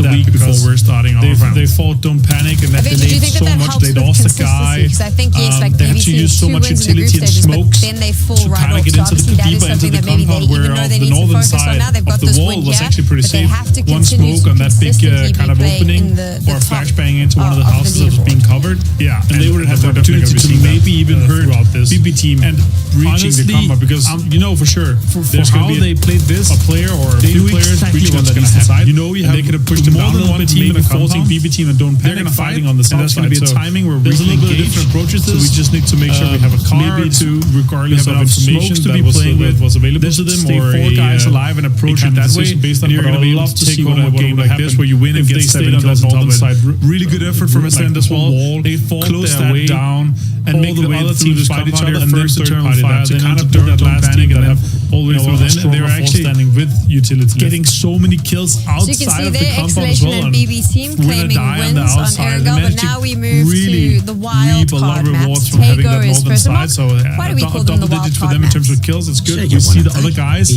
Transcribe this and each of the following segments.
a week before we're starting our round. They fought Don't Panic, and that delayed so much. They lost the guy. Because I think yes, like they had to use so much utility and smokes then they fall to right kind of get into the deeper into the compound, where the northern side of the wall was actually pretty safe. One smoke on that big kind of opening, or a flashbang into one of the houses that was being covered. Yeah, and they would have had the opportunity to maybe even hurt this BB team and breaching the combat, because you know for sure for how they played this, a player or a few players breaching on the east side. You know, they could have pushed them down more than one team in a forcing BB team and Don't Panic fighting on the south side. There's going to be a timing where there's a little bit of different approaches. So we just need to make sure we have a car to, regardless of information to be playing with, was available to them, or four guys alive and approach it that way. Based on, you're going to be able to see what a game like this where you win and get 7 kills on the northern side. Really good effort from Ascend as well. They closed that down and make the other teams fight each other, and first Eternal Fire, then kind of do that last panic and have all the way through then, and they were actually standing with utility, getting so many kills outside of the compound as well. And BB team claiming wins on Ergal, but now we move to the wild card maps. Tego is first of all. So why do we call them the wild for them in terms of kills? It's good. We see the other guys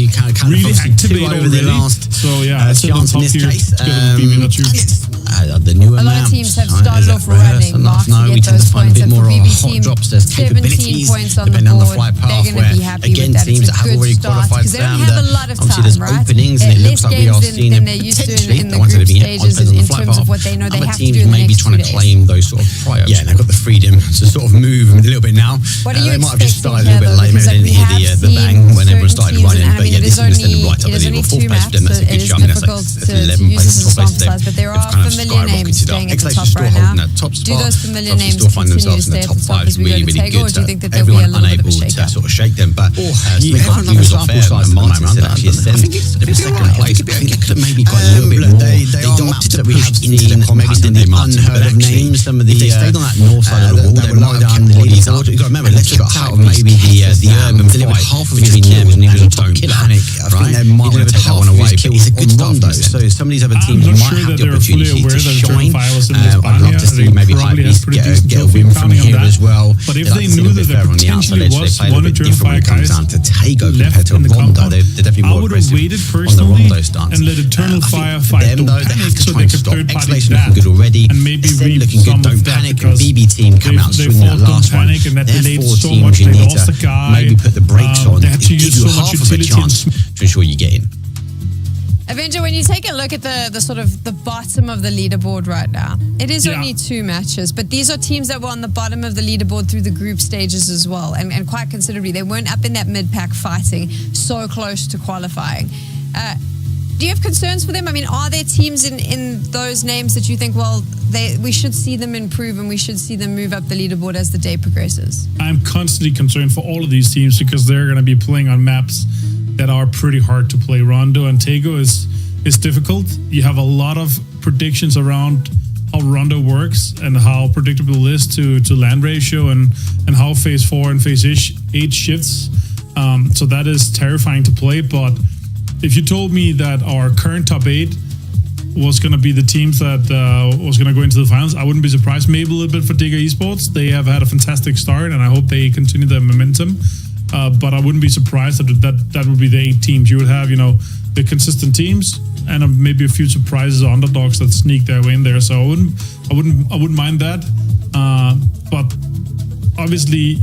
really activate already. So yeah, it's chance in this case. The newer a lot of teams have started off running Mark to get those points, and for BB team, 17 points on the board. They're going to be happy with that. It's a good start because they don't have a lot of time, right? Less games than they're used to in the group stages in terms of what they know they have to do in the maybe next trying to claim those sort of prior. Yeah, they've got the freedom to sort of move a little bit now. They might have just started a little bit late. Maybe they didn't hear the bang when everyone started running. But yeah, this is going to send them right up the leaderboard. Fourth place for them, that's a good jump. That's 11 places, top place for them. But there are familiar names staying at the top right now. Do those familiar names continue to stay at the top as we go to Tego, or do you think that there'll be a little bit of a shake-up? Sort of shake them, but everyone has a sample size and Martin said actually Ascend second place. I think it could have maybe got a little bit more. They opted to push into the maybe some of the unheard of names, some of the, if they stayed on that north side of the wall, they would low down the leaderboard. You've got to remember, let's got out of maybe the urban fight half of between them and even Don't Panic. I think they might want to take that one away, but it's a good start though. So some of these other teams might have the opportunity to shine. I'd love to see maybe Hypebeast get a win from here as well. But if they knew that there potentially was one Eternal Fire guys down to Tego compared to Rondo, they're definitely more aggressive on the Rondo stance. And let Eternal Fire fight Don't Panic, so they could third party looking good already. And maybe looking good. Don't Panic and BB team come out and swing that last one. They're 4 teams you need to maybe put the brakes on. They have to use so much half of a chance to ensure you get in. Avenger, when you take a look at the sort of the bottom of the leaderboard right now, it is only 2 matches, but these are teams that were on the bottom of the leaderboard through the group stages as well, and quite considerably. They weren't up in that mid-pack fighting, so close to qualifying. Do you have concerns for them? I mean, are there teams in those names that you think, well, we should see them improve and we should see them move up the leaderboard as the day progresses? I'm constantly concerned for all of these teams because they're going to be playing on maps that are pretty hard to play. Rondo and Tego is difficult. You have a lot of predictions around how Rondo works and how predictable it is to land ratio and how phase 4 and phase 8 shifts. So that is terrifying to play. But if you told me that our current top 8 was going to be the teams that was going to go into the finals, I wouldn't be surprised. Maybe a little bit for Tego Esports. They have had a fantastic start, and I hope they continue their momentum. But I wouldn't be surprised that would be the 8 teams. You would have, the consistent teams and maybe a few surprises or underdogs that sneak their way in there. So I wouldn't mind that. But obviously,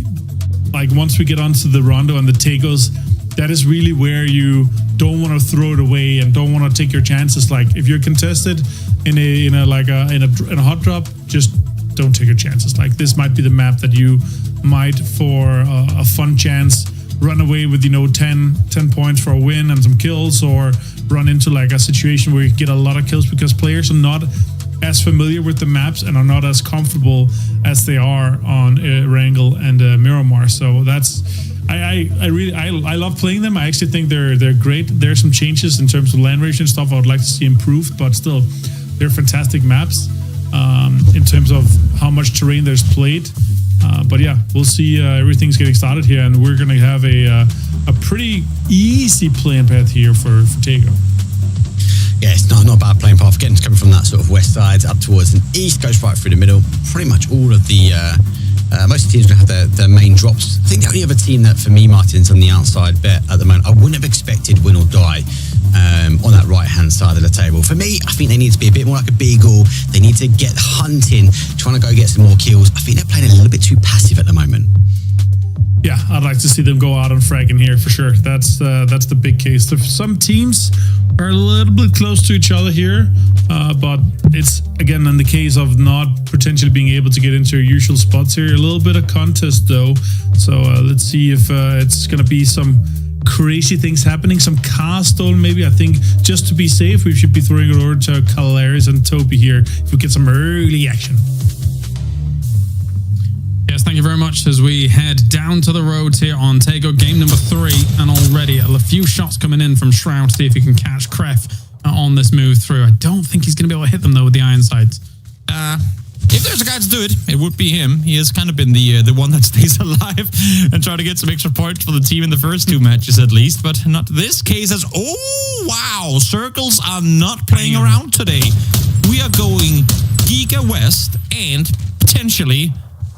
like once we get onto the Rondo and the Tegos, that is really where you don't want to throw it away and don't want to take your chances. Like if you're contested in a hot drop, just don't take your chances. Like this might be the map that you might, for a fun chance, run away with 10 points for a win and some kills, or run into like a situation where you get a lot of kills because players are not as familiar with the maps and are not as comfortable as they are on Wrangel and Miramar. So that's I love playing them. I actually think they're great. There are some changes in terms of land ratio and stuff I would like to see improved, but still they're fantastic maps in terms of how much terrain there's played. But yeah, we'll see. Everything's getting started here, and we're going to have a pretty easy playing path here for Tego. Yeah, it's not a bad playing path. Again, it's coming from that sort of west side up towards the east, goes right through the middle. Pretty much all of the most of the teams are going to have their main drops. I think the only other team that, for me, Martin's on the outside bet at the moment, I wouldn't have expected win or die, on that right-hand side of the table. For me, I think they need to be a bit more like a beagle. They need to get hunting, trying to go get some more kills. I think they're playing a little bit too passive at the moment. Yeah, I'd like to see them go out and frag in here for sure. That's the big case. Some teams are a little bit close to each other here, but it's, again, in the case of not potentially being able to get into your usual spots here. A little bit of contest, though. So let's see if it's going to be some crazy things happening. Some car stolen, maybe. I think just to be safe, we should be throwing it over to Calaris and Topi here if we get some early action. Yes, thank you very much as we head down to the roads here on Tego, game number 3, and already a few shots coming in from Shroud to see if he can catch Kref on this move through. I don't think he's going to be able to hit them, though, with the iron sights. If there's a guy to do it, it would be him. He has kind of been the one that stays alive and try to get some extra points for the team in the first 2 matches at least, but not this case as, oh, wow, Circles are not playing around today. We are going Giga West and potentially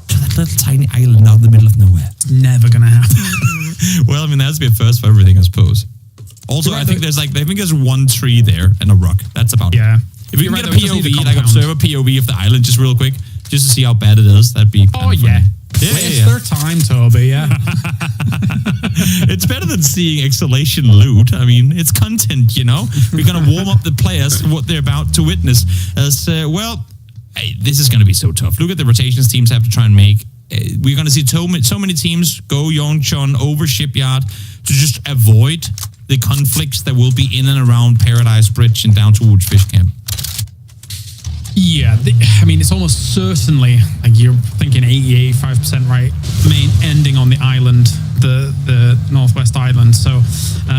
to that little tiny island out in the middle of nowhere. Never going to happen. Well, I mean, that's be a first for everything, I suppose. Also, I think there's one tree there and a rock. That's about it. If we can get a POV, like observe a POV of the island just real quick, just to see how bad it is, that'd be fun. It's their time, Toby, yeah. It's better than seeing Exhalation loot. I mean, it's content, you know? We're going to warm up the players for what they're about to witness. This is going to be so tough. Look at the rotations teams have to try and make. We're going to see so many teams go Yongchon over Shipyard to just avoid the conflicts that will be in and around Paradise Bridge and down towards Fish Camp. Yeah, I mean, it's almost certainly, like you're thinking 80-85% right, ending on the island, the Northwest Island. So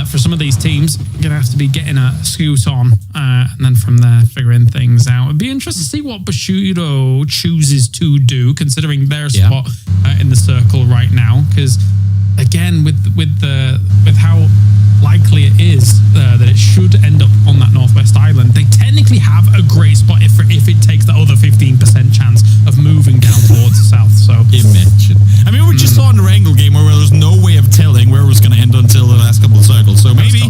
for some of these teams, you're going to have to be getting a scoot on and then from there figuring things out. It'd be interesting to see what Bushido chooses to do, considering their spot in the circle right now. Because again, with how likely it is that it should end up on that Northwest Island, they technically have a great spot if it takes the other 15% chance of moving down towards the south. So imagine. I mean, we just saw in the Wrangle game where there was no way of telling where it was going to end until the last couple of circles. So maybe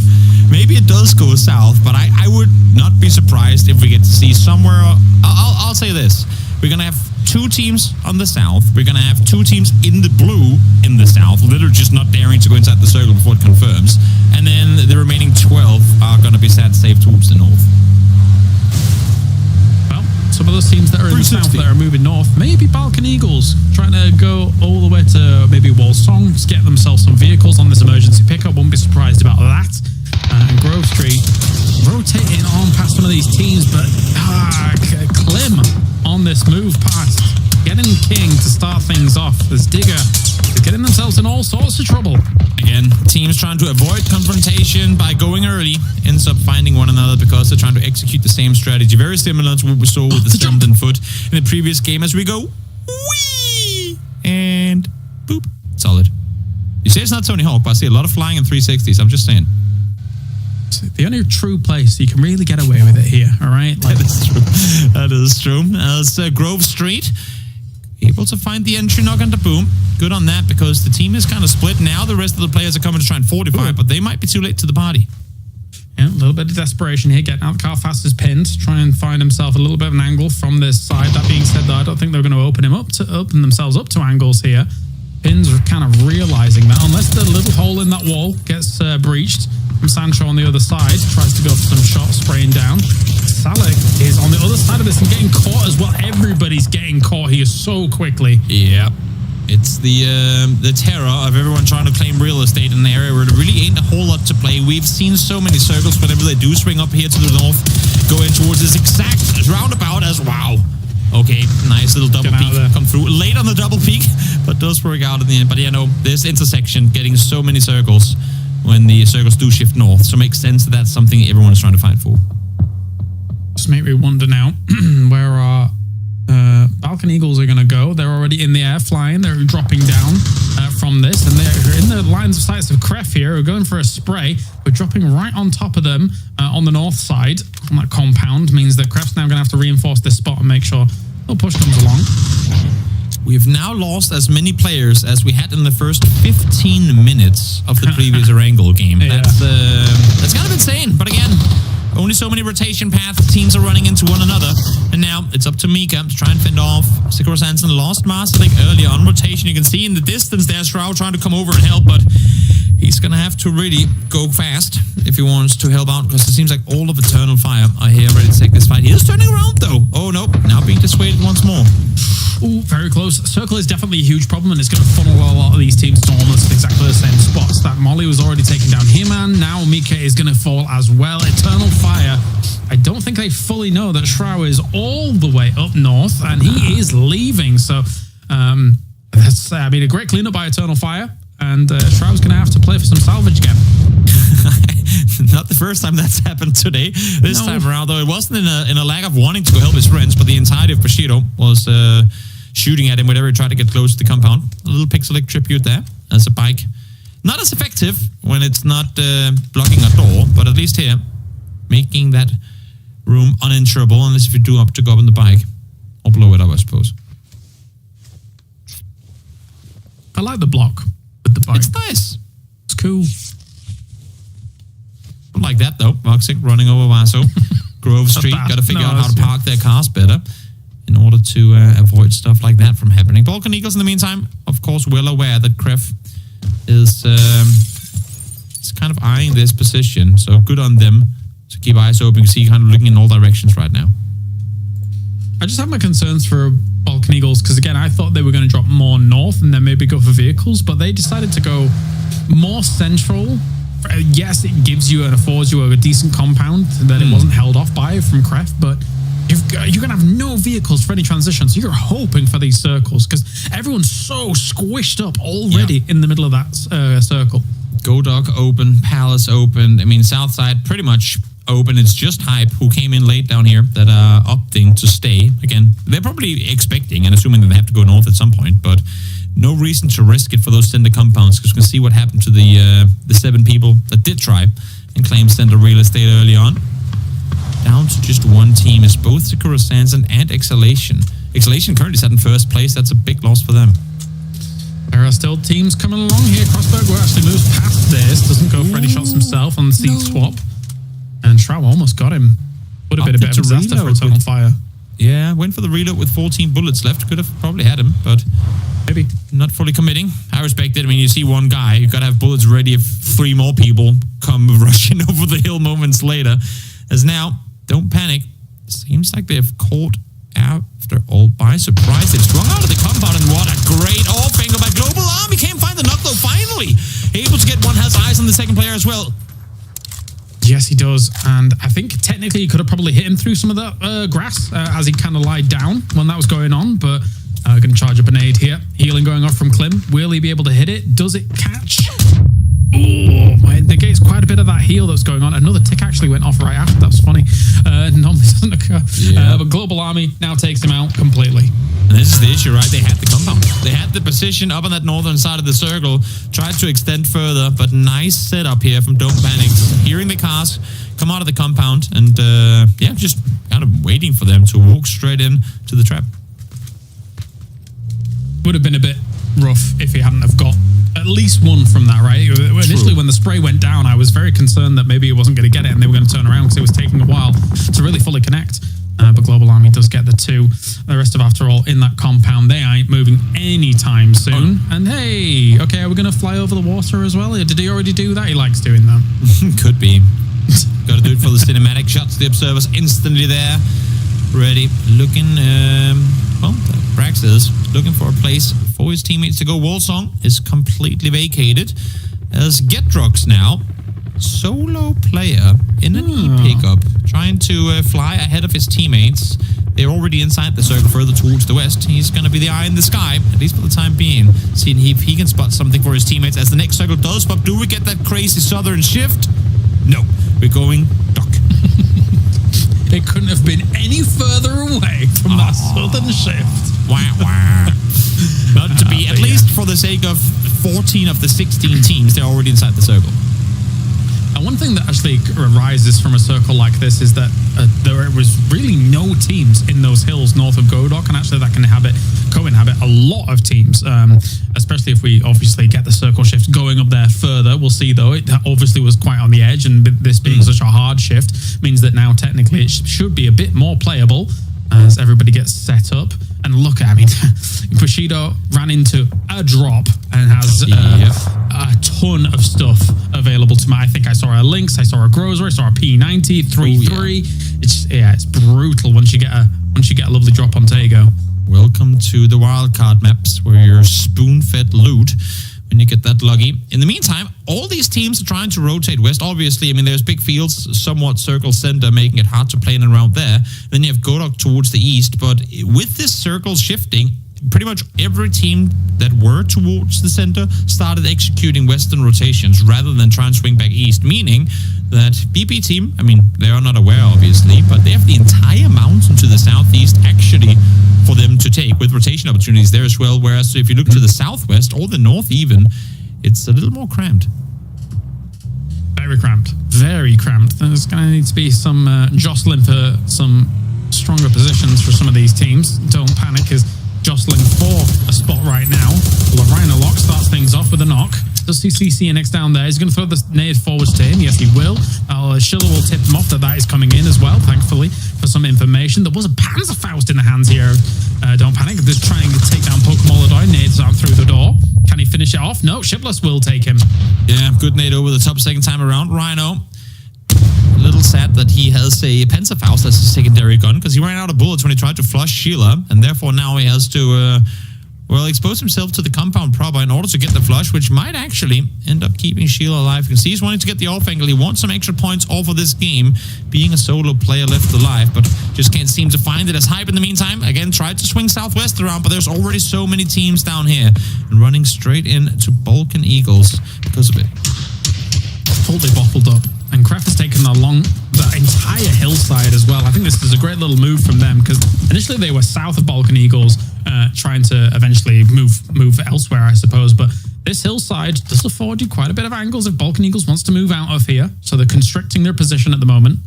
it does go south, but I would not be surprised if we get to see somewhere. I'll say this. We're going to have 2 teams on the south. We're going to have 2 teams in the blue in the south, literally just not daring to go inside the circle before it confirms. And then the remaining 12 are going to be sat safe towards the north. Well, some of those teams that are in the south that are moving north, maybe Balkan Eagles, trying to go all the way to maybe Walsong, just get themselves some vehicles on this emergency pickup. Won't be surprised about that. And Grove Street rotating on past some of these teams, but Klim on this move past, getting King to start things off as Digger is getting themselves in all sorts of trouble. Again, teams trying to avoid confrontation by going early ends up finding one another because they're trying to execute the same strategy. Very similar to what we saw with the Stumped foot in the previous game as we go wee and boop. Solid. You say it's not Tony Hawk, but I see a lot of flying in 360s. I'm just saying. The only true place you can really get away with it here, all right? That is true. That is true. As Grove Street, able to find the entry knock on the boom. Good on that because the team is kind of split. Now the rest of the players are coming to try and fortify, but they might be too late to the party. Yeah, a little bit of desperation here. Getting out the car fast as pinned. Try and find himself a little bit of an angle from this side. That being said, though, I don't think they're going to open themselves up to angles here. Pins are kind of realizing that unless the little hole in that wall gets breached, Sancho on the other side tries to go for some shots, spraying down. Salek is on the other side of this and getting caught as well. Everybody's getting caught here so quickly. Yeah. It's the terror of everyone trying to claim real estate in an area where there really ain't a whole lot to play. We've seen so many circles whenever they do swing up here to the north, going towards this exact roundabout as wow. Okay, nice little double peak come through. Late on the double peak, but does work out in the end. But yeah, no, this intersection getting so many circles when the circles do shift north. So it makes sense that that's something everyone is trying to fight for. Just make me wonder now where our Balkan Eagles are going to go. They're already in the air flying. They're dropping down from this. And they're in the lines of sights of Kref here. We're going for a spray. We're dropping right on top of them on the north side. On that compound means that Kref's now going to have to reinforce this spot and make sure no push comes along. we've now lost as many players as we had in the first 15 minutes of the previous Erangel game. Yeah. That's kind of insane. But again, only so many rotation paths. Teams are running into one another. And now it's up to Mika to try and fend off Sikora Sanson. Lost Masterlink earlier on rotation. You can see in the distance there, Shroud trying to come over and help, but he's going to have to really go fast if he wants to help out, because it seems like all of Eternal Fire are here ready to take this fight. He is turning around, though. Oh, no. Now being dissuaded once more. Ooh, very close. Circle is definitely a huge problem, and it's going to funnel a lot of these teams to almost exactly the same spots. That Molly was already taking down He-Man. Now Mika is going to fall as well. Eternal Fire. I don't think they fully know that Shroud is all the way up north, and he is leaving. So, that's, I mean, a great cleanup by Eternal Fire. And Shroud's going to have to play for some salvage again. Not the first time that's happened today. This time around, though, it wasn't in a lack of wanting to go help his friends, but the entirety of Bushido was shooting at him whenever he tried to get close to the compound. A little Pixelic tribute there as a bike. Not as effective when it's not blocking a door, but at least here, making that room uninsurable, unless if you do up to go up on the bike or blow it up, I suppose. I like the block with the bike. It's nice. It's cool. Don't like that though. Voxic running over Vaso. Grove Street. Got to figure out how to park their cars better in order to avoid stuff like that from happening. Balkan Eagles, in the meantime, of course, well aware that Kref is kind of eyeing this position. So good on them to keep eyes open. You see, kind of looking in all directions right now. I just have my concerns for Balkan Eagles because, again, I thought they were going to drop more north and then maybe go for vehicles, but they decided to go more central. Yes, it gives you and affords you a decent compound that it wasn't held off by from Kref, but you're going to have no vehicles for any transition, so you're hoping for these circles because everyone's so squished up already in the middle of that circle. Godok open, Palace open. I mean, Southside pretty much open. It's just Hype who came in late down here that are opting to stay. Again, they're probably expecting and assuming that they have to go north at some point, but no reason to risk it for those center compounds because we can see what happened to the 7 people that did try and claim center real estate early on. Down to just one team is both Sakura Sanson and Exhalation. Exhalation currently sat in first place. That's a big loss for them. There are still teams coming along here. Crossberg will actually moves past this. Doesn't go for any shots himself on the seat swap. And Shroud almost got him. Would have been a bit of a disaster for Eternal Fire. Yeah, went for the reload with 14 bullets left. Could have probably had him, but maybe not fully committing. I respect it. I mean, you see one guy, you got to have bullets ready if 3 more people come rushing over the hill moments later. As now, don't panic. Seems like they've caught after all by surprise. They've sprung out of the compound, and what a great off angle by Global Army. Can't find the knock though, finally. Able to get one, has eyes on the second player as well. Yes, he does. And I think technically he could have probably hit him through some of that grass as he kind of lied down when that was going on. But going to charge up a nade here. Healing going off from Klim. Will he be able to hit it? Does it catch? Oh, it negates quite a bit of that heal that's going on. Another tick actually went off right after. That's funny. Normally doesn't occur. Yeah. But Global Army now takes him out completely. And this is the issue, right? They had the compound. They had the position up on that northern side of the circle. Tried to extend further, but nice setup here from Don't Panic. Hearing the cars come out of the compound and, yeah, just kind of waiting for them to walk straight in to the trap. Would have been a bit rough if he hadn't have got at least one from that, right? Initially, when the spray went down, I was very concerned that maybe he wasn't going to get it and they were going to turn around because it was taking a while to really fully connect. But Global Army does get the 2. The rest of, after all, in that compound, they ain't moving anytime soon. And hey, okay, are we going to fly over the water as well? Did he already do that? He likes doing that. Could be. Got to do it for the cinematic shots. The observers instantly there. Ready. Looking, well, Brax is looking for a place for his teammates to go. Wallsong is completely vacated. As Getrox now, solo player in an E-pickup, trying to fly ahead of his teammates. They're already inside the circle further towards the west. He's going to be the eye in the sky, at least for the time being. Seeing if he can spot something for his teammates as the next circle does. But do we get that crazy southern shift? No, we're going duck. It couldn't have been any further away from that southern shift. Wah, wah. But to be, at least for the sake of 14 of the 16 teams, they're already inside the circle. And one thing that actually arises from a circle like this is that there was really no teams in those hills north of Godok, and actually that can co-inhabit a lot especially if we obviously get the circle shift going up there further. We'll see, though. It obviously was quite on the edge, and this being such a hard shift means that now technically it should be a bit more playable as everybody gets set up. And look, I mean, Bushido ran into a drop and has a ton of stuff available to me. I think I saw a Lynx, I saw a Grozer, I saw a P90, 3-3. It's brutal once you get a lovely drop on Tego. Welcome to the wildcard maps where you're spoon-fed loot when you get that lucky. In the meantime, all these teams are trying to rotate west. Obviously, I mean, there's big fields, somewhat circle center, making it hard to play in and around there. Then you have Godok towards the east, but with this circle shifting, pretty much every team that were towards the center started executing western rotations rather than try and swing back east, meaning that BP team, I mean, they are not aware, obviously, but they have the entire mountain to the southeast actually for them to take, with rotation opportunities there as well. Whereas if you look to the southwest or the north even, it's a little more cramped. Very cramped. Very cramped. There's going to need to be some jostling for some stronger positions for some of these teams. Don't Panic is jostling for a spot right now. Rhino Lock starts things off with a knock. Does see CCNX down there. He's going to throw the nade forwards to him. Yes, he will. Schiller will tip him off that is coming in as well, thankfully, for some information. There was a Panzerfaust in the hands here. Don't Panic. Just trying to take down Pokemolodoy. Nades out through the door. Can he finish it off? No, Shipless will take him. Yeah, good nade over the top second time around. Rhino, a little sad that he has a Panzerfaust as a secondary gun, because he ran out of bullets when he tried to flush Sheila, and therefore now he has to expose himself to the compound proper in order to get the flush, which might actually end up keeping Sheila alive. You can see he's wanting to get the off angle. He wants some extra points off of this game, being a solo player left alive, but just can't seem to find it. As Hype in the meantime, again, tried to swing southwest around, but there's already so many teams down here and running straight into Balkan Eagles because of it. Totally bottled up. And Kraft has taken along the entire hillside as well. I think this is a great little move from them, because initially they were south of Balkan Eagles, trying to eventually move elsewhere, I suppose. But this hillside does afford you quite a bit of angles if Balkan Eagles wants to move out of here. So they're constricting their position at the moment.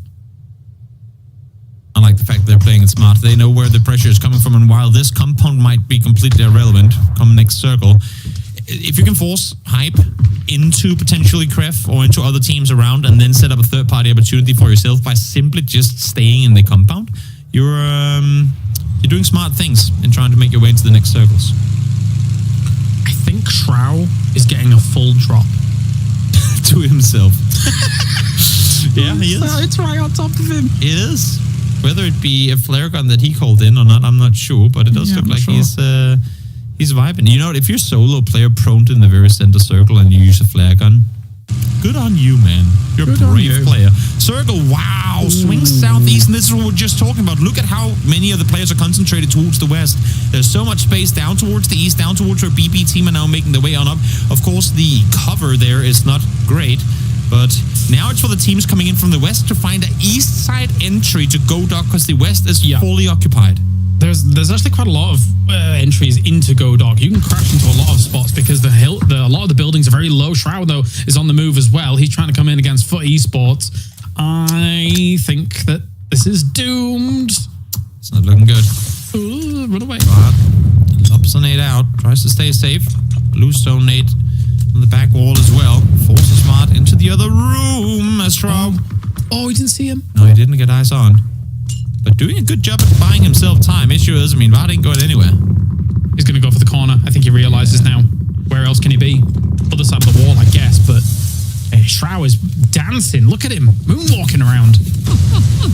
I like the fact that they're playing it smart. They know where the pressure is coming from, and while this compound might be completely irrelevant come next circle, if you can force Hype into potentially Kref or into other teams around and then set up a third-party opportunity for yourself by simply just staying in the compound, you're doing smart things in trying to make your way into the next circles. I think Shroud is getting a full drop. To himself. Yeah, he is. It's right on top of him. It is. Whether it be a flare gun that he called in or not, I'm not sure, but it does look like he's vibing. You know what? If you're solo player prone to in the very center circle and you use a flare gun, good on you, man. You're a brave player. Circle, wow, swings southeast, and this is what we're just talking about. Look at how many of the players are concentrated towards the west. There's so much space down towards the east, down towards where BP team are now making their way on up. Of course, the cover there is not great, but now it's for the teams coming in from the west to find an east side entry to Godok, because the west is fully occupied. There's actually quite a lot of entries into Godok. You can crash into a lot of spots because a lot of the buildings are very low. Shroud, though, is on the move as well. He's trying to come in against Foot Esports. I think that this is doomed. It's not looking good. Ooh, run away. Lops a nade out. Tries to stay safe. Bluestone nade on the back wall as well. Forces Smart into the other room as Shroud. Oh, he didn't see him. No, he didn't get eyes on. But doing a good job at buying himself time. Issue is, I mean, Vard ain't going anywhere. He's going to go for the corner. I think he realizes now. Where else can he be? Other side of the wall, I guess. But Shroud is dancing. Look at him. Moonwalking around.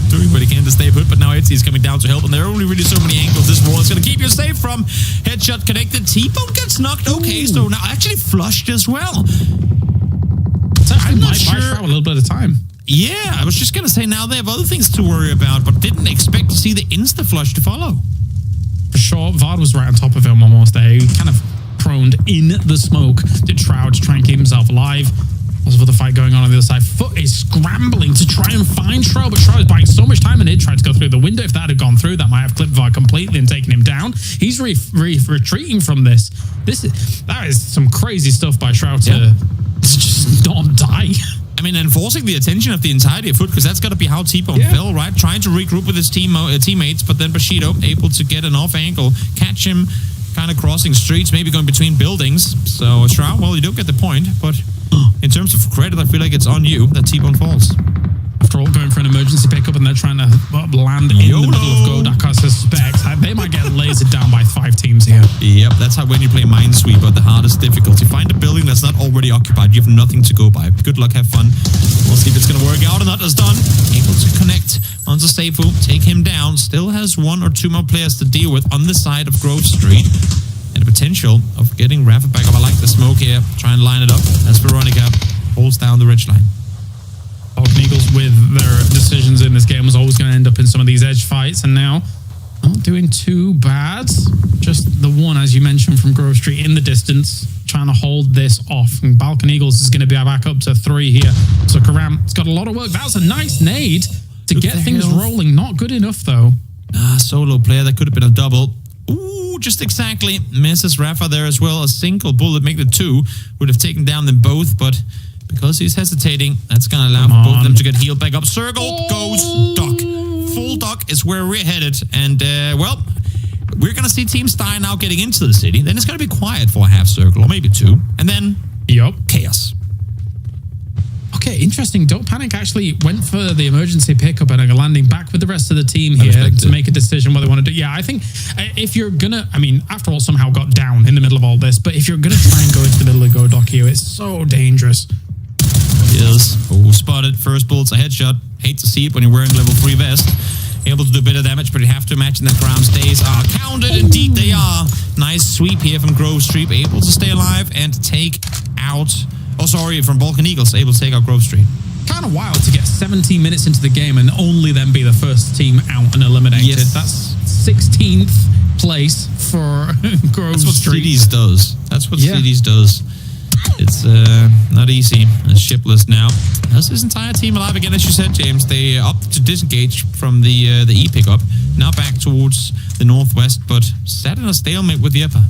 Doing what he can to stay put, but now Etsy's coming down to help. And there are only really so many angles this wall is going to keep you safe from. Headshot connected. T-Bone gets knocked. Okay, so now actually flushed as well. I'm not sure. Shroud a little bit of time. Yeah, I was just going to say now they have other things to worry about, but didn't expect to see the insta-flush to follow. For sure, Vard was right on top of him almost there. He kind of proned in the smoke. Did Shroud to try and keep himself alive. Also, the fight going on the other side. Foot is scrambling to try and find Shroud, but Shroud is buying so much time, and it tried to go through the window. If that had gone through, that might have clipped Vard completely and taken him down. He's retreating from this. That is some crazy stuff by Shroud to just not die. I mean, enforcing the attention of the entirety of Foot, because that's got to be how T-Bone fell, right? Trying to regroup with his teammates, but then Bushido able to get an off angle, catch him kind of crossing streets, maybe going between buildings. So, Shroud, well, you don't get the point, but in terms of credit, I feel like it's on you that T-Bone falls. After all, going for an emergency pickup and they're trying to land in the middle of Godak, I suspect they might get lasered down by 5 teams here. Yep, that's how when you play Minesweeper at the hardest difficulty. Find a building that's not already occupied. You have nothing to go by. Good luck, have fun. We'll see if it's going to work out or not. As done, able to connect onto Seifu, take him down. Still has 1 or 2 more players to deal with on the side of Grove Street. And the potential of getting Rafa back up. I like the smoke here. Try and line it up as Veronica holds down the ridge line. Falcon Eagles, with their decisions in this game, was always going to end up in some of these edge fights, and now not doing too bad. Just the one, as you mentioned, from Grove Street in the distance, trying to hold this off. And Balkan Eagles is going to be back up to 3 here. So Karam, it's got a lot of work. That was a nice nade to get things rolling. Not good enough, though. Solo player, that could have been a double. Ooh, just exactly. Misses Rafa there as well. A single bullet, make the 2. Would have taken down them both, but because he's hesitating, that's going to allow for both of them to get healed back up. Circle goes Doc. Full Doc is where we're headed. And, well, we're going to see Team Steyr now getting into the city. Then it's going to be quiet for a half circle, or maybe 2. And then, chaos. Okay, interesting. Don't Panic actually went for the emergency pickup and are landing back with the rest of the team here to make a decision what they want to do. Yeah, I think if you're going to, I mean, after all, somehow got down in the middle of all this, but if you're going to try and go into the middle of Godak here, it's so dangerous. Yes. Oh, spotted. First bullet's a headshot. Hate to see it when you're wearing level 3 vest. Able to do a bit of damage, but you have to imagine that Karam stays are counted. Indeed, they are. Nice sweep here from Grove Street. Able to stay alive and take out... Oh, sorry, from Balkan Eagles. Able to take out Grove Street. Kind of wild to get 17 minutes into the game and only then be the first team out and eliminated. Yes. That's 16th place for Grove That's what Street. Cities does. That's what Cities does. It's not easy. It's shipless now. That's his entire team alive again, as you said, James. They opted to disengage from the E pickup. Now back towards the northwest, but sat in a stalemate with the upper.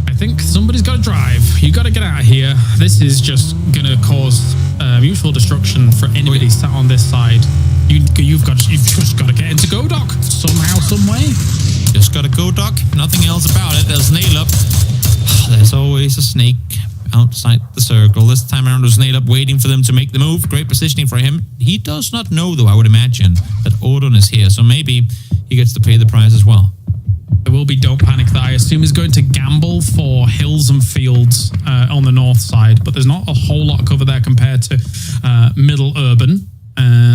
I think somebody's got to drive. You got to get out of here. This is just going to cause mutual destruction for anybody sat on this side. You've just got to get into Godak somehow, some way. Just got to go, Doc. Nothing else about it. There's Nail Up. There's always a snake outside the circle. This time around, there's Nail Up waiting for them to make the move. Great positioning for him. He does not know, though, I would imagine, that Odin is here. So maybe he gets to pay the price as well. There will be Don't Panic that I assume is going to gamble for hills and fields on the north side, but there's not a whole lot of cover there compared to middle urban.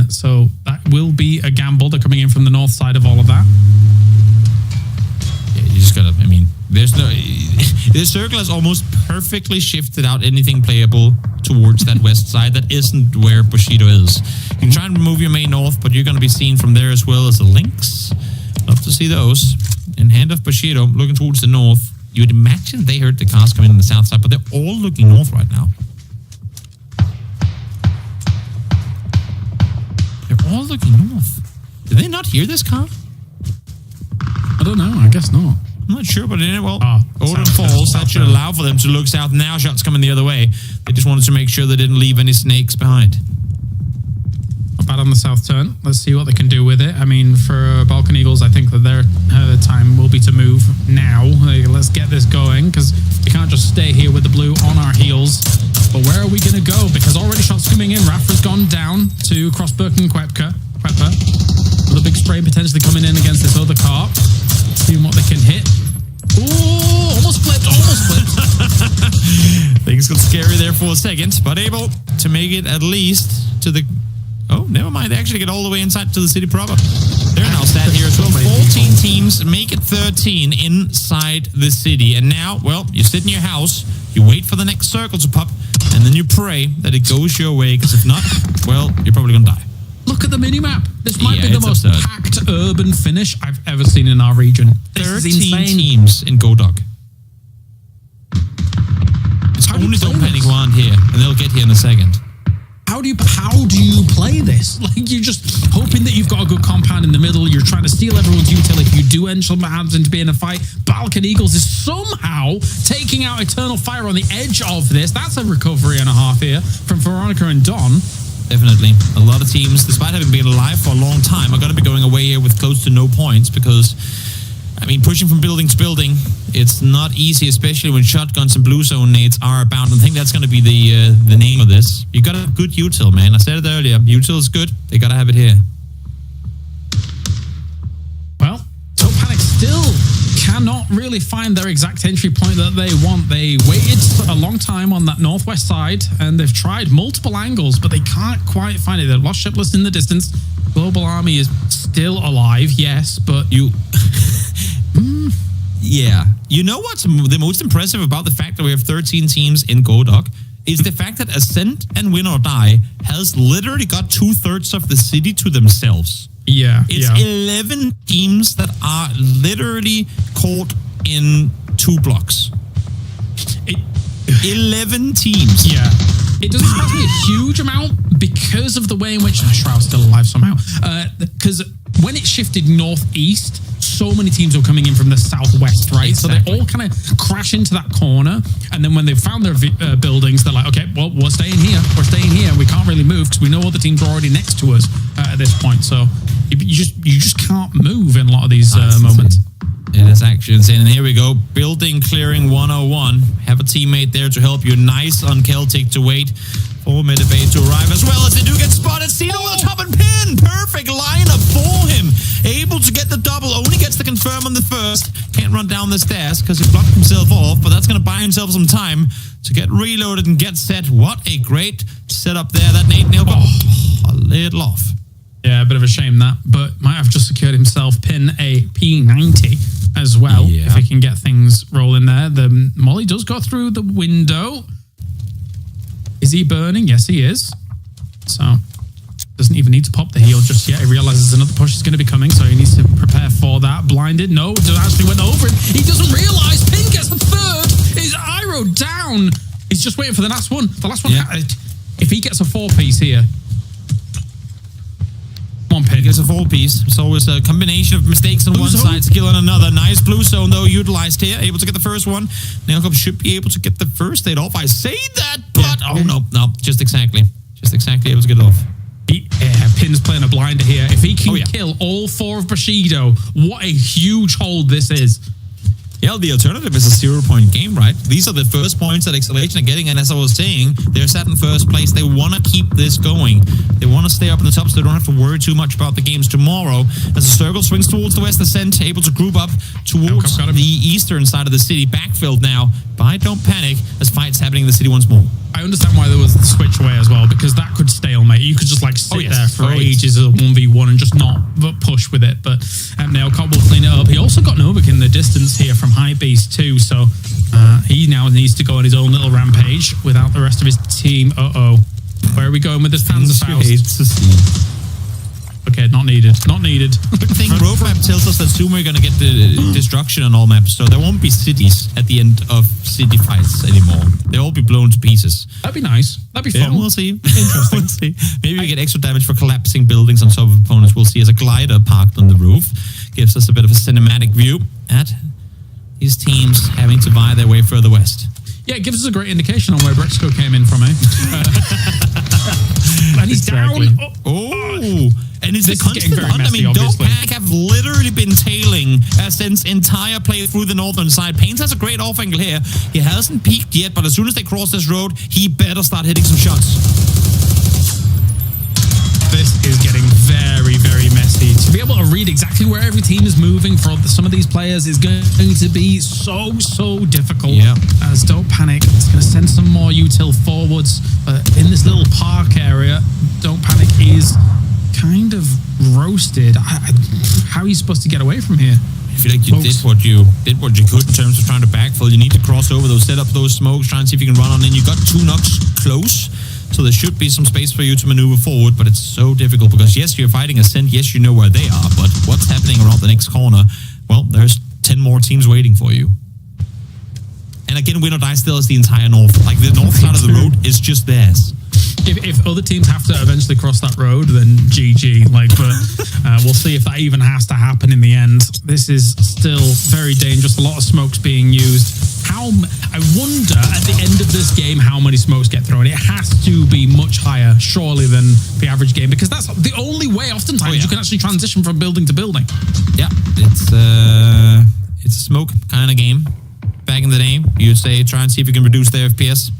So that will be a gamble. They're coming in from the north side of all of that. Yeah, you just gotta, I mean, there's no... This circle has almost perfectly shifted out anything playable towards that west side. That isn't where Bushido is. You can try and move your main north, but you're going to be seen from there as well as the links. Love to see those. In hand of Bushido, looking towards the north. You would imagine they heard the cars coming in the south side, but they're all looking north right now. They're all looking north. Did they not hear this car? I don't know. I guess not. I'm not sure, but well, Odin falls. That should allow for them to look south. Now shots coming the other way. They just wanted to make sure they didn't leave any snakes behind. Not bad on the south turn. Let's see what they can do with it. I mean, for Balkan Eagles, I think that their time will be to move now. Let's get this going, because we can't just stay here with the blue on our heels. But where are we going to go? Because already shots coming in. Rafa's gone down to Crossberg and Quepka. With a big spray potentially coming in against this other car. Seeing what they can hit. Ooh, almost flipped. Things got scary there for a second, but able to make it at least to the... Oh, never mind. They actually get all the way inside to the city proper. They're now sat here as well. 14 teams make it 13 inside the city. And now, well, you sit in your house, you wait for the next circle to pop, and then you pray that it goes your way, because if not, well, you're probably going to die. Look at the minimap. This might be the most packed urban finish I've ever seen in our region. 13 teams in Godak. It's only Don't Panic who aren't here, and they'll get here in a second. How do you play this? Like, you're just hoping that you've got a good compound in the middle. You're trying to steal everyone's util if you do end up to be in a fight. Balkan Eagles is somehow taking out Eternal Fire on the edge of this. That's a recovery and a half here from Veronica and Don. Definitely. A lot of teams, despite having been alive for a long time, are going to be going away here with close to no points, because I mean, pushing from building to building, it's not easy, especially when shotguns and blue zone nades are about. I think that's going to be the name of this. You got a good util, man. I said it earlier. Util is good. They got to have it here. Well, Don't Panic still cannot really find their exact entry point that they want. They waited a long time on that northwest side, and they've tried multiple angles, but they can't quite find it. They've lost shipless in the distance. Global Army is still alive, yes, but you... Yeah. You know what's the most impressive about the fact that we have 13 teams in Godok is the fact that Ascent and Win or Die has literally got 2/3 of the city to themselves. Yeah. It's 11 teams that are literally caught in 2 blocks. 11 teams. Yeah. It doesn't surprise me a huge amount because of the way in which Shroud's still alive somehow. Because when it shifted northeast, so many teams were coming in from the southwest, right? Exactly. So they all kind of crash into that corner, and then when they found their buildings, they're like, okay, well, we're staying here. We're staying here. We can't really move because we know other teams are already next to us at this point. So you just can't move in a lot of these moments. It is actually insane. And here we go. Building clearing 101. Have a teammate there to help you. Nice on Celtic to wait for Medibay to arrive as well as they do get spotted. Cino on the top and pin. Perfect lineup for him. Able to get the double. Only gets the confirm on the first. Can't run down the stairs because he blocked himself off. But that's going to buy himself some time to get reloaded and get set. What a great setup there. That nade nail got a little off. Yeah, a bit of a shame that, but might have just secured himself pin a P90 as well, if he can get things rolling there. The Molly does go through the window. Is he burning? Yes, he is. So, doesn't even need to pop the heal just yet. He realizes another push is going to be coming, so he needs to prepare for that. Blinded? No, it actually went over him. He doesn't realize Pin gets the third. His Iro down. He's just waiting for the last one. The last one. Yeah. If he gets a 4-piece here, he gets a 4-piece. It's always a combination of mistakes on one side, skill on another. Nice blue zone, though, utilized here. Able to get the first one. Nailcop should be able to get the first aid off. I say that, but... Oh, no. Just exactly able to get it off. Pin's playing a blinder here. If he can kill all 4 of Bushido, what a huge hold this is. Yeah, the alternative is a 0-point game, right? These are the first points that Exhalation are getting, and as I was saying, they're set in first place. They want to keep this going. They want to stay up in the top so they don't have to worry too much about the games tomorrow. As the circle swings towards the west, Ascent able to group up towards the eastern side of the city, backfilled now by Don't Panic as fights happening in the city once more. I understand why there was the switch away as well, because that could stalemate. You could just like sit there for ages as a 1v1 and just not push with it. But Nailcop will clean it up. He also got Novik in the distance here from High Beast too, so he now needs to go on his own little rampage without the rest of his team. Where are we going with this? Panzerfaust? Okay, not needed. Not needed. Good thing roadmap tells us that soon we're going to get the destruction on all maps, so there won't be cities at the end of city fights anymore. They'll all be blown to pieces. That'd be nice. That'd be fun. Yeah, we'll see. Interesting. We'll see. Maybe we get extra damage for collapsing buildings on top of opponents. We'll see as a glider parked on the roof. Gives us a bit of a cinematic view at these teams having to vie their way further west. Yeah, it gives us a great indication on where Brexco came in from, eh? And he's down. And it's the constant hunt. I mean, Don't Panic have literally been tailing since entire play through the northern side. Pains has a great off angle here. He hasn't peaked yet, but as soon as they cross this road, he better start hitting some shots. This is getting very, very messy. To be able to read exactly where every team is moving for some of these players is going to be so difficult. Yeah. As Don't Panic is going to send some more util forwards. But in this little park area, Don't Panic is kind of roasted. How are you supposed to get away from here? I feel like you did what you could in terms of trying to backfill. You need to cross over those, set up those smokes, try and see if you can run on in. You got 2 knocks close. So there should be some space for you to maneuver forward, but it's so difficult because yes, you're fighting Ascent, yes, you know where they are, but what's happening around the next corner? Well, there's 10 more teams waiting for you. And again, Win or Die still is the entire north. Like the north side of the road is just theirs. If other teams have to eventually cross that road, then GG. But we'll see if that even has to happen in the end. This is still very dangerous. A lot of smokes being used. I wonder at the end of this game how many smokes get thrown. It has to be much higher, surely, than the average game, because that's the only way oftentimes you can actually transition from building to building. Yeah, it's a smoke kind of game. Back in the day, you'd say try and see if you can reduce their FPS.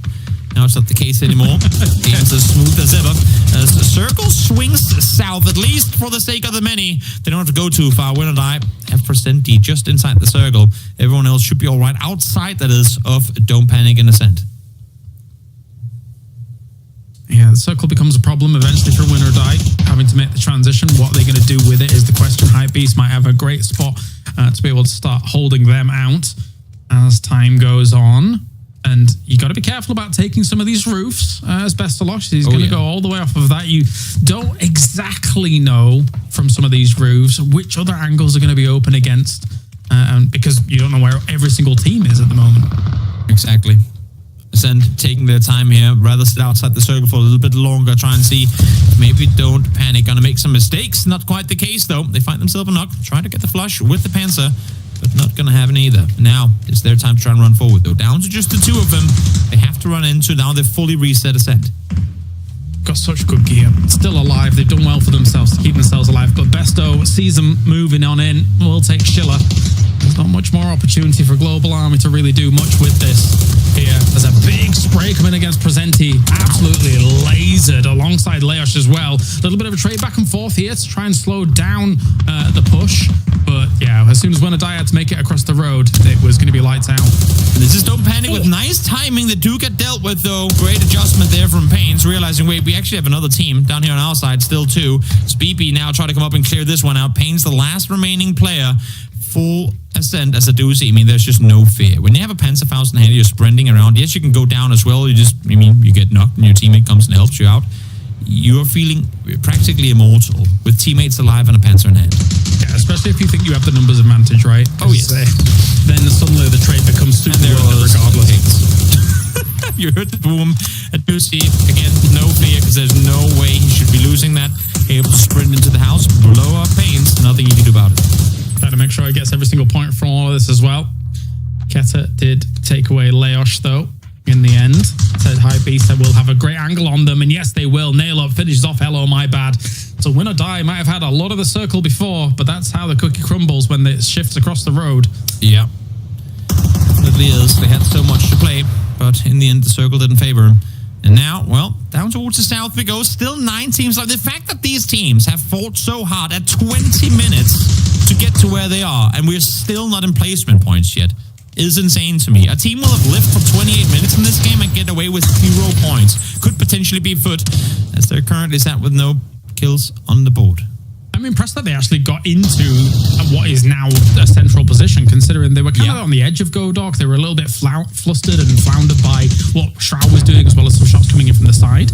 Now it's not the case anymore. Game's as smooth as ever. As the circle swings south, at least for the sake of the many. They don't have to go too far. Win or die, F% just inside the circle. Everyone else should be all right outside, that is, of Don't Panic and Ascent. Yeah, the circle becomes a problem eventually for Win or Die. Having to make the transition, what they're going to do with it is the question. Hypebeast might have a great spot to be able to start holding them out as time goes on. And you got to be careful about taking some of these roofs as Bestalosh. He's going to go all the way off of that. You don't exactly know from some of these roofs which other angles are going to be open against, because you don't know where every single team is at the moment. Exactly. Ascent taking their time here, rather sit outside the circle for a little bit longer, try and see, maybe Don't Panic, gonna make some mistakes. Not quite the case though. They find themselves a knock, try to get the flush with the Panzer, but not gonna happen either. Now it's their time to try and run forward though. Down to just the two of them. They have to run into, now they've fully reset Ascent. Got such good gear. Still alive. They've done well for themselves to keep themselves alive. But Besto sees them moving on in. We'll take Schiller. There's not much more opportunity for Global Army to really do much with this. Here, there's a big spray coming against Presenti. Absolutely lasered alongside Leosh as well. A little bit of a trade back and forth here to try and slow down the push. But yeah, as soon as Winner Die had to make it across the road, it was going to be lights out. This is Don't Panic with nice timing. They do get dealt with though. Great adjustment there from Pains, realizing, wait, we actually have another team down here on our side, still two. It's BP now try to come up and clear this one out. Pains the last remaining player. Full Ascent as a doozy. I mean, there's just no fear. When you have a Panzerfaust in hand, you're sprinting around. Yes, you can go down as well. You get knocked and your teammate comes and helps you out. You are feeling practically immortal with teammates alive and a Panzer in hand. Yeah, especially if you think you have the numbers advantage, right? Oh, yes. Then suddenly the trade becomes super regardless. You heard the boom at Doozy. Again, no fear because there's no way he should be losing that. Able to sprint into the house, blow up Pains. Nothing you can do about it. Trying to make sure he gets every single point from all of this as well. Keta did take away Leosh, though, in the end. Said Hypebeast that will have a great angle on them, and yes, they will. Nail up, finishes off, hello, my bad. So Win or Die might have had a lot of the circle before, but that's how the cookie crumbles when it shifts across the road. Yeah. Definitely is. They had so much to play, but in the end, the circle didn't favor him. And now, well, down towards the south we go. Still 9 teams left. The fact that these teams have fought so hard at 20 minutes to get to where they are, and we're still not in placement points yet, is insane to me. A team will have lived for 28 minutes in this game and get away with 0 points. Could potentially be Foot, as they're currently sat with no kills on the board. I'm impressed that they actually got into what is now a central position, considering they were kind of on the edge of Godok. They were a little bit flustered and floundered by what Shroud was doing, as well as some shots coming in from the side.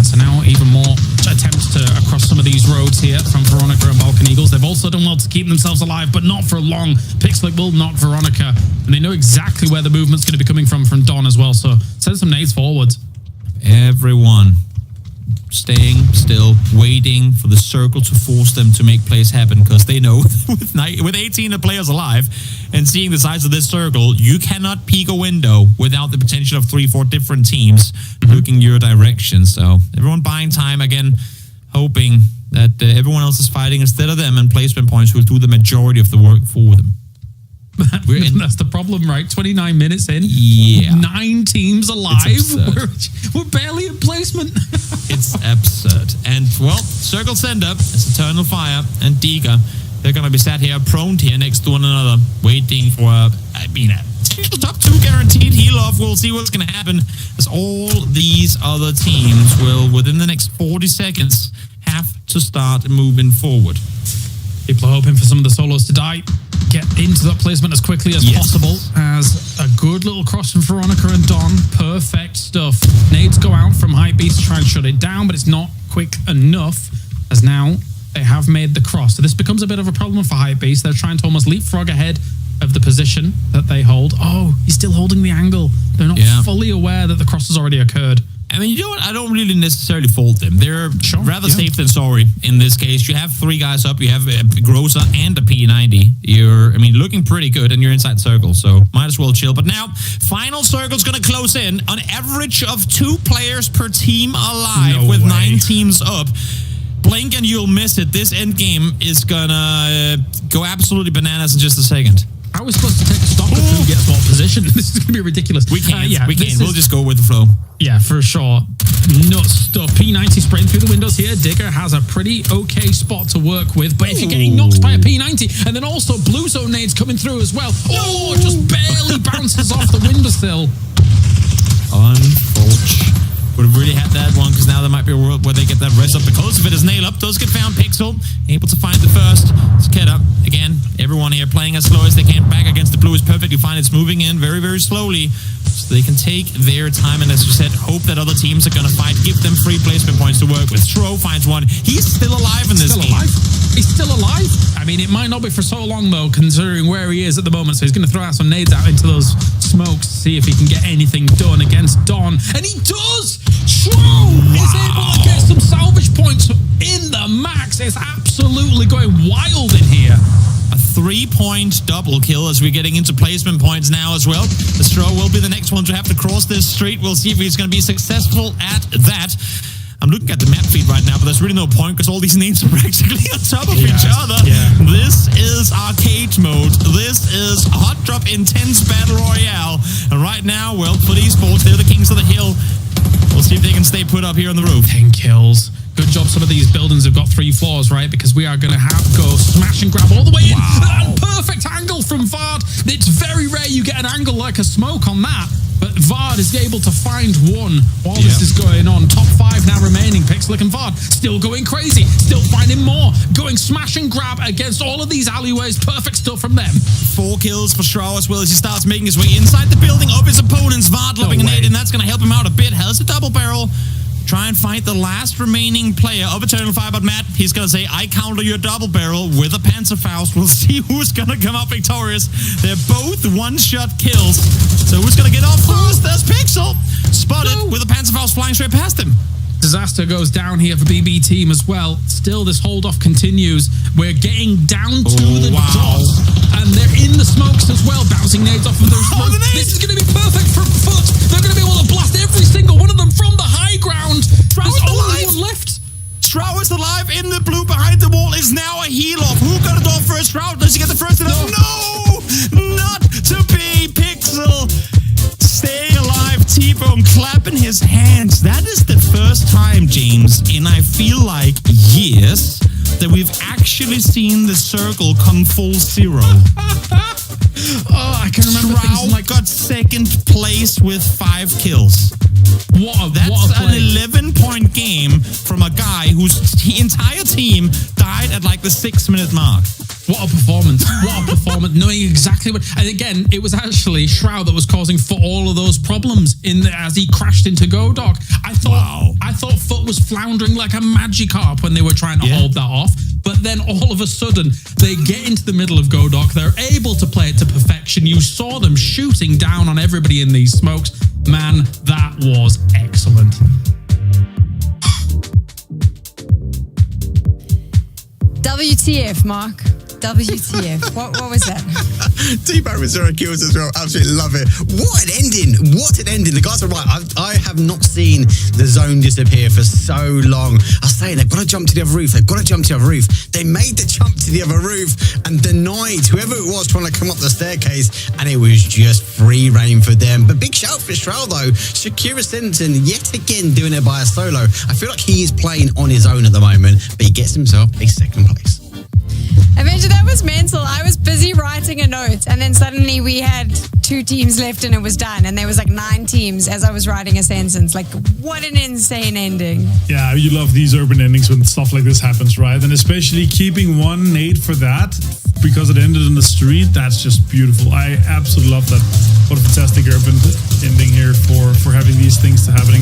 So now even more attempts to across some of these roads here from Veronica and Balkan Eagles. They've also done well to keep themselves alive, but not for long. Pixelic will knock Veronica, and they know exactly where the movement's going to be coming from Don as well. So send some nades forwards. Everyone staying still, waiting for the circle to force them to make plays happen, because they know with 18 players alive and seeing the size of this circle, you cannot peek a window without the potential of 3-4 different teams looking your direction. So everyone buying time again, hoping that everyone else is fighting instead of them, and placement points will do the majority of the work for them. That's the problem, right? 29 minutes in, 9 teams alive. We're barely in placement. It's absurd. And well, Circle Sender, it's Eternal Fire and Diga. They're going to be sat here, prone here next to one another, waiting for a top 2 guaranteed heal off. We'll see what's going to happen, as all these other teams will, within the next 40 seconds, have to start moving forward. People are hoping for some of the solos to die, get into that placement as quickly as possible. As a good little cross from Veronica and Don. Perfect stuff. Nades go out from Hypebeast to try and shut it down, but it's not quick enough, as now they have made the cross. So this becomes a bit of a problem for Hypebeast. They're trying to almost leapfrog ahead of the position that they hold. Oh, he's still holding the angle. They're not fully aware that the cross has already occurred. I mean, you know what? I don't really necessarily fault them. They're rather safe than sorry in this case. You have 3 guys up. You have a Groza and a P90. You're, I mean, looking pretty good, and you're inside circle, so might as well chill. But now, final circle's going to close in. An average of 2 players per team alive with 9 teams up. Blink and you'll miss it. This end game is going to go absolutely bananas in just a second. How are we supposed to take a stock of who gets what position? This is going to be ridiculous. We can't. We can't. We'll just go with the flow. Yeah, for sure. Nuts stuff. P90 spraying through the windows here. Digger has a pretty okay spot to work with. But if you're getting knocked by a P90, and then also blue zone nades coming through as well. Oh, just barely bounces off the windowsill. Unfortunate. Would have really had that one, because now there might be a world where they get that res up because of it. Is nail up. Does get found. Pixel able to find the first. Sketa again. Everyone here playing as slow as they can. Back against the blue is perfectly fine. It's moving in very, very slowly, so they can take their time. And as you said, hope that other teams are going to fight. Give them free placement points to work with. Stro finds one. He's still alive in this game. He's still alive. I mean, it might not be for so long though, considering where he is at the moment. So he's going to throw out some nades out into those smokes, see if he can get anything done against Don, and he does. Stro is able to get some salvage points in the max. It's absolutely going wild in here. A 3-point double kill as we're getting into placement points now as well. The Stro will be the next one to have to cross this street. We'll see if he's going to be successful at that. I'm looking at the map feed right now, but there's really no point because all these names are practically on top of each other. Yeah. This is arcade mode. This is Hot Drop Intense Battle Royale. And right now, well, for esports, they're the kings of the hill. We'll see if they can stay put up here on the roof. 10 kills. Good job some of these buildings have got 3 floors, right? Because we are going to have to go smash and grab all the way in. And perfect angle from Vard. It's very rare you get an angle like a smoke on that. But Vard is able to find one while this is going on. Top 5 now remaining. Pixelic and Vard still going crazy. Still finding more. Going smash and grab against all of these alleyways. Perfect stuff from them. 4 kills for Stro as well as he starts making his way inside the building of his opponents. Vard lobbing a nade, and that's going to help him out a bit. Has a double barrel. Try and find the last remaining player of Eternal Fire, but Matt, he's going to say, I counter your double barrel with a Panzerfaust. We'll see who's going to come out victorious. They're both one-shot kills. So who's going to get off first? There's Pixel. Spotted with a Panzerfaust flying straight past him. Disaster goes down here for BB team as well. Still, this hold-off continues. We're getting down to the dots. And they're in the smokes as well, bouncing nades off of those smokes. This is going to be perfect for Foot. They're going to be able to blast every single one of them from the high ground. There's only one left. Shroud is alive in the blue behind the wall. Is now a heal-off. Who got it off first? Shroud, does he get the first hit off? No! Not to be. Pixel staying alive. T-Bone clapping his hands. That is the first time, James, in I feel like years, that we've actually seen the circle come full zero. I can remember Shroud like got second place with 5 kills. That's an 11-point game from a guy whose entire team died at like the 6-minute mark. What a performance. What a performance. Knowing exactly what... And again, it was actually Shroud that was causing for all of those problems as he crashed into Godok. I thought Foot was floundering like a Magikarp when they were trying to hold that off. But then all of a sudden, they get into the middle of Godok. They're able to play it to perfection. You saw them shooting down on everybody in these smokes. Man, that was excellent. WTF, Mark. WTF. What was that? T-Bone with 0 kills as well. Absolutely love it. What an ending. What an ending. The guys are right. I have not seen the zone disappear for so long. I was saying, they've got to jump to the other roof. They've got to jump to the other roof. They made the jump to the other roof and denied whoever it was trying to come up the staircase, and it was just free reign for them. But big shout for Shroud though. Shakira Senton yet again doing it by a solo. I feel like he is playing on his own at the moment, but he gets himself a 2nd place. Avenger, that was mental. I was busy writing a note, and then suddenly we had 2 teams left and it was done. And there was like 9 teams as I was writing a sentence. Like, what an insane ending. Yeah, you love these urban endings when stuff like this happens, right? And especially keeping 1 nade for that because it ended in the street. That's just beautiful. I absolutely love that. What a fantastic urban ending here for having these things happening.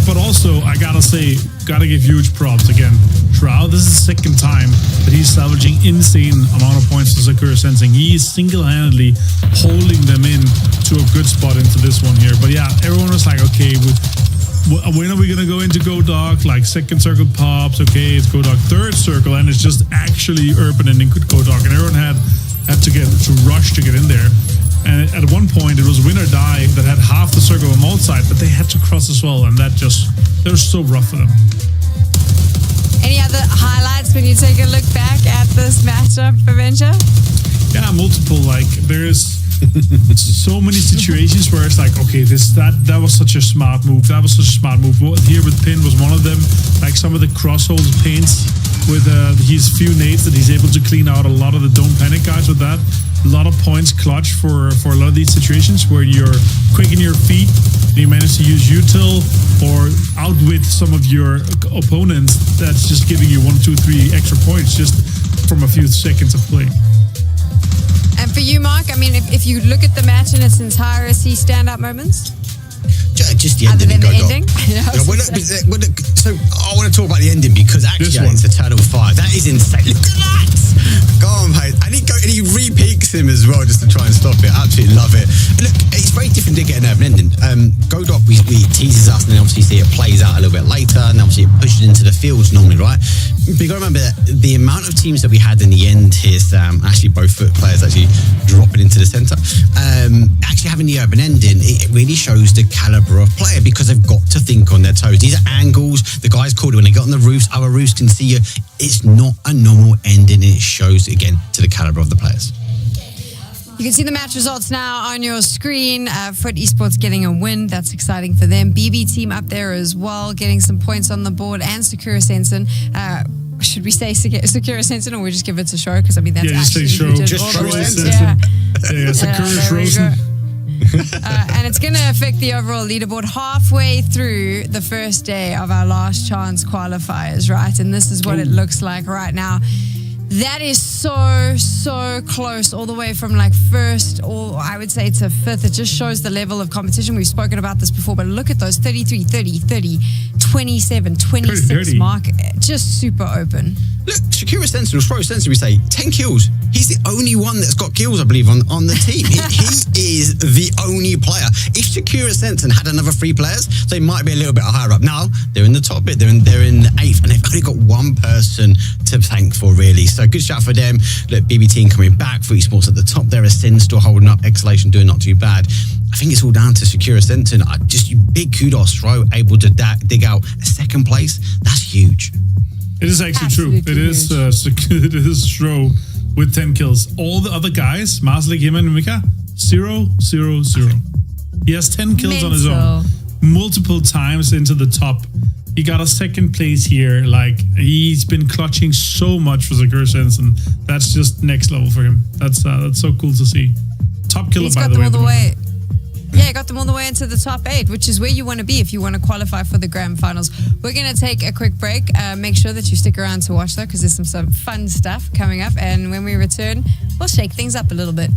But also, I gotta say, gotta give huge props again. Shroud, this is the 2nd time that he's salvaging insane amount of points to Sakura Sensing. He is single-handedly holding them in to a good spot into this one here. But yeah, everyone was like, okay, when are we gonna go into Go Dog? Like second circle pops, okay, it's Go Dog. Third circle, and it's just actually urban and Go Dog, and everyone had to rush to get in there. And at one point, it was win or die that had half the circle on Malt side, but they had to cross as well, and that was so rough for them. Any other highlights when you take a look back at this matchup, Avenger? Yeah, multiple. Like there's so many situations where it's like, okay, that was such a smart move. That was such a smart move. Here with Pin was one of them. Like some of the crossholes paints with his few nades that he's able to clean out a lot of the Don't Panic guys with that. A lot of points clutch for a lot of these situations where you're quick in your feet and you manage to use util or outwit some of your opponents. That's just giving you 1, 2, 3 extra points just from a few seconds of play. And for you, Mark, I mean, if you look at the match in its entirety, standout moments? Just the ending. Other than the ending? So I want to talk about the ending because actually it's the Turtle 5. That is insane. Look at that! Go on, mate. And he re-peaks him as well just to try and stop it. Absolutely love it. And look, it's very different to get an urban ending. Godok, we teases us and then obviously see it plays out a little bit later and obviously it pushes into the fields normally, right? But you got to remember that the amount of teams that we had in the end here, Sam, actually both foot players actually dropping into the centre. Actually having the urban ending, it really shows the calibre of player because they've got to think on their toes. These are angles. The guys called it when they get on the roofs. Our roofs can see you. It's not a normal ending. It shows again to the calibre of the players. You can see the match results now on your screen. Foot Esports getting a win. That's exciting for them. BB team up there as well, getting some points on the board. And Sakura Sensen. Should we say Sakura Sensen or we just give it to show? Because I mean, that's actually show. Just show Sensen. Yeah, Sakura Rosen. And it's going to affect the overall leaderboard halfway through the first day of our last chance qualifiers, right? And this is what it looks like right now. That is so close all the way from like first, or I would say to fifth. It just shows the level of competition. We've spoken about this before, but look at those 33, 30, 30, 27, 26 mark. Just super open. Look, Shakira Sensen, or Shro Sensen, we say 10 kills. He's the only one that's got kills, I believe, on the team. He is the only player. If Shakira Sensen had another 3 players, they might be a little bit higher up. Now, they're in the top bit, they're in the 8th, and they've only got one person to thank for, really. So good shout for them. Look, BB team coming back, Foot Esports at the top there, Ascend still holding up, Exhalation doing not too bad. I think it's all down to Shakira Sensen. Just big kudos, Shro, able to dig out a 2nd place. That's huge. It is actually Absolutely true. It is Shro with 10 kills. All the other guys, Marslik, him and Mika, 0, 0, 0. He has 10 kills on his own. Multiple times into the top. He got a 2nd place here. Like, he's been clutching so much for Sakura Sensen. That's just next level for him. That's so cool to see. Top killer, by the way. Yeah, got them all the way into the top 8, which is where you want to be if you want to qualify for the grand finals. We're going to take a quick break. Make sure that you stick around to watch, though, because there's some fun stuff coming up. And when we return, we'll shake things up a little bit.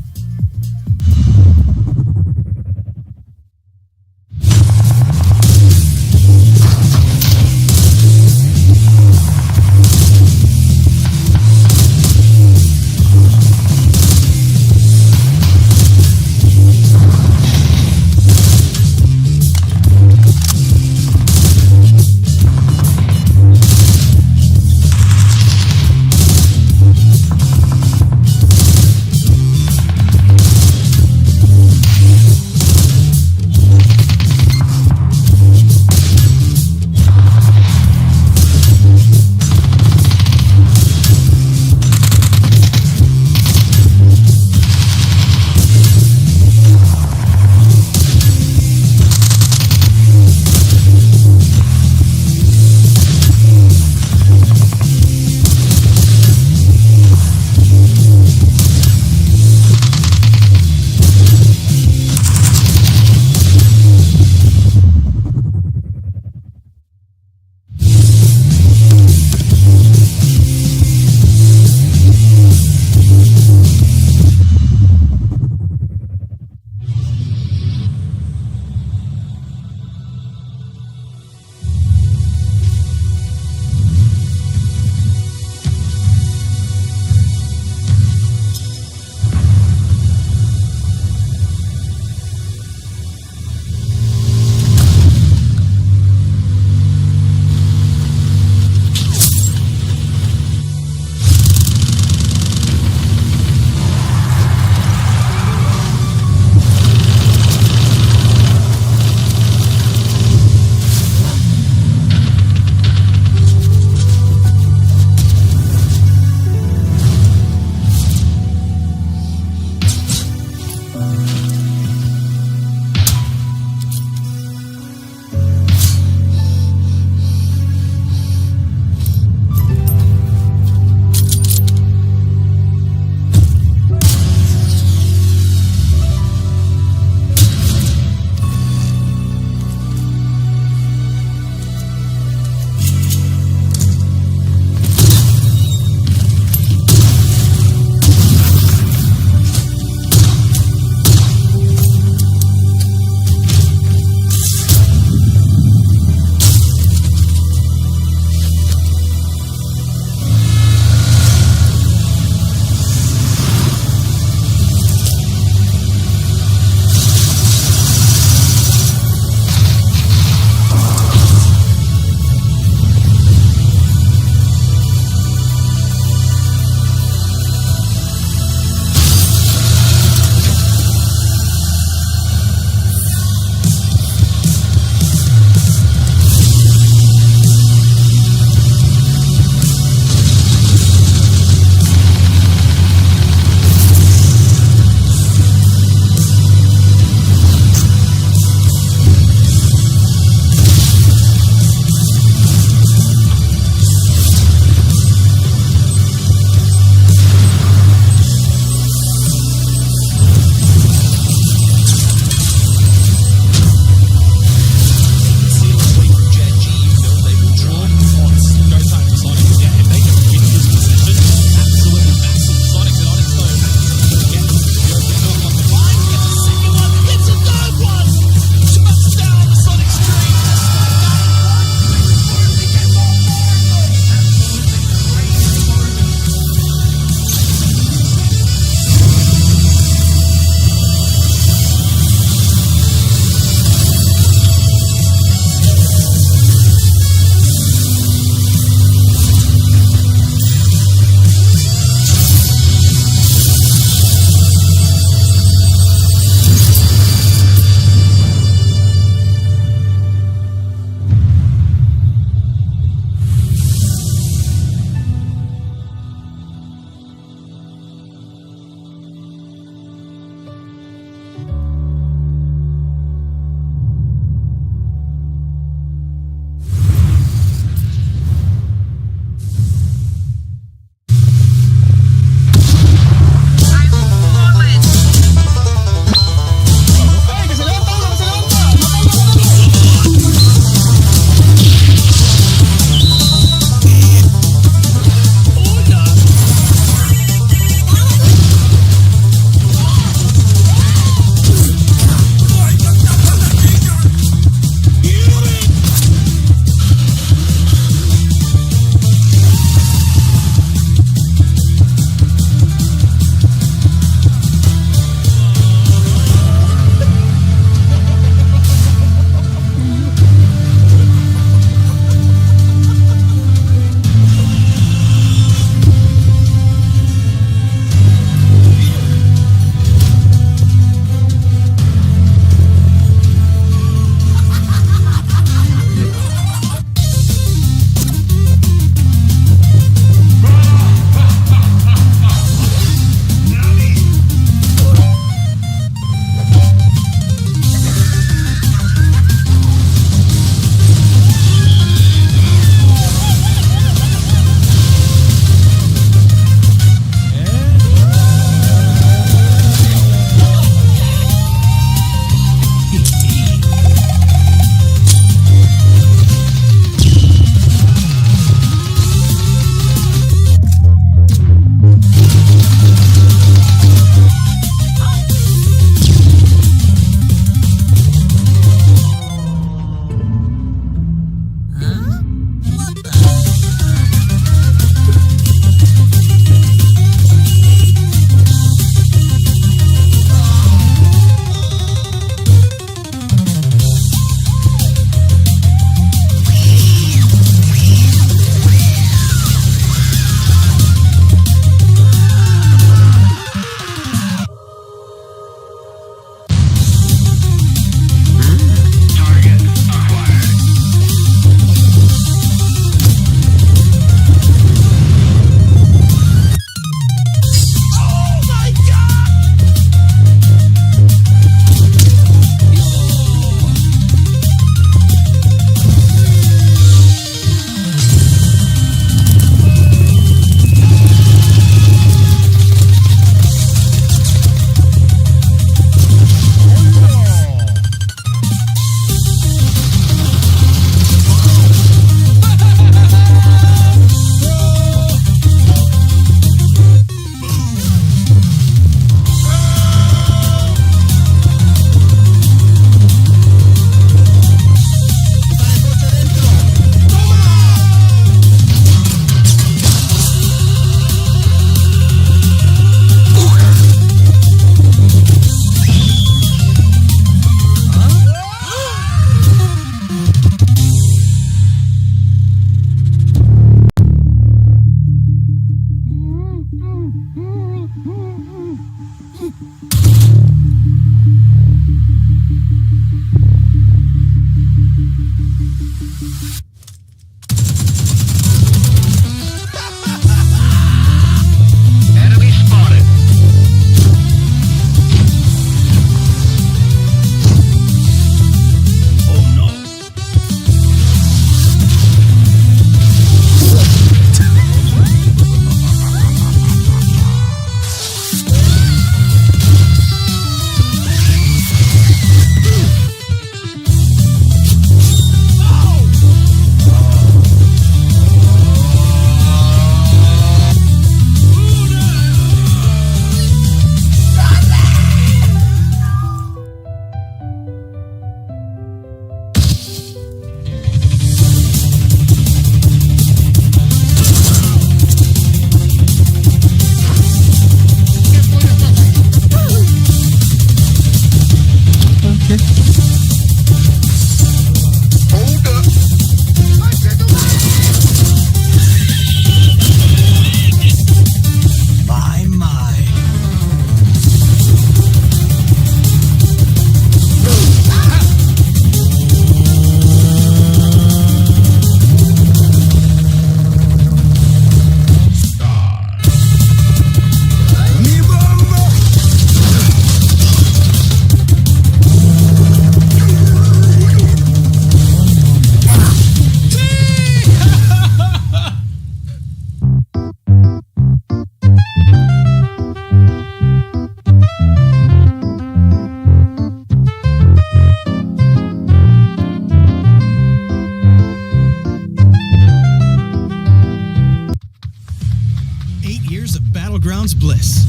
bliss.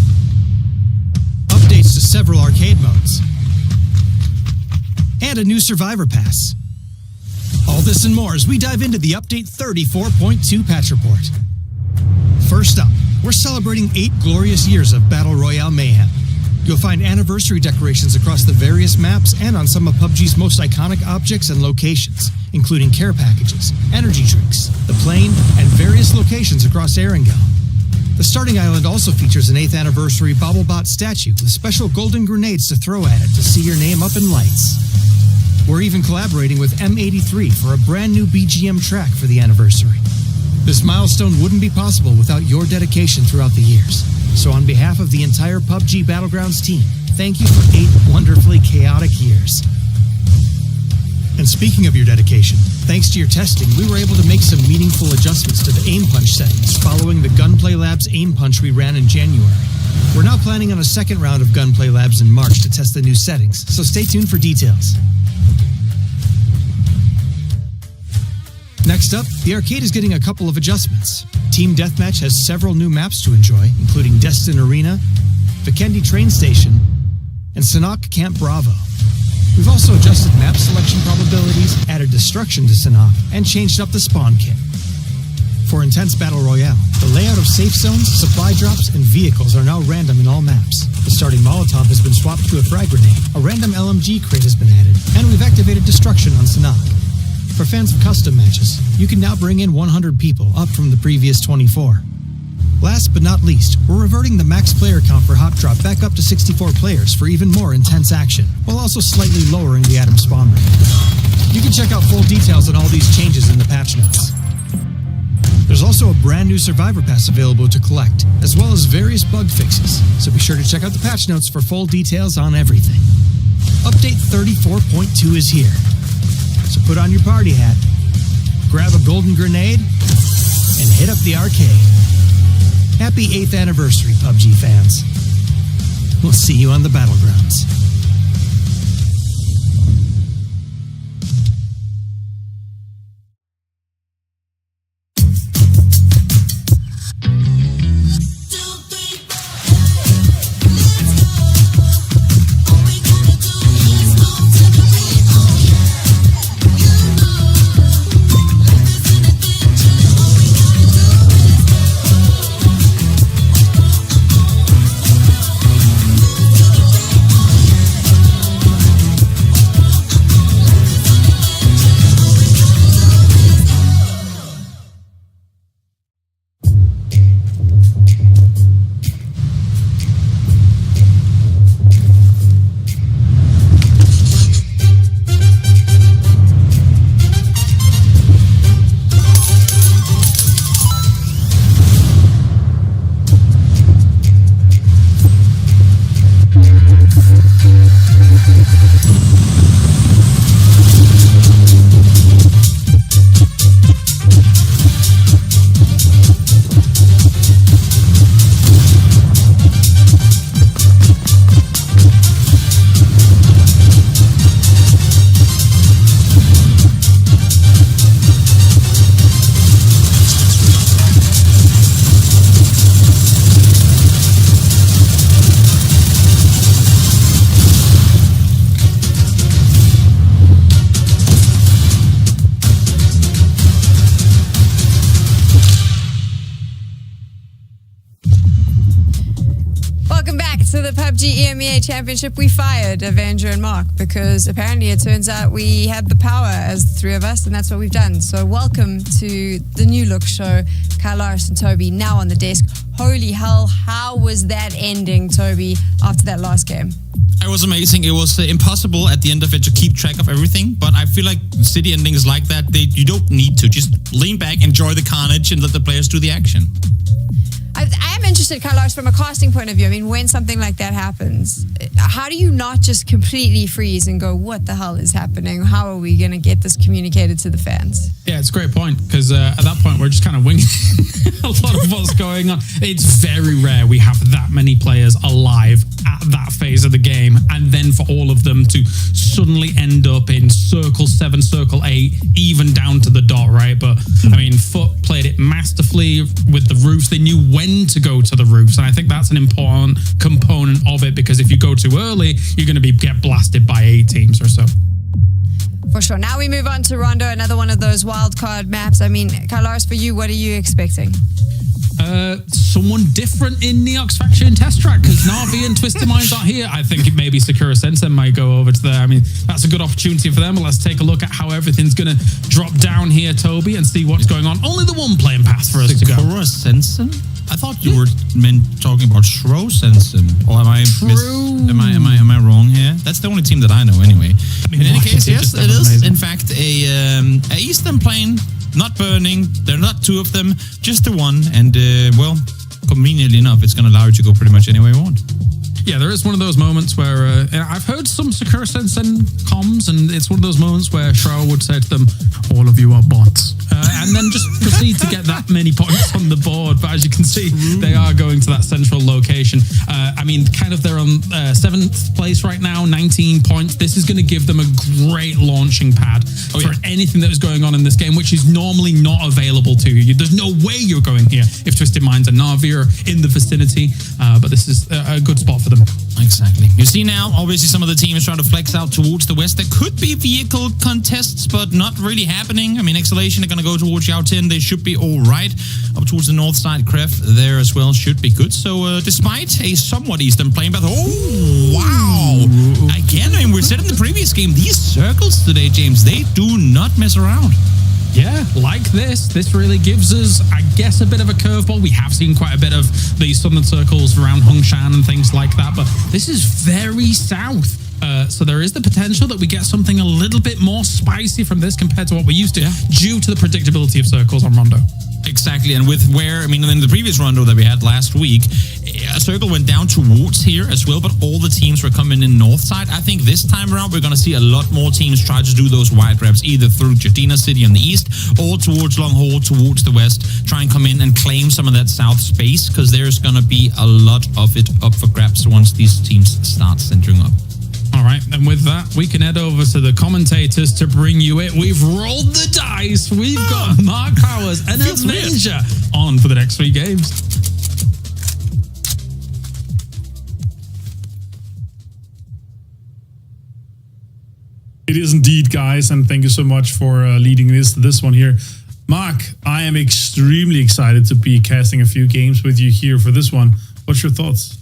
Updates to several arcade modes. And a new Survivor Pass. All this and more as we dive into the Update 34.2 patch report. First up, we're celebrating 8 glorious years of Battle Royale mayhem. You'll find anniversary decorations across the various maps and on some of PUBG's most iconic objects and locations, including care packages, energy drinks, the plane, and various locations across Erangel. The starting island also features an 8th anniversary BaubleBot statue with special golden grenades to throw at it to see your name up in lights. We're even collaborating with M83 for a brand new BGM track for the anniversary. This milestone wouldn't be possible without your dedication throughout the years. So on behalf of the entire PUBG Battlegrounds team, thank you for 8 wonderfully chaotic years. And speaking of your dedication, thanks to your testing, we were able to make some meaningful adjustments to the aim punch settings following the Gunplay Labs aim punch we ran in January. We're now planning on a second round of Gunplay Labs in March to test the new settings, so stay tuned for details. Next up, the arcade is getting a couple of adjustments. Team Deathmatch has several new maps to enjoy, including Destin Arena, Vikendi Train Station, and Sanhok Camp Bravo. We've also adjusted map selection probabilities, added destruction to Sanhok, and changed up the spawn kit. For Intense Battle Royale, the layout of safe zones, supply drops, and vehicles are now random in all maps. The starting Molotov has been swapped to a frag grenade, a random LMG crate has been added, and we've activated destruction on Sanhok. For fans of custom matches, you can now bring in 100 people, up from the previous 24. Last but not least, we're reverting the max player count for Hot Drop back up to 64 players for even more intense action, while also slightly lowering the atom spawn rate. You can check out full details on all these changes in the patch notes. There's also a brand new Survivor Pass available to collect, as well as various bug fixes, so be sure to check out the patch notes for full details on everything. Update 34.2 is here. So put on your party hat, grab a golden grenade, and hit up the arcade. Happy 8th anniversary, PUBG fans. We'll see you on the Battlegrounds. To the PUBG EMEA Championship, we fired Avenger and Mark because apparently it turns out we had the power as the three of us, and that's what we've done. So welcome to the new look show. Kyle Lars and Toby now on the desk. Holy hell, how was that ending, Toby, after that last game? It was amazing. It was impossible at the end of it to keep track of everything, but I feel like city endings like that, you don't need to. Just lean back, enjoy the carnage, and let the players do the action. I am interested, Carlos, from a casting point of view. I mean, when something like that happens, how do you not just completely freeze and go, what the hell is happening? How are we going to get this communicated to the fans? Yeah, it's a great point, because at that point, we're just kind of winging a lot of what's going on. It's very rare we have that many players alive at that phase of the game, and then for all of them to suddenly end up in Circle 7, Circle 8, even down to the dot, right? But, I mean, Foot played it to flee with the roofs. They knew when to go to the roofs. And I think that's an important component of it, because if you go too early, you're going to get blasted by 8 teams or so. For sure. Now we move on to Rondo, another one of those wildcard maps. I mean, Carlos, for you, what are you expecting? Someone different in Neox Faction Test Track, because Na'Vi and Twisted Minds are here. I think it maybe Sakura Sensen might go over to there. I mean, that's a good opportunity for them. But let's take a look at how everything's going to drop down here, Toby, and see what's going on. Only the one playing path for us to go. Sakura Sensen? I thought you were talking about Shro Sensen. Or am I wrong here? That's the only team that I know anyway. In any case, yes, it is in fact a Eastern Plane. Not burning. There are not 2 of them, just the one. And, well, conveniently enough, it's going to allow you to go pretty much anywhere you want. Yeah, there is one of those moments where I've heard some Sakura Sensen comms, and it's one of those moments where Shroud would say to them, all of you are bots. And then just proceed to get that many points on the board. But as you can see, they are going to that central location. I mean, kind of they're on 7th place right now, 19 points. This is going to give them a great launching pad for anything that is going on in this game, which is normally not available to you. There's no way you're going here if Twisted Minds and Na'Vi are in the vicinity. But this is a good spot for them. Exactly. You see now, obviously some of the teams trying to flex out towards the west. There could be vehicle contests, but not really happening. I mean, Exhalation are going to go towards Yao 10. They should be all right. Up towards the north side, Kref there as well should be good. So despite a somewhat Eastern Plane path, oh, wow. Again, I mean, we said in the previous game, these circles today, James, they do not mess around. Yeah, like this really gives us, I guess, a bit of a curveball. We have seen quite a bit of these southern circles around Hongshan and things like that, but this is very south. So there is the potential that we get something a little bit more spicy from this compared to what we're used to, due to the predictability of circles on Rondo. Exactly, and with in the previous Rondo that we had last week, a circle went down towards here as well, but all the teams were coming in north side. I think this time around we're going to see a lot more teams try to do those wide grabs, either through Jadina City in the east or towards Long Haul towards the west, try and come in and claim some of that south space, because there's going to be a lot of it up for grabs once these teams start centering up. All right, and with that, we can head over to the commentators to bring you it. We've rolled the dice. We've got Mark Powers and Avenger on for the next 3 games. It is indeed, guys, and thank you so much for leading this one here. Mark, I am extremely excited to be casting a few games with you here for this one. What's your thoughts?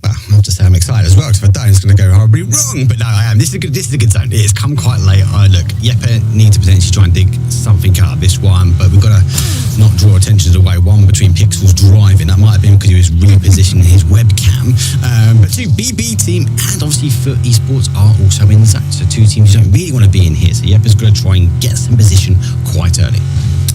Well, I'll just say I'm excited as well, because if I don't, it's going to go horribly wrong. But no, I am. This is a good zone. It's come quite late. Look, Jeppe needs to potentially try and dig something out of this one, but we've got to not draw attention away. One, between Pixel's driving. That might have been because he was repositioning his webcam. But 2, BB team and obviously Foot Esports are also in that. So 2 teams you don't really want to be in here. So Jeppe's going to try and get some position quite early.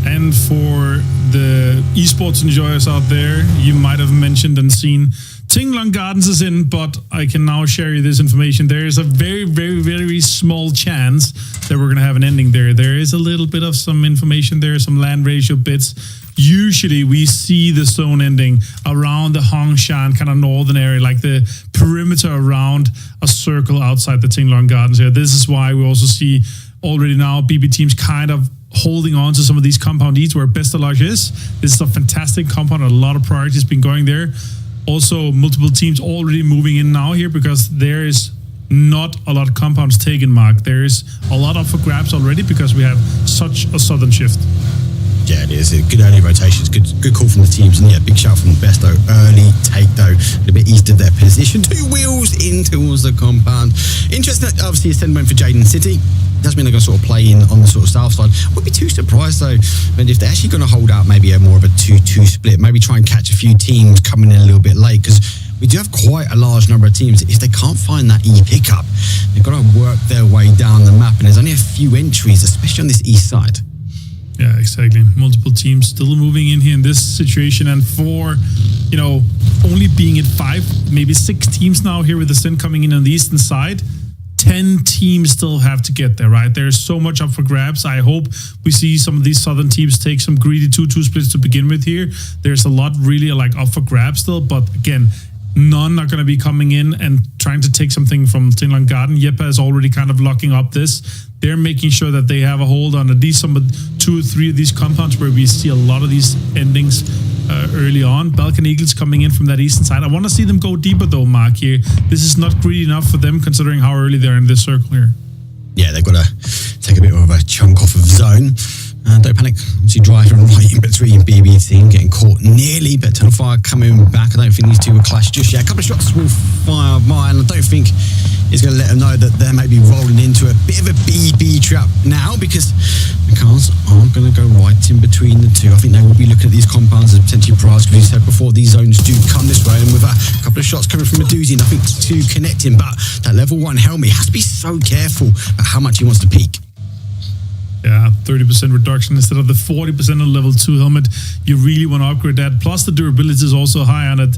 And for the esports enjoyers out there, you might have mentioned and seen Tinglong Gardens is in, but I can now share you this information. There is a very, very, very small chance that we're going to have an ending there. There is a little bit of some information there, some land ratio bits. Usually we see the zone ending around the Hongshan kind of northern area, like the perimeter around a circle outside the Tinglong Gardens here. This is why we also see already now BB teams kind of holding on to some of these compound eats where Bestalage is. This is a fantastic compound. A lot of priority has been going there. Also, multiple teams already moving in now here, because there is not a lot of compounds taken, Mark. There is a lot up for grabs already because we have such a southern shift. Yeah, it is. Good early rotations. Good call from the teams. And yeah, big shout from Besto. Early take, though, a little bit east of their position. 2 wheels in towards the compound. Interesting, obviously, Ascend went for Jaden City. Does mean they're going to sort of play in on the sort of south side. Would be too surprised, though, if they're actually going to hold out maybe more of a 2-2 split. Maybe try and catch a few teams coming in a little bit late, because we do have quite a large number of teams. If they can't find that E pickup, they've got to work their way down the map. And there's only a few entries, especially on this east side. Yeah, exactly. Multiple teams still moving in here in this situation. And for, only being at 5, maybe 6 teams now here with the Ascend coming in on the eastern side, 10 teams still have to get there, right? There's so much up for grabs. I hope we see some of these southern teams take some greedy 2-2 splits to begin with here. There's a lot really up for grabs still, but again, none are going to be coming in and trying to take something from Tinland Garden. Jeppe is already kind of locking up this. They're making sure that they have a hold on at least some 2 or 3 of these compounds where we see a lot of these endings early on. Balkan Eagles coming in from that eastern side. I want to see them go deeper though, Mark, here. This is not greedy enough for them considering how early they're in this circle here. Yeah, they've got to take a bit more of a chunk off of zone. Don't panic. Obviously, driving right in between BB team, getting caught nearly, but Tunnel Fire coming back. I don't think these two will clash just yet. A couple of shots will fire by, and I don't think it's going to let them know that they may be rolling into a bit of a BB trap now, because the cars aren't going to go right in between the two. I think they will be looking at these compounds as potentially prize, because you said before, these zones do come this way, and with a couple of shots coming from Medusi, nothing to connect him. But that level 1 helmet has to be so careful about how much he wants to peak. Yeah, 30% reduction instead of the 40% on level 2 helmet. You really want to upgrade that. Plus the durability is also high on it.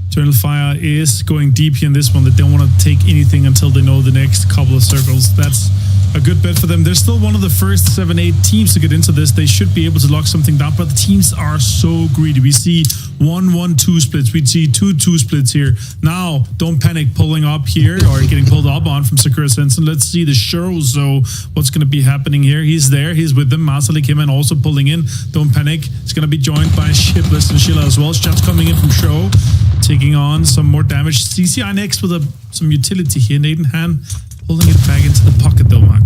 Eternal Fire is going deep here in this one. They don't want to take anything until they know the next couple of circles. That's a good bet for them. They're still one of the first 7-8 teams to get into this. They should be able to lock something down, but the teams are so greedy. We see 1-1-2 splits. We see 2-2 splits here. Now, Don't Panic pulling up here, or getting pulled up on from Sakura Sensen. Let's see the show. So what's going to be happening here? He's there. He's with them. Masalik Himan also pulling in. Don't Panic is going to be joined by Shipless and Sheila as well. Shots coming in from Show, taking on some more damage. CCI next with some utility here. Nathan Han pulling it back into the pocket though, Mark.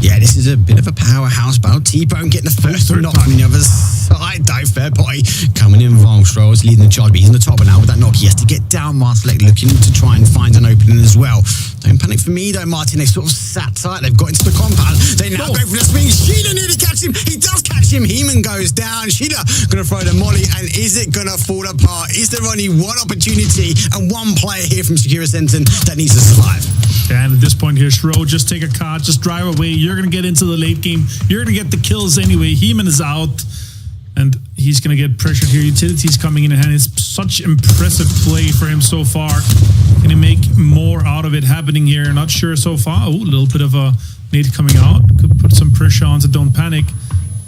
Yeah, this is a bit of a powerhouse battle. T-Bone getting the first knock from the other side. Dive fair party coming in. Volstro is leading the charge, but he's in the top, and now with that knock, he has to get down. Martelek looking to try and find an opening as well. Don't panic for me though, Martin. They sort of sat tight. They've got into the compound. They now go for the swing. Sheila nearly catch him. He does catch him. Heeman goes down. Sheila going to throw the molly, and is it going to fall apart? Is there only one opportunity and one player here from Sakura Sensen that needs to survive? And at this point here, Shro, just take a car, just drive away. You're going to get into the late game. You're going to get the kills anyway. Heeman is out, and he's going to get pressured here. Utility's coming in hand. It's such impressive play for him so far. Can he make more out of it happening here? Not sure so far. Oh, a little bit of a nade coming out. Could put some pressure on to Don't Panic.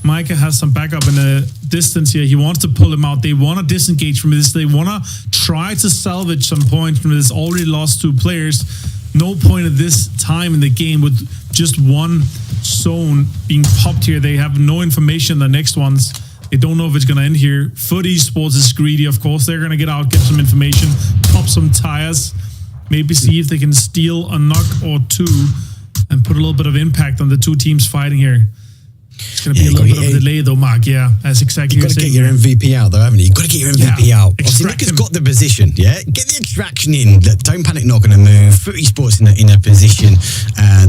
Micah has some backup in the distance here. He wants to pull him out. They want to disengage from this. They want to try to salvage some points from this. Already lost 2 players. No point at this time in the game with just one zone being popped here. They have no information on the next ones. They don't know if it's going to end here. Foot Esports is greedy, of course. They're going to get out, get some information, pop some tires, maybe see if they can steal a knock or 2 and put a little bit of impact on the 2 teams fighting here. It's going to be a little bit of a delay though, Mark. Yeah, that's exactly what you're saying. You've got to get your MVP out though, haven't you? You've got to get your MVP out. Obviously, Nick has got the position, yeah? Get the extraction in. Don't Panic not going to move. Foot Esports in a position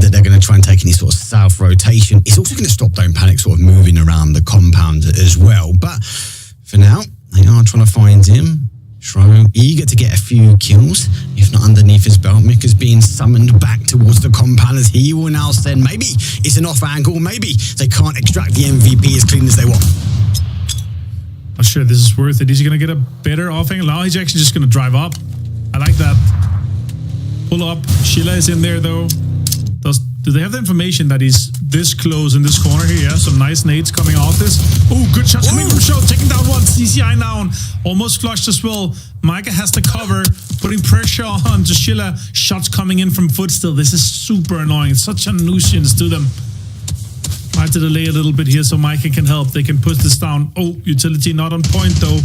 that they're going to try and take any sort of south rotation. It's also going to stop Don't Panic sort of moving around the compound as well. But for now, they are trying to find him. Shro eager to get a few kills, if not underneath his belt. Mick is being summoned back towards the compound as he will now send. Maybe it's an off angle. Maybe they can't extract the MVP as clean as they want. Not sure this is worth it. Is he going to get a better off angle? No, he's actually just going to drive up. I like that. Pull up. Sheila is in there though. Do they have the information that he's this close in this corner here? Yeah, some nice nades coming off this. Oh, good shots coming from Show. Taking down one. CCI down. Almost flushed as well. Micah has to cover. Putting pressure on to Sheila. Shots coming in from Foot still. This is super annoying. It's such a nuisance to them. I have to delay a little bit here so Micah can help. They can push this down. Oh, utility not on point though.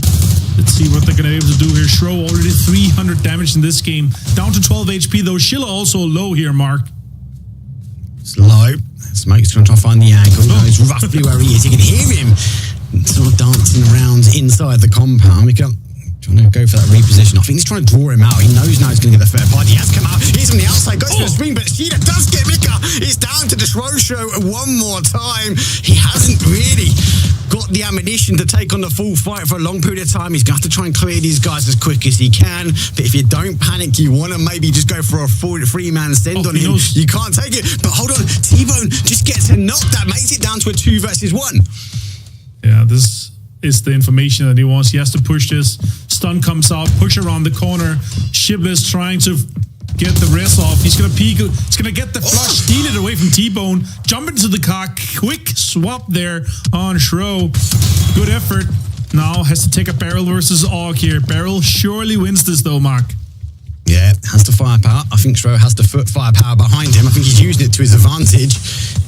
Let's see what they're going to be able to do here. Shro already 300 damage in this game. Down to 12 HP though. Sheila also low here, Mark. Slow. Smoke's trying to find the angle. Knows roughly where he is. You can hear him sort of dancing around inside the compound. Trying to go for that reposition. I think he's trying to draw him out. He knows now he's going to get the fair party. He has come out. He's on the outside. Goes for the swing, but Sheila does get Mika. It's down to the Shro Show one more time. He hasn't really got the ammunition to take on the full fight for a long period of time. He's going to have to try and clear these guys as quick as he can. But if you don't panic, you want to maybe just go for a 3-man send on him. You can't take it. But hold on. T-Bone just gets a knock. That makes it down to a 2 versus 1. Yeah, this is the information that he wants. He has to push this. Stun comes out. Push around the corner. Shibless trying to get the rest off. He's going to peek. He's going to get the flush. Steal it away from T-Bone. Jump into the car. Quick swap there on Shro. Good effort. now has to take a Barrel versus Og here. Barrel surely wins this though, Mark. Yeah, has the firepower. I think Stro has the firepower behind him. I think he's using it to his advantage.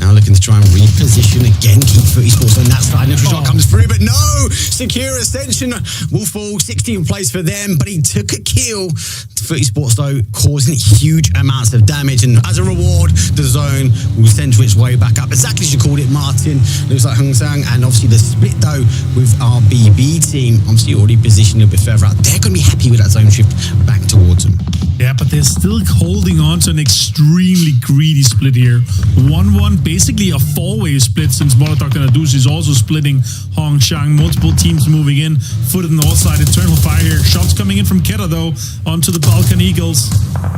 Now looking to try and reposition again, keep Footy Sports on that side. Neutral shot comes through, but no! Secure Ascension will fall. 16th place for them, but he took a kill. Footy Sports, though, causing huge amounts of damage. And as a reward, the zone will center its way back up. Exactly as you called it, Martin. Looks like Hung Sang. And obviously the split, though, with our BB team, obviously already positioned a bit further out. They're going to be happy with that zone shift back towards them. Yeah, but they're still holding on to an extremely greedy split here. 1-1, basically a four-way split since Molotov and Adus is also splitting Hong Shang. Multiple teams moving in. Foot in the north side. Eternal Fire here. Shots coming in from Keta, though, onto the Balkan Eagles.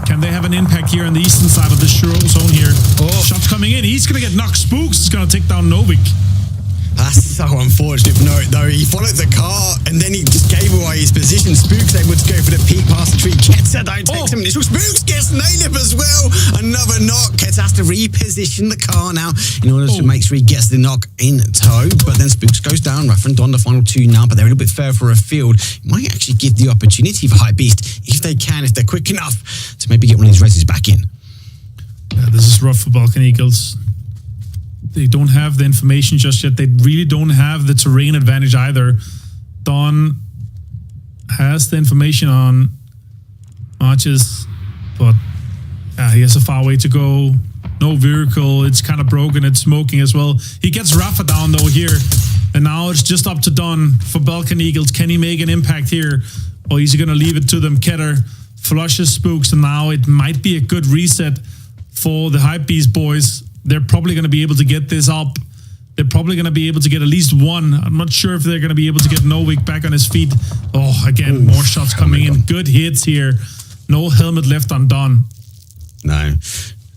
Can they have an impact here on the eastern side of the zone here? Shots coming in. He's going to get knocked. Spooks is going to take down Novik. That's so unfortunate. No, though, he followed the car and then he just gave away his position. Spooks able to go for the peek past the tree. Ketsa, though, takes some initial. Spooks gets nailed as well. Another knock. Ketsa has to reposition the car now in order to make sure he gets the knock in tow. But then Spooks goes down. Ruff and Don, the final two now, but they're a little bit further afield. It might actually give the opportunity for Hypebeast, if they can, if they're quick enough, to maybe get one of these races back in. Yeah, this is rough for Balkan Eagles. They don't have the information just yet. They really don't have the terrain advantage either. Don has the information on Arches, but he has a far way to go. No vehicle. It's kind of broken. It's smoking as well. He gets Rafa down though here. And now it's just up to Don for Balkan Eagles. Can he make an impact here? Or is he going to leave it to them? Keter flushes Spooks, and now it might be a good reset for the Hypebeast boys. They're probably going to be able to get this up. They're probably going to be able to get at least one. I'm not sure if they're going to be able to get Novik back on his feet. Again, more shots coming in. Good hits here. No helmet left on Don. No.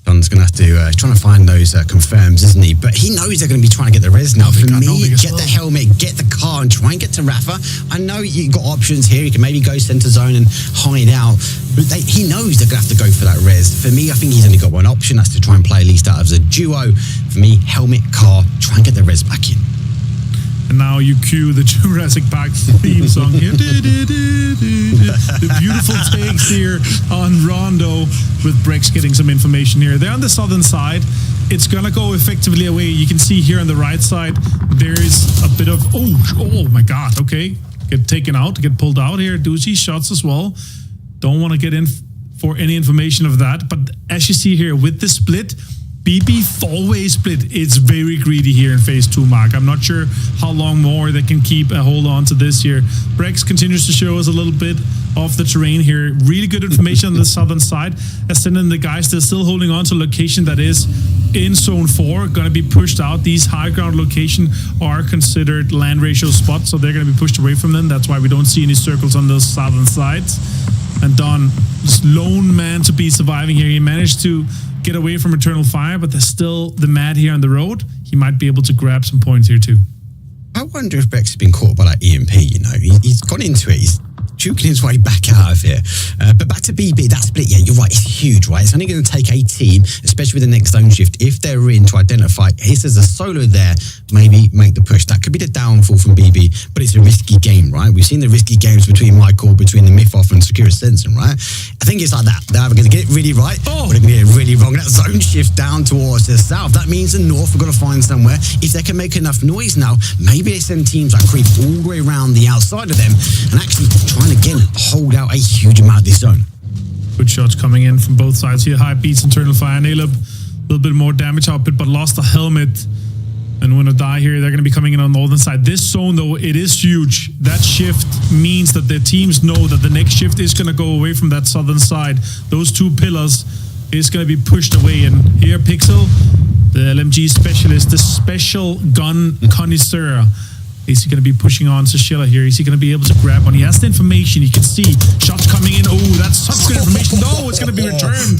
Don's going to have to trying to find those confirms, isn't he? But he knows they're going to be trying to get the res now. For me, get the helmet, get the car, and try and get to Rafa. I know you've got options here. You can maybe go center zone and hide out. But he knows they're going to have to go for that res. For me, I think he's only got one option. That's to try and play at least out as a duo. For me, helmet, car, try and get the res back in. And now you cue the Jurassic Park theme song here. The beautiful takes here on Rondo with Brex getting some information here. They're on the southern side. It's going to go effectively away. You can see here on the right side, there is a bit of, oh my God, okay. Get taken out, get pulled out here. Doozy shots as well. Don't want to get in for any information of that. But as you see here with the split, BB four-way split. It's very greedy here in phase 2, Mark. I'm not sure how long more they can keep a hold on to this here. Brex continues to show us a little bit of the terrain here. Really good information on the southern side. Ascending the guys, they're still holding on to a location that is in zone 4, going to be pushed out. These high ground locations are considered land ratio spots, so they're going to be pushed away from them. That's why we don't see any circles on those southern sides. And Don, this lone man to be surviving here. He managed to get away from Eternal Fire, but there's still the Mad here on the road. He might be able to grab some points here too. I wonder if Brex has been caught by that EMP, you know. He's gone into it. He's juking his way back out of here. But back to BB, that split, yeah, you're right, it's huge, right? It's only going to take a team, especially with the next zone shift, if they're in to identify, if there's a solo there, maybe make the push. That could be the downfall from BB, but it's a risky game, right? We've seen the risky games between Michael, between the Mythoff and Secure Stenson, right? I think it's like that. They're either going to get it really right, or they're going to get it really wrong. That zone shift down towards the south, that means the north are going to find somewhere. If they can make enough noise now, maybe they send teams that creep all the way around the outside of them and actually try and again hold out a huge amount of this zone. Good shots coming in from both sides here. Hypebeast, Eternal Fire, Naleb, a little bit more damage output, but lost a helmet. And when I die here, they're going to be coming in on the northern side. This zone, though, it is huge. That shift means that the teams know that the next shift is going to go away from that southern side. Those two pillars is going to be pushed away. And here, Pixel, the LMG specialist, the special gun connoisseur, is he going to be pushing on Sashila here? Is he going to be able to grab one? He has the information. You can see shots coming in. Oh, that's such good information. No, it's going to be returned.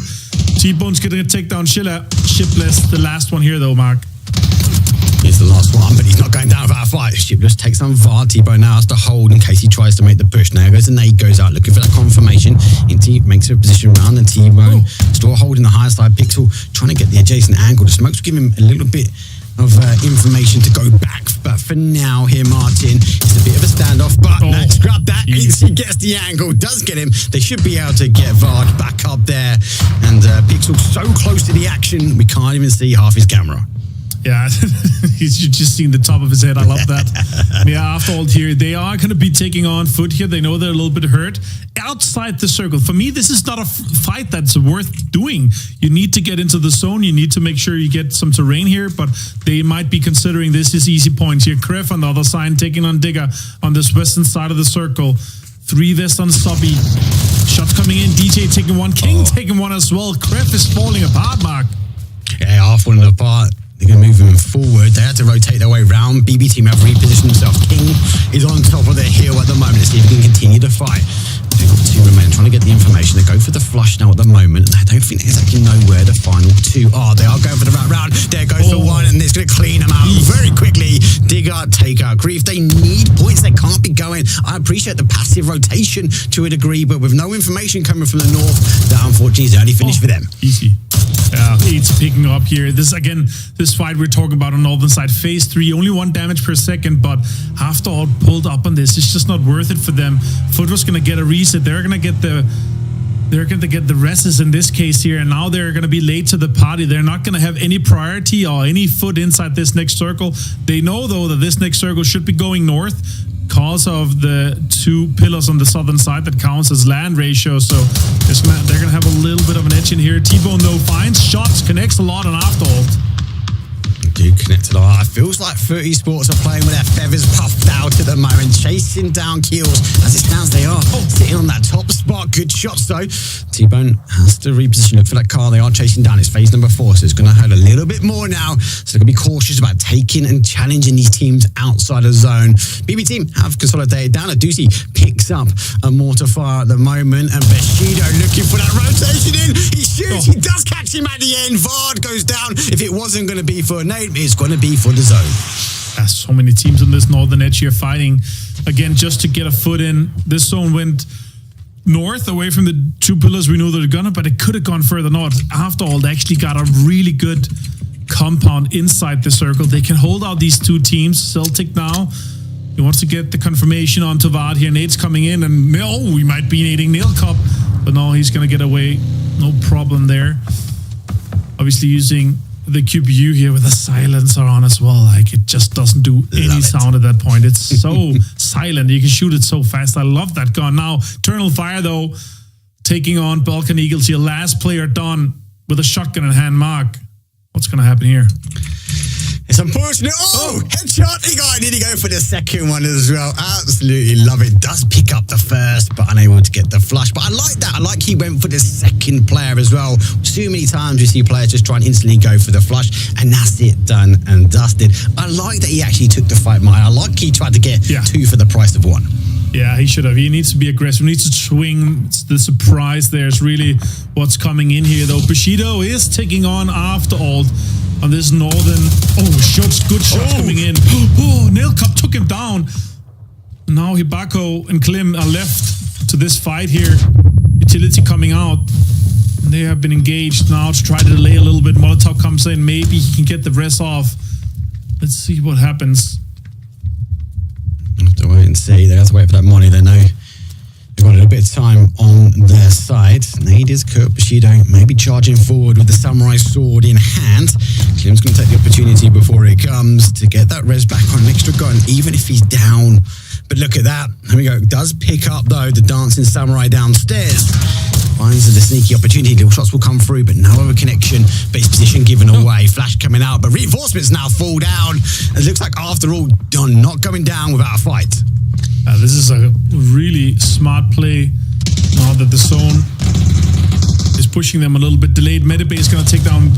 T-Bone's going to take down Shilla. Shipless, the last one here, though, Mark. Here's the last one, but he's not going down without a fight. Shipless takes on VAR. T-Bone now has to hold in case he tries to make the push. Now goes the nade, goes out looking for that confirmation. Makes a position round, and T-Bone still holding the higher side. Pixel trying to get the adjacent angle. The smokes will give him a little bit of information to go back. But for now here, Martin, it's a bit of a standoff. But let's grab that. AC gets the angle, does get him. They should be able to get Vard back up there. And Pixel so close to the action, we can't even see half his camera. Yeah, he's just seeing the top of his head. I love that. Yeah, after all here, they are going to be taking on Foot here. They know they're a little bit hurt. Outside the circle. For me, this is not a fight that's worth doing. You need to get into the zone. You need to make sure you get some terrain here, but they might be considering this is easy points here. Kref on the other side taking on Digger on this western side of the circle. 3 Vest on Sobby. Shots coming in. DJ taking one. King taking one as well. Kref is falling apart, Mark. Yeah, half falling apart. They're going to move him forward. They had to rotate their way around. BB team have repositioned themselves. King is on top of their hill at the moment. Let's see if he can continue to fight. They've got 2 remain, trying to get the information. They go for the flush now at the moment. I don't think they exactly know where the final 2 are. They are going for the round. There goes the one, and it's going to clean them out very quickly. Digger, Taker, Grief. They need points. They can't be going. I appreciate the passive rotation to a degree, but with no information coming from the north, that unfortunately is the only finish for them. Easy. Yeah, it's picking up here. This fight we're talking about on northern side, phase 3, only 1 damage per second, but after all pulled up on this, it's just not worth it for them. Foot was going to get a reset. They're going to get the rests in this case here, and now they're going to be late to the party. They're not going to have any priority or any foot inside this next circle. They know though that this next circle should be going north because of the 2 pillars on the southern side that counts as land ratio. So they're going to have a little bit of an edge in here. T-Bone though finds shots, connects a lot on after ult. Do connect a lot. It feels like 30 Sports are playing with their feathers puffed out at the moment, chasing down kills. As it stands, they are sitting on that top spot. Good shots though. T-Bone has to reposition. Look for that car. They are chasing down. It's phase number 4, so it's going to hurt a little bit more now. So they're going to be cautious about taking and challenging these teams outside of zone. BB team have consolidated down. Adusi picks up a mortar fire at the moment, and Bushido looking for that rotation in. He shoots. He does catch him at the end. Vard goes down. If it wasn't going to be for a nade, it's going to be for the zone. There's so many teams on this northern edge here fighting again just to get a foot in. This zone went north away from the 2 pillars we knew they were gonna, but it could have gone further north. After all, they actually got a really good compound inside the circle. They can hold out these 2 teams. Celtic now, he wants to get the confirmation on Tavad here. Nate's coming in, and we might be nading Nail Cup, but no, he's gonna get away. No problem there. Obviously using the QPU here with a silencer on as well. Like, it just doesn't do any sound at that point. It's so silent. You can shoot it so fast. I love that gun. Now, Eternal Fire, though, taking on Balkan Eagles here. Last player done with a shotgun in hand. Mark, what's going to happen here? It's unfortunate. Headshot. Did he go for the second one as well? Absolutely love it. Does pick up the first, but unable to get the flush. But I like that. I like he went for the second player as well. Too many times we see players just try and instantly go for the flush, and that's it, done and dusted. I like that he actually took the fight, Mike. I like he tried to get 2 for the price of 1. Yeah, he should have. He needs to be aggressive. He needs to swing. The surprise there is really what's coming in here, though. Bushido is taking on After all on this northern. Good shots coming in. Nail Cup took him down. Now Hibako and Klim are left to this fight here. Utility coming out. And they have been engaged now to try to delay a little bit. Molotov comes in. Maybe he can get the rest off. Let's see what happens. Have to wait and see. They have to wait for that money. They know they've got a little bit of time on their side. Nade is Kurt Bushido, maybe charging forward with the samurai sword in hand. Klim's going to take the opportunity before it comes to get that res back on an extra gun, even if he's down. But look at that. Here we go. Does pick up, though, the dancing samurai downstairs. Finds the sneaky opportunity. Little shots will come through, but no other connection. Base position given away. Flash coming out, but reinforcements now fall down. It looks like, after all, done not going down without a fight. This is a really smart play now that the zone is pushing them a little bit delayed. Metabay is going to take down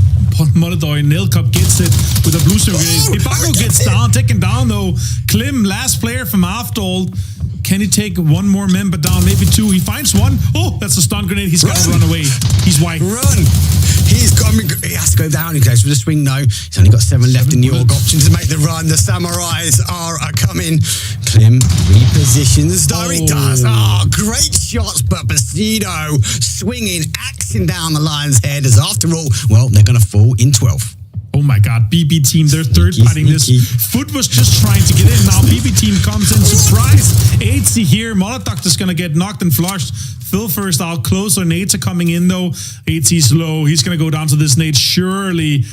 Molodoi. Nail Cup gets it with a blue stone grenade. Hibako gets down, taken down though. Klim, last player from Aftold. Can he take 1 more member down? Maybe 2. He finds 1. That's a stun grenade. He's got to run away. He's white. Run. He has to go down. He goes for the swing, no. He's only got 7 left in the org option to make the run. The samurais are coming. Klim repositions. He does. Great shots, but Bushido swinging, axing down the lion's head as, after all, they're going to fall in 12. Oh my God, BB team, they're third-partying this. Foot was just trying to get in. Now BB team comes in, surprise. HC here, Molotov is going to get knocked and flushed. Phil first out, closer. Nades are coming in though. HC's low. He's going to go down to this nade, surely.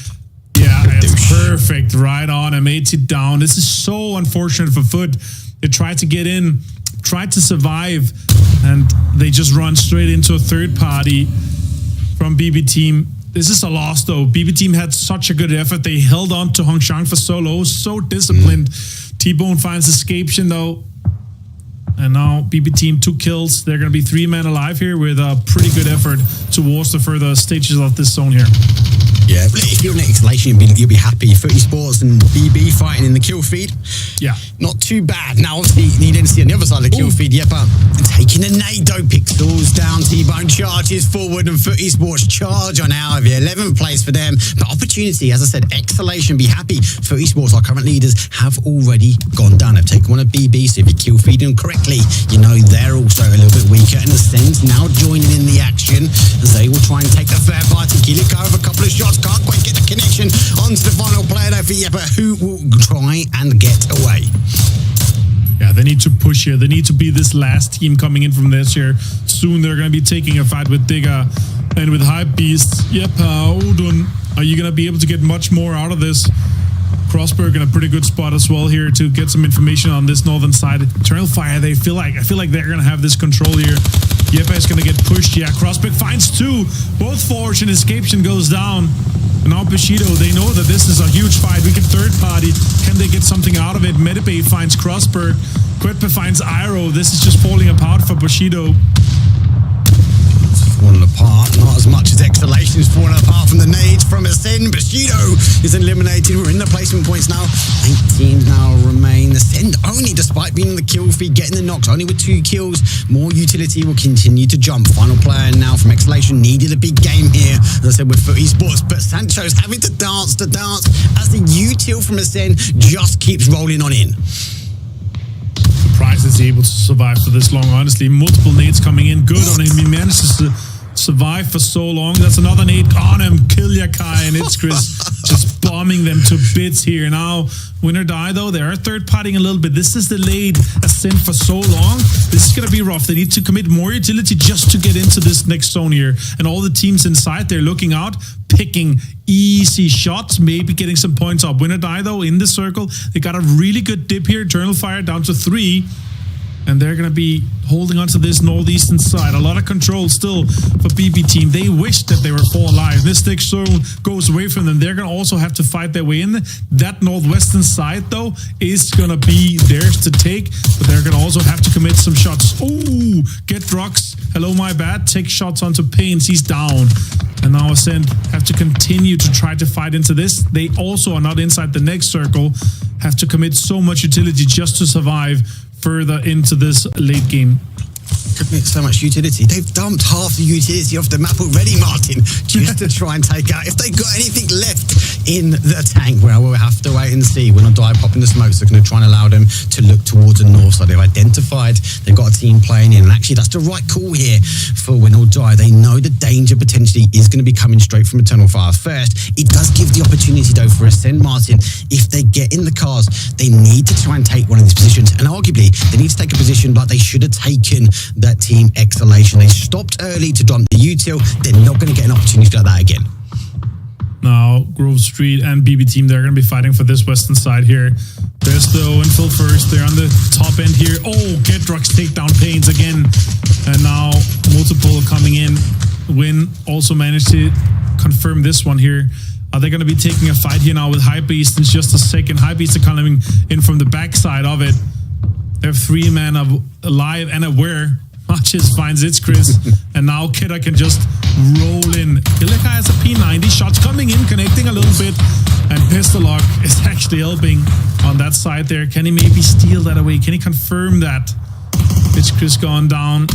Yeah, it's perfect. Right on him. HC down. This is so unfortunate for Foot. They tried to get in, tried to survive, and they just run straight into a third party from BB team. This is a loss though. BB team had such a good effort. They held on to Hongxiang for so low, so disciplined. T-Bone finds escapation though. And now BB team 2 kills. They're going to be 3 men alive here with a pretty good effort towards the further stages of this zone here. Yeah, if you're in Exhalation, you'll be happy. Footy Sports and BB fighting in the kill feed. Yeah. Not too bad. Now, obviously, you didn't see on the other side of the kill feed. Yep, taking a nade, though. Pixels down. T-Bone charges forward, and Footy Sports charge on out of here. 11th place for them. But opportunity, as I said, Exhalation, be happy. Footy Sports, our current leaders, have already gone down. They've taken one of BB, so if you kill feed them correctly, you know they're also a little bit weaker. And Ascend now joining in the action as they will try and take the fair fight. Kilika over a couple of shots. Can't quite get the connection onto the final player though for Yepper, who will try and get away. Yeah, they need to push here. They need to be this last team coming in from this here. Soon they're going to be taking a fight with Digger and with Hype Beast. Yepper, Odun, are you going to be able to get much more out of this? Crossberg in a pretty good spot as well here to get some information on this northern side. Eternal Fire, I feel like they're going to have this control here. Yepper is going to get pushed. Yeah, Crossberg finds 2. Both Forge and Escapation goes down. And now Bushido, they know that this is a huge fight. We can third party. Can they get something out of it? Medibay finds Crossberg. Quetpa finds Iroh. This is just falling apart for Bushido. Falling apart, not as much as Exhalation is falling apart from the nades from Ascend. Bushido is eliminated. We're in the placement points now. 8 teams now remain. Ascend only, despite being in the kill feed, getting the knocks, only with 2 kills. More utility will continue to jump. Final player now from Exhalation needed a big game here, as I said, with Footy Sports, but Sancho's having to dance as the util from Ascend just keeps rolling on in. Surprised he's able to survive for this long, honestly. Multiple nades coming in. Good on him. He manages to survive for so long. That's another nade on him. Kill Yakai, and it's Chris just bombing them to bits here. Now, win or die, though, they are third-partying a little bit. This is delayed Ascent for so long. This is going to be rough. They need to commit more utility just to get into this next zone here. And all the teams inside, they're looking out, picking easy shots, maybe getting some points up. Win or die, though, in the circle. They got a really good dip here. Eternal Fire down to 3. And they're going to be holding onto this northeastern side. A lot of control still for BB team. They wish that they were 4 alive. This next zone goes away from them. They're going to also have to fight their way in. That northwestern side, though, is going to be theirs to take. But they're going to also have to commit some shots. Ooh, get Drox. Hello, my bad. Take shots onto Pains. He's down. And now Ascend have to continue to try to fight into this. They also are not inside the next circle. Have to commit so much utility just to survive further into this late game. Commit so much utility. They've dumped half the utility off the map already, Martin, just to try and take out. If they've got anything left in the tank, well, we'll have to wait and see. When I die popping the smokes, they're going to try and allow them to look towards the north side. They've identified, they've got a team playing in, and actually that's the right call here for Win or Die. They know the danger potentially is going to be coming straight from Eternal Fire first. It does give the opportunity, though, for Ascend, Martin. If they get in the cars, they need to try and take one of these positions, and arguably they need to take a position like they should have taken that team Exhalation. They stopped early to dump the util. They're not going to get an opportunity like that again. Now, Grove Street and BB team, they're going to be fighting for this western side here. There's the Winfield first. They're on the top end here. Oh, Getrox take down Pains again. And now multiple coming in. Win also managed to confirm this one here. Are they going to be taking a fight here now with Hypebeast in just a second? Hypebeast are coming in from the backside of it. They have 3 men alive and aware. Matches finds its Chris, and now Kidda can just roll in. Kilika has a P90, shots coming in, connecting a little bit, and Pistolock is actually helping on that side there. Can he maybe steal that away? Can he confirm that? It's Chris gone down.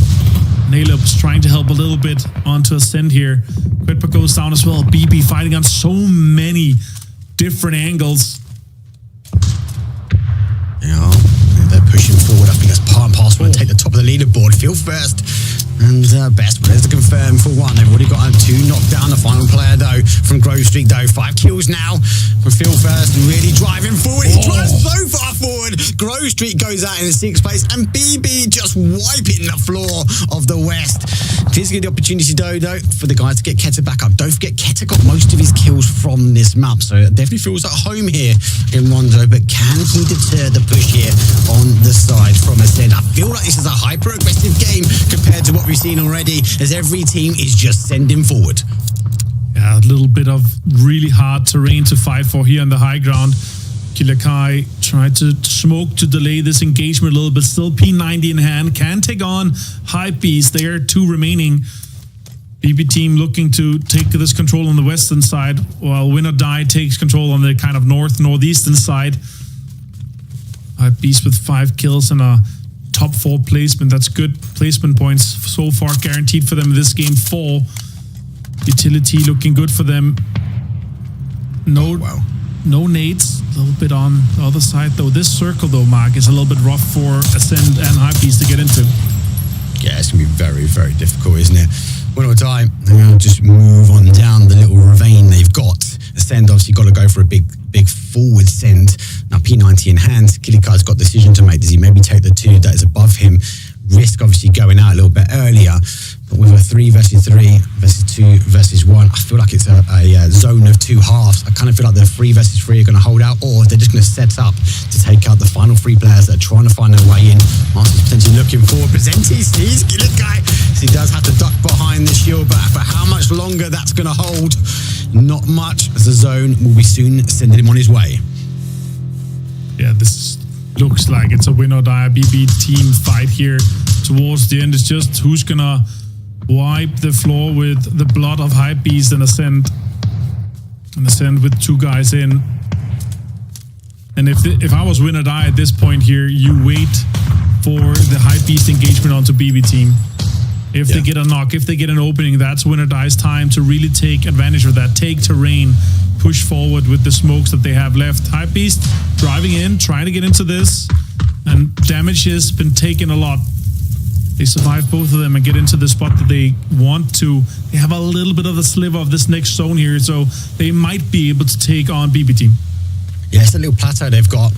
Nailup's trying to help a little bit onto Ascend here. Quetpa goes down as well. BB fighting on so many different angles. Yeah, they're pushing forward. I think that's part and parcel. Take the top of the leaderboard. Phil first. And Best, there's the confirm. firm for one. They've already got 2 knocked down. The final player, though, from Grove Street, though. 5 kills now from Phil First, really driving forward. He drives so far forward. Grove Street goes out in the 6th place, and BB just wiping the floor of the West. Here's the opportunity, though, for the guys to get Keta back up. Don't forget, Keta got most of his kills from this map, so it definitely feels at home here in Rondo, but can he deter the push here on the side from Ascend? I feel like this is a hyper-aggressive game compared to what we've seen already, as every team is just sending forward. Yeah, a little bit of really hard terrain to fight for here on the high ground. Killer Kai tried to smoke to delay this engagement a little bit. Still P90 in hand. Can take on Hypebeast. There are 2 remaining. BB team looking to take this control on the western side, while Win or Die takes control on the kind of northeastern side. Hypebeast with 5 kills and a top 4 placement. That's good placement points so far guaranteed for them in this game. 4. Utility looking good for them. No nades. A little bit on the other side, though. This circle, though, Mark, is a little bit rough for Ascend and Hypebeast to get into. Yeah, it's going to be very, very difficult, isn't it? Win or Die, they're going to just move on down the little ravine they've got. Ascend obviously got to go for a big forward send. Now P90 in hand. Killikai's got a decision to make. Does he maybe take the 2 that is above him? Risk obviously going out a little bit earlier. But with a 3 versus 3 versus 2 versus 1, I feel like it's a zone of 2 halves. I kind of feel like the 3 versus 3 are going to hold out, or they're just going to set up to take out the final 3 players that are trying to find their way in. Martin's potentially looking forward. Presenti sees Killikai. He does have to duck behind the shield, but for how much longer that's going to hold? Not much, as the zone will be soon sending him on his way. Yeah, this looks like it's a Win or Die BB team fight here towards the end. It's just who's gonna wipe the floor with the blood of Hypebeast and Ascend. And Ascend with 2 guys in. And if I was Win or Die at this point here, you wait for the Hypebeast engagement onto BB team. If they get a knock, if they get an opening, that's Win or Die's time to really take advantage of that. Take terrain, push forward with the smokes that they have left. Hypebeast driving in, trying to get into this, and damage has been taken a lot. They survive both of them and get into the spot that they want to. They have a little bit of a sliver of this next zone here, so they might be able to take on BB team. Yeah, it's a little plateau they've got.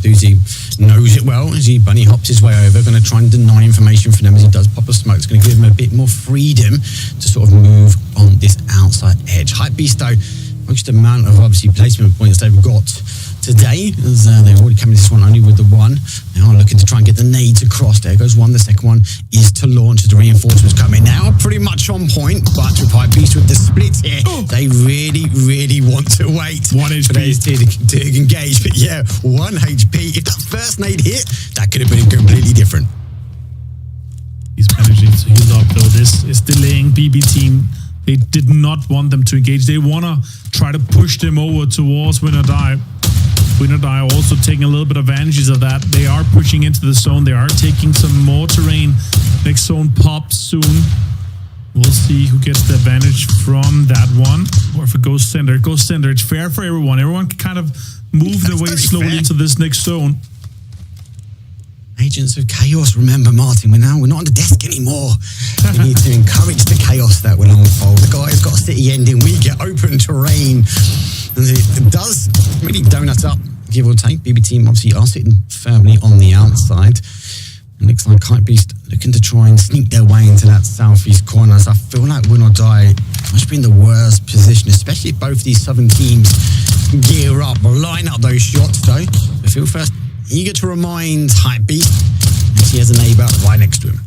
Doozy knows it well as he bunny hops his way over, going to try and deny information from them as he does pop a smoke. It's going to give him a bit more freedom to sort of move on this outside edge. Hypebeast, though, most amount of obviously placement points they've got today, as they've already come in this one only with the 1. They are looking to try and get the nades across. There goes 1. The second one is to launch as the reinforcements come in. Now pretty much on point, but with Hypebeast with the split here, they really, really want to wait 1 HP to engage. But yeah, 1 HP. If that first nade hit, that could have been completely different. He's managing to heal up, though. This is delaying BB team. They did not want them to engage. They want to try to push them over towards Win or Die. Win or Die also taking a little bit of advantages of that. They are pushing into the zone. They are taking some more terrain. Next zone pops soon. We'll see who gets the advantage from that one. Or if it goes center. It goes center. It's fair for everyone. Everyone can kind of move their way slowly into this next zone. Agents of Chaos, remember, Martin, we're not on the desk anymore. We need to encourage the chaos that will unfold. The guy's got a city ending. We get open terrain. And it does really donut up, give or take. BB team obviously are sitting firmly on the outside. It looks like Hypebeast looking to try and sneak their way into that southeast corner. As I feel like Win or Die must be in the worst position, especially if both these southern teams gear up, line up those shots, though. I feel first eager to remind Hypebeast that he has a neighbor right next to him.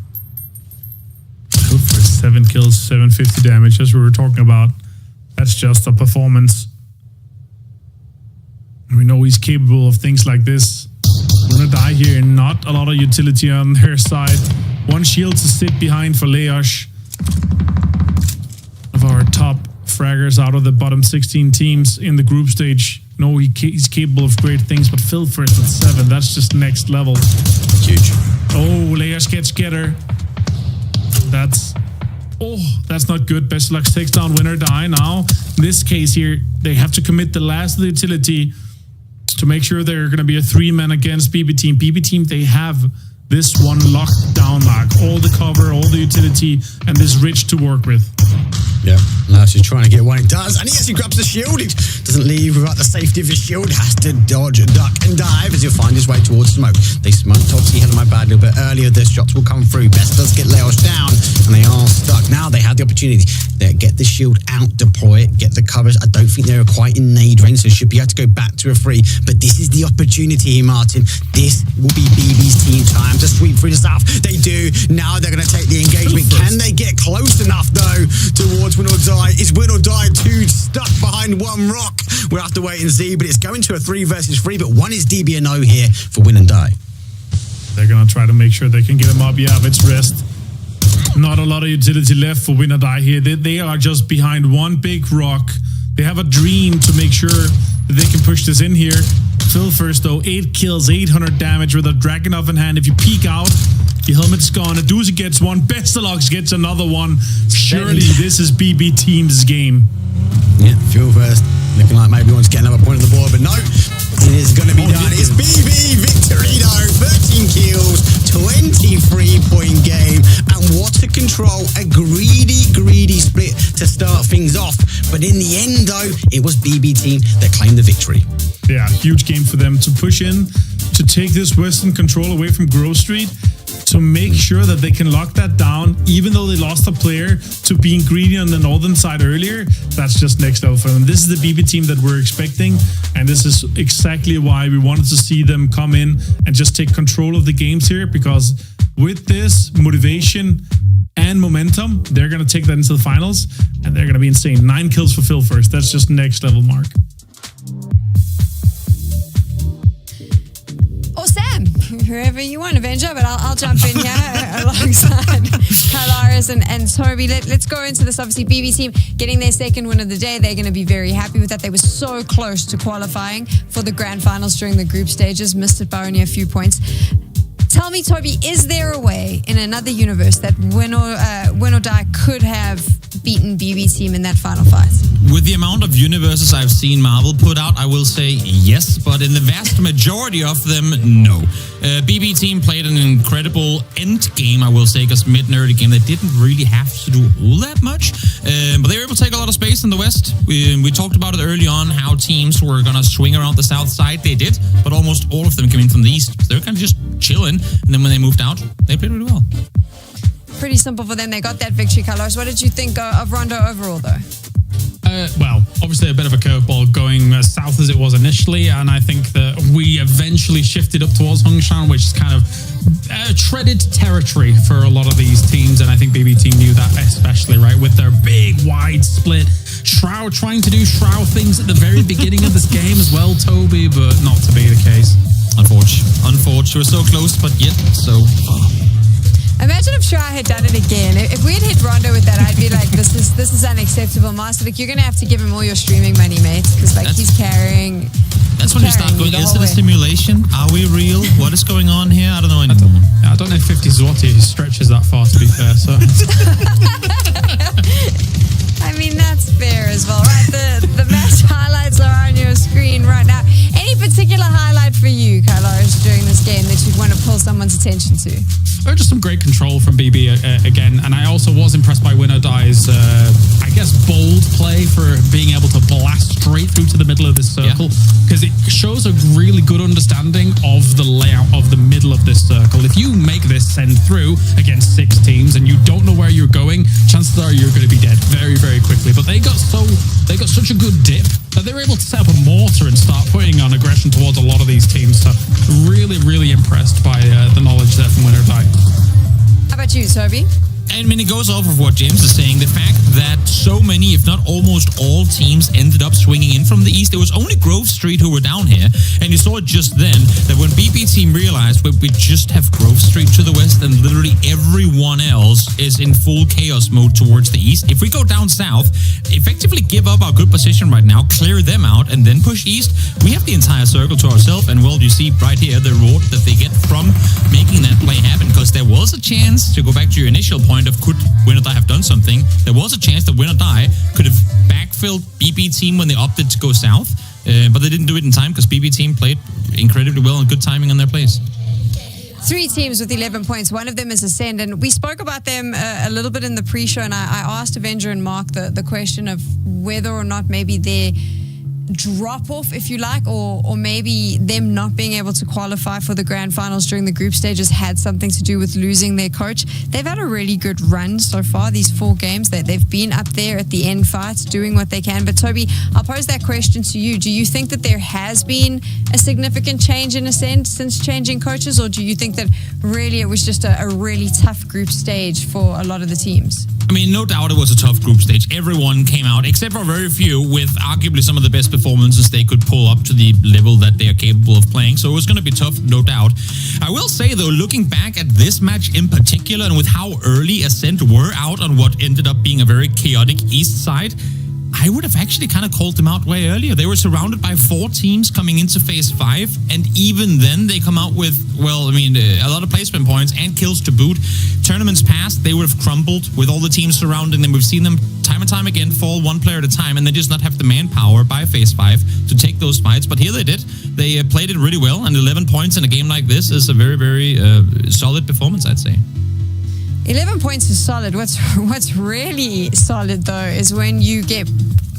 Good for 7 kills, 750 damage, as we were talking about. That's just a performance. We know he's capable of things like this. Win or Die here, not a lot of utility on their side. 1 shield to sit behind for Leosh. One of our top fraggers out of the bottom 16 teams in the group stage. No, he's capable of great things, but Phil first at 7, that's just next level. Huge. Oh, Leosh gets Getter. That's not good. Best Luck takes down Win or Die. Now, in this case here, they have to commit the last of the utility to make sure they're going to be a 3-man against BB team. BB team, they have this one locked down, Mark. All the cover, all the utility, and this ridge to work with. Yeah, Lars is trying to get one. It does, and he actually grabs the shield. He doesn't leave without the safety of his shield. Has to dodge, duck, and dive as he'll find his way towards smoke. They smoked, obviously had my bad a little bit earlier. Their shots will come through. Best does get Leos down, and they are stuck. Now they have the opportunity. They get the shield out, deploy it, get the covers. I don't think they're quite in nade range, so should be able to go back to a 3. But this is the opportunity here, Martin. This will be BB's team time to sweep through the south. They do. Now they're going to take the engagement. Can they get close enough, though, towards Win or Die? Is Win or Die 2 stuck behind one rock? We'll have to wait and see, but it's going to a 3 versus 3, but one is DBNO here for Win and Die. They're going to try to make sure they can get him up. Yeah, it's rest. Not a lot of utility left for Win or Die here. They are just behind one big rock. They have a dream to make sure that they can push this in here. Phil first, though. 8 kills, 800 damage with a Dragunov in hand. If you peek out, your helmet's gone. Aduzi gets one. Bestalox gets another one. Surely this is BB Team's game. Yeah, Phil first. Looking like maybe he wants to get another point on the board, but no. It is going to be done. It's BB Victorino. 13 kills, 23-point game. And what a control. A greedy split to start things off. But in the end, though, it was BB Team that claimed the victory. Yeah, huge game for them to push in, to take this Western control away from Grove Street, to make sure that they can lock that down, even though they lost a player to being greedy on the northern side earlier. That's just next level for them. This is the BB team that we're expecting, and this is exactly why we wanted to see them come in and just take control of the games here, because with this motivation and momentum, they're going to take that into the finals, and they're going to be insane. 9 kills for Phil first. That's just next level, Mark. Or Sam, whoever you want, Avenger, but I'll jump in here alongside Kylaris and Toby. Let's go into this. Obviously, BB team getting their second win of the day. They're going to be very happy with that. They were so close to qualifying for the grand finals during the group stages, missed it by only a few points. Tell me, Toby, is there a way in another universe that Win or Die could have beaten BB team in that final fight? With the amount of universes I've seen Marvel put out, I will say yes, but in the vast majority of them, no. BB team played an incredible end game, I will say, because mid and early game, they didn't really have to do all that much, but they were able to take a lot of space in the west. We talked about it early on, how teams were going to swing around the south side. They did, but almost all of them came in from the east. So they were kind of just chilling, and then when they moved out, they played really well. Pretty simple for them. They got that victory, Carlos. What did you think of Rondo overall, though? Well, obviously a bit of a curveball going as south as it was initially, and I think that we eventually shifted up towards Hongshan, which is kind of treaded territory for a lot of these teams, and I think BB team knew that especially, right, with their big wide split. Shroud trying to do Shroud things at the very beginning of this game as well, Toby, but not to be the case. Unfortunately, we're so close, but yet so far. Imagine if Shroud had done it again. If we had hit Rondo with that, I'd be like, this is unacceptable. Master Vic, you're going to have to give him all your streaming money, mate, because he's carrying. That's when you start going, is it a simulation? Are we real? What is going on here? I don't know anymore. I don't know if 50 Zloty stretches that far, to be fair. So. I mean, that's fair as well, right? The match highlights are on your screen right now. Any particular highlight for you, Kylaris, during this game that you'd want to pull someone's attention to? Just some great control from BB again, and I also was impressed by Win or Die's, I guess, bold play for being able to blast straight through to the middle of this circle, because it shows a really good understanding of the layout of the middle of this circle. If you make this send through against 6 teams and you don't know where you're going, chances are you're going to be dead very, very quickly. But they got such a good dip that they were able to set up a mortar and start putting on aggression towards a lot of these teams. So really, really impressed by the knowledge there from Win or Die. How about you, Toby? I mean, it goes off of what James is saying. The fact that so many, if not almost all teams ended up swinging in from the east. It was only Grove Street who were down here. And you saw it just then that when BB team realized we just have Grove Street to the west and literally everyone else is in full chaos mode towards the east. If we go down south, effectively give up our good position right now, clear them out, and then push east, we have the entire circle to ourselves. And well, you see right here the reward that they get from making that play happen, because there was a chance, to go back to your initial point of could Win or Die have done something, there was a chance that Win or Die could have backfilled BB team when they opted to go south, but they didn't do it in time because BB team played incredibly well and good timing on their plays. 3 teams with 11 points. One of them is Ascend, and we spoke about them a little bit in the pre-show, and I asked Avenger and Mark the question of whether or not maybe their drop-off, if you like, or maybe them not being able to qualify for the grand finals during the group stages had something to do with losing their coach. They've had a really good run so far, these 4 games. They've been up there at the end fights, doing what they can. But Toby, I'll pose that question to you. Do you think that there has been a significant change in Ascend since changing coaches, or do you think that really it was just a really tough group stage for a lot of the teams? I mean, no doubt it was a tough group stage. Everyone came out, except for very few, with arguably some of the best performances they could pull up to the level that they are capable of playing. So it was going to be tough, no doubt. I will say, though, looking back at this match in particular, and with how early Ascent were out on what ended up being a very chaotic East side, I would have actually kind of called them out way earlier. They were surrounded by 4 teams coming into Phase 5, and even then they come out with, well, I mean, a lot of placement points and kills to boot. Tournaments past, they would have crumbled with all the teams surrounding them. We've seen them time and time again fall 1 player at a time, and they just not have the manpower by Phase 5 to take those fights. But here they did. They played it really well, and 11 points in a game like this is a very, very solid performance, I'd say. 11 points is solid. What's really solid, though, is when you get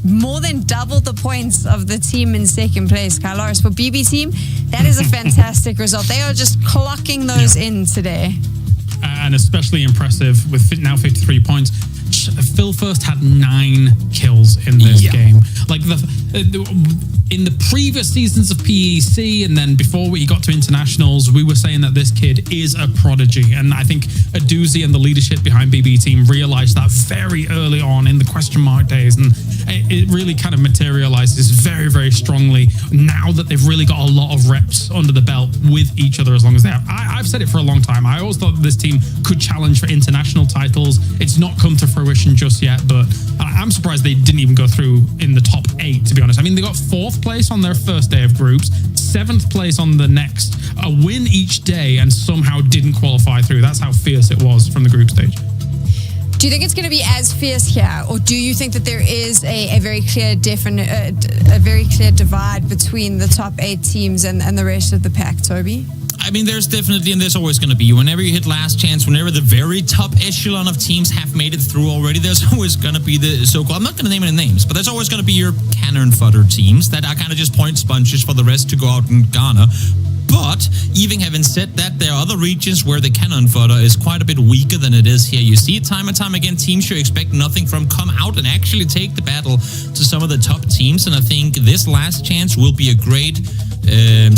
more than double the points of the team in second place. Kylaris, for BB team, that is a fantastic result. They are just clocking those in today. And especially impressive with now 53 points. Phil First had 9 kills in this game. Like in the previous seasons of PEC, and then before we got to internationals, we were saying that this kid is a prodigy. And I think Aduzi and the leadership behind BB team realized that very early on in the question mark days, and it really kind of materializes very, very strongly now that they've really got a lot of reps under the belt with each other as long as they have. I've said it for a long time. I always thought that this team could challenge for international titles. It's not come to fruition just yet, but I'm surprised they didn't even go through in the top 8, to be honest. I mean, they got 4th place on their first day of groups, 7th place on the next, a win each day, and somehow didn't qualify through. That's how fierce it was from the group stage. Do you think it's going to be as fierce here, or do you think that there is a very clear a very clear divide between the top 8 teams and the rest of the pack, Toby? I mean, there's definitely, and there's always going to be, whenever you hit last chance, whenever the very top echelon of teams have made it through already, there's always going to be the so-called, I'm not going to name any names, but there's always going to be your cannon fodder teams that are kind of just point sponges for the rest to go out and garner. But even having said that, there are other regions where the cannon fodder is quite a bit weaker than it is here. You see it time and time again, teams you expect nothing from come out and actually take the battle to some of the top teams. And I think this last chance will be a great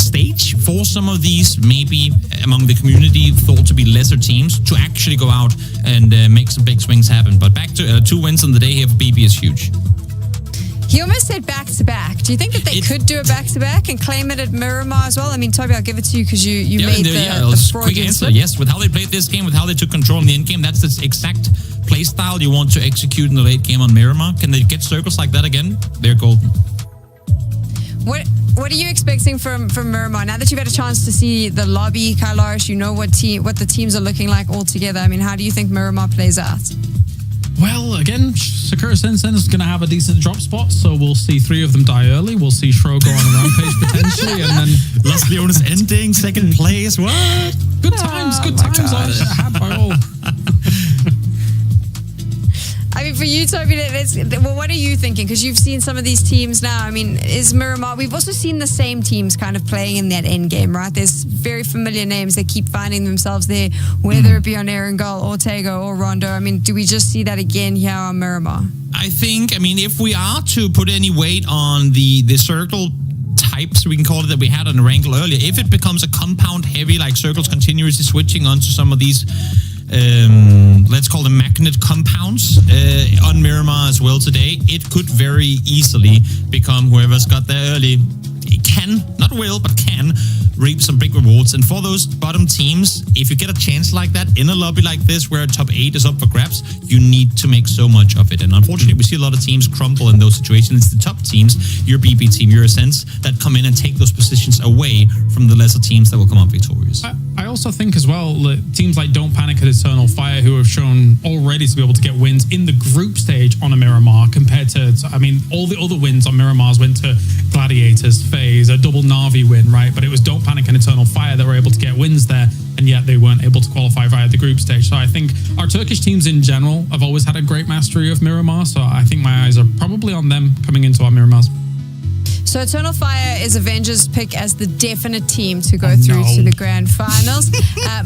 stage for some of these, maybe among the community thought to be lesser teams, to actually go out and make some big swings happen. But back to 2 wins on the day here for BB is huge. He almost said back-to-back. Do you think that they could do a back-to-back and claim it at Miramar as well? I mean, Toby, I'll give it to you because you made the quick answer. Yes, with how they played this game, with how they took control in the end game, that's the exact play style you want to execute in the late game on Miramar. Can they get circles like that again? They're golden. What are you expecting from Miramar? Now that you've had a chance to see the lobby, Kylaris, you know what the teams are looking like all together. I mean, how do you think Miramar plays out? Well, again, Sakura Sensen is going to have a decent drop spot, so we'll see 3 of them die early. We'll see Shro go on a rampage potentially, and then Las Leones ending, 2nd place. What? Good times I had by all. I mean, for you, Toby, what are you thinking? Because you've seen some of these teams now. I mean, is Miramar... We've also seen the same teams kind of playing in that end game, right? There's very familiar names that keep finding themselves there, whether it be on Erangel, Ortega, or Rondo. I mean, do we just see that again here on Miramar? I think, I mean, if we are to put any weight on the circle types, we can call it, that we had on Erangel earlier, if it becomes a compound heavy, like circles continuously switching onto some of these... let's call them magnet compounds on Miramar as well today, it could very easily become whoever's got there early can, not will, but can reap some big rewards. And for those bottom teams, if you get a chance like that in a lobby like this where a top 8 is up for grabs, you need to make so much of it. And unfortunately, we see a lot of teams crumble in those situations. It's the top teams, your BB team, your Ascents, that come in and take those positions away from the lesser teams that will come out victorious. I also think as well that teams like Don't Panic and Eternal Fire, who have shown already to be able to get wins in the group stage on a Miramar, compared to, I mean, all the other wins on Miramars went to Gladiators, FaZe, a double Na'Vi win, right? But it was Don't Panic and Eternal Fire that were able to get wins there. And and yet they weren't able to qualify via the group stage. So I think our Turkish teams in general have always had a great mastery of Miramar. So I think my eyes are probably on them coming into our Miramars. So Eternal Fire is Avengers' pick as the definite team to go through to the grand finals.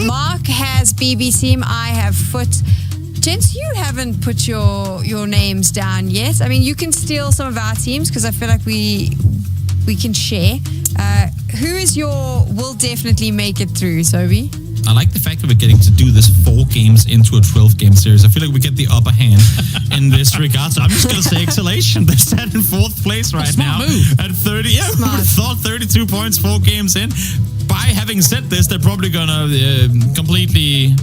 Mark has BB team. I have Foot. Gents, you haven't put your names down yet. I mean, you can steal some of our teams because I feel like we can share. Who is your will definitely make it through, Toby? I like the fact that we're getting to do this 4 games into a 12-game series. I feel like we get the upper hand in this regard. So I'm just going to say Exhalation. They're set in 4th place right now at 30. Yeah, who would have thought 32 points, 4 games in. By having said this, they're probably going to completely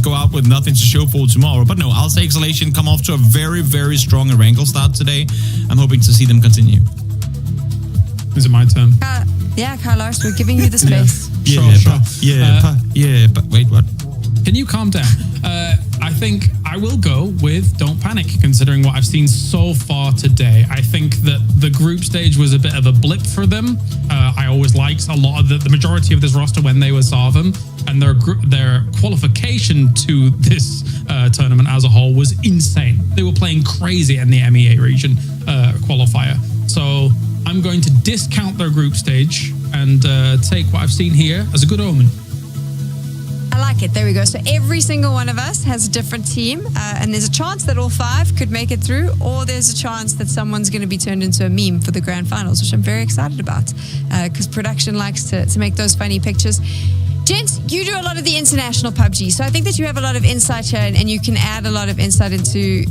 go out with nothing to show for tomorrow. But no, I'll say Exhalation come off to a very, very strong Erangel start today. I'm hoping to see them continue. Is it my turn? Yeah, Carlos, we're giving you the space. But wait, what? Can you calm down? I think I will go with Don't Panic, considering what I've seen so far today. I think that the group stage was a bit of a blip for them. I always liked a lot of the majority of this roster when they were Zarvum, and their qualification to this tournament as a whole was insane. They were playing crazy in the EMEA region qualifier. So I'm going to discount their group stage and take what I've seen here as a good omen. I like it. There we go. So every single one of us has a different team, and there's a chance that all 5 could make it through, or there's a chance that someone's going to be turned into a meme for the grand finals, which I'm very excited about because production likes to make those funny pictures. Gents, you do a lot of the international PUBG, so I think that you have a lot of insight here, and you can add a lot of insight into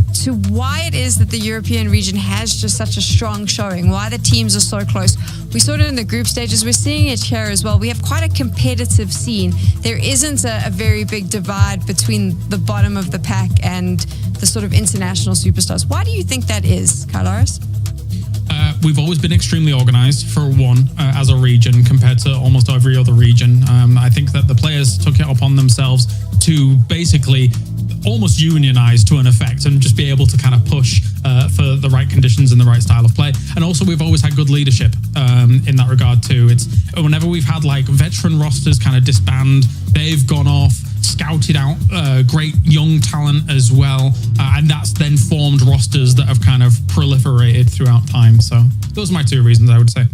why it is that the European region has just such a strong showing, why the teams are so close. We saw it in the group stages. We're seeing it here as well. We have quite a competitive scene. There isn't a very big divide between the bottom of the pack and the sort of international superstars. Why do you think that is, Carlos? We've always been extremely organized, for one, as a region compared to almost every other region. I think that the players took it upon themselves to basically almost unionize to an effect and just be able to kind of push for the right conditions and the right style of play. And also we've always had good leadership in that regard too. It's whenever we've had like veteran rosters kind of disband, they've gone off, scouted out great young talent as well, and that's then formed rosters that have kind of proliferated throughout time. So those are my 2 reasons, I would say.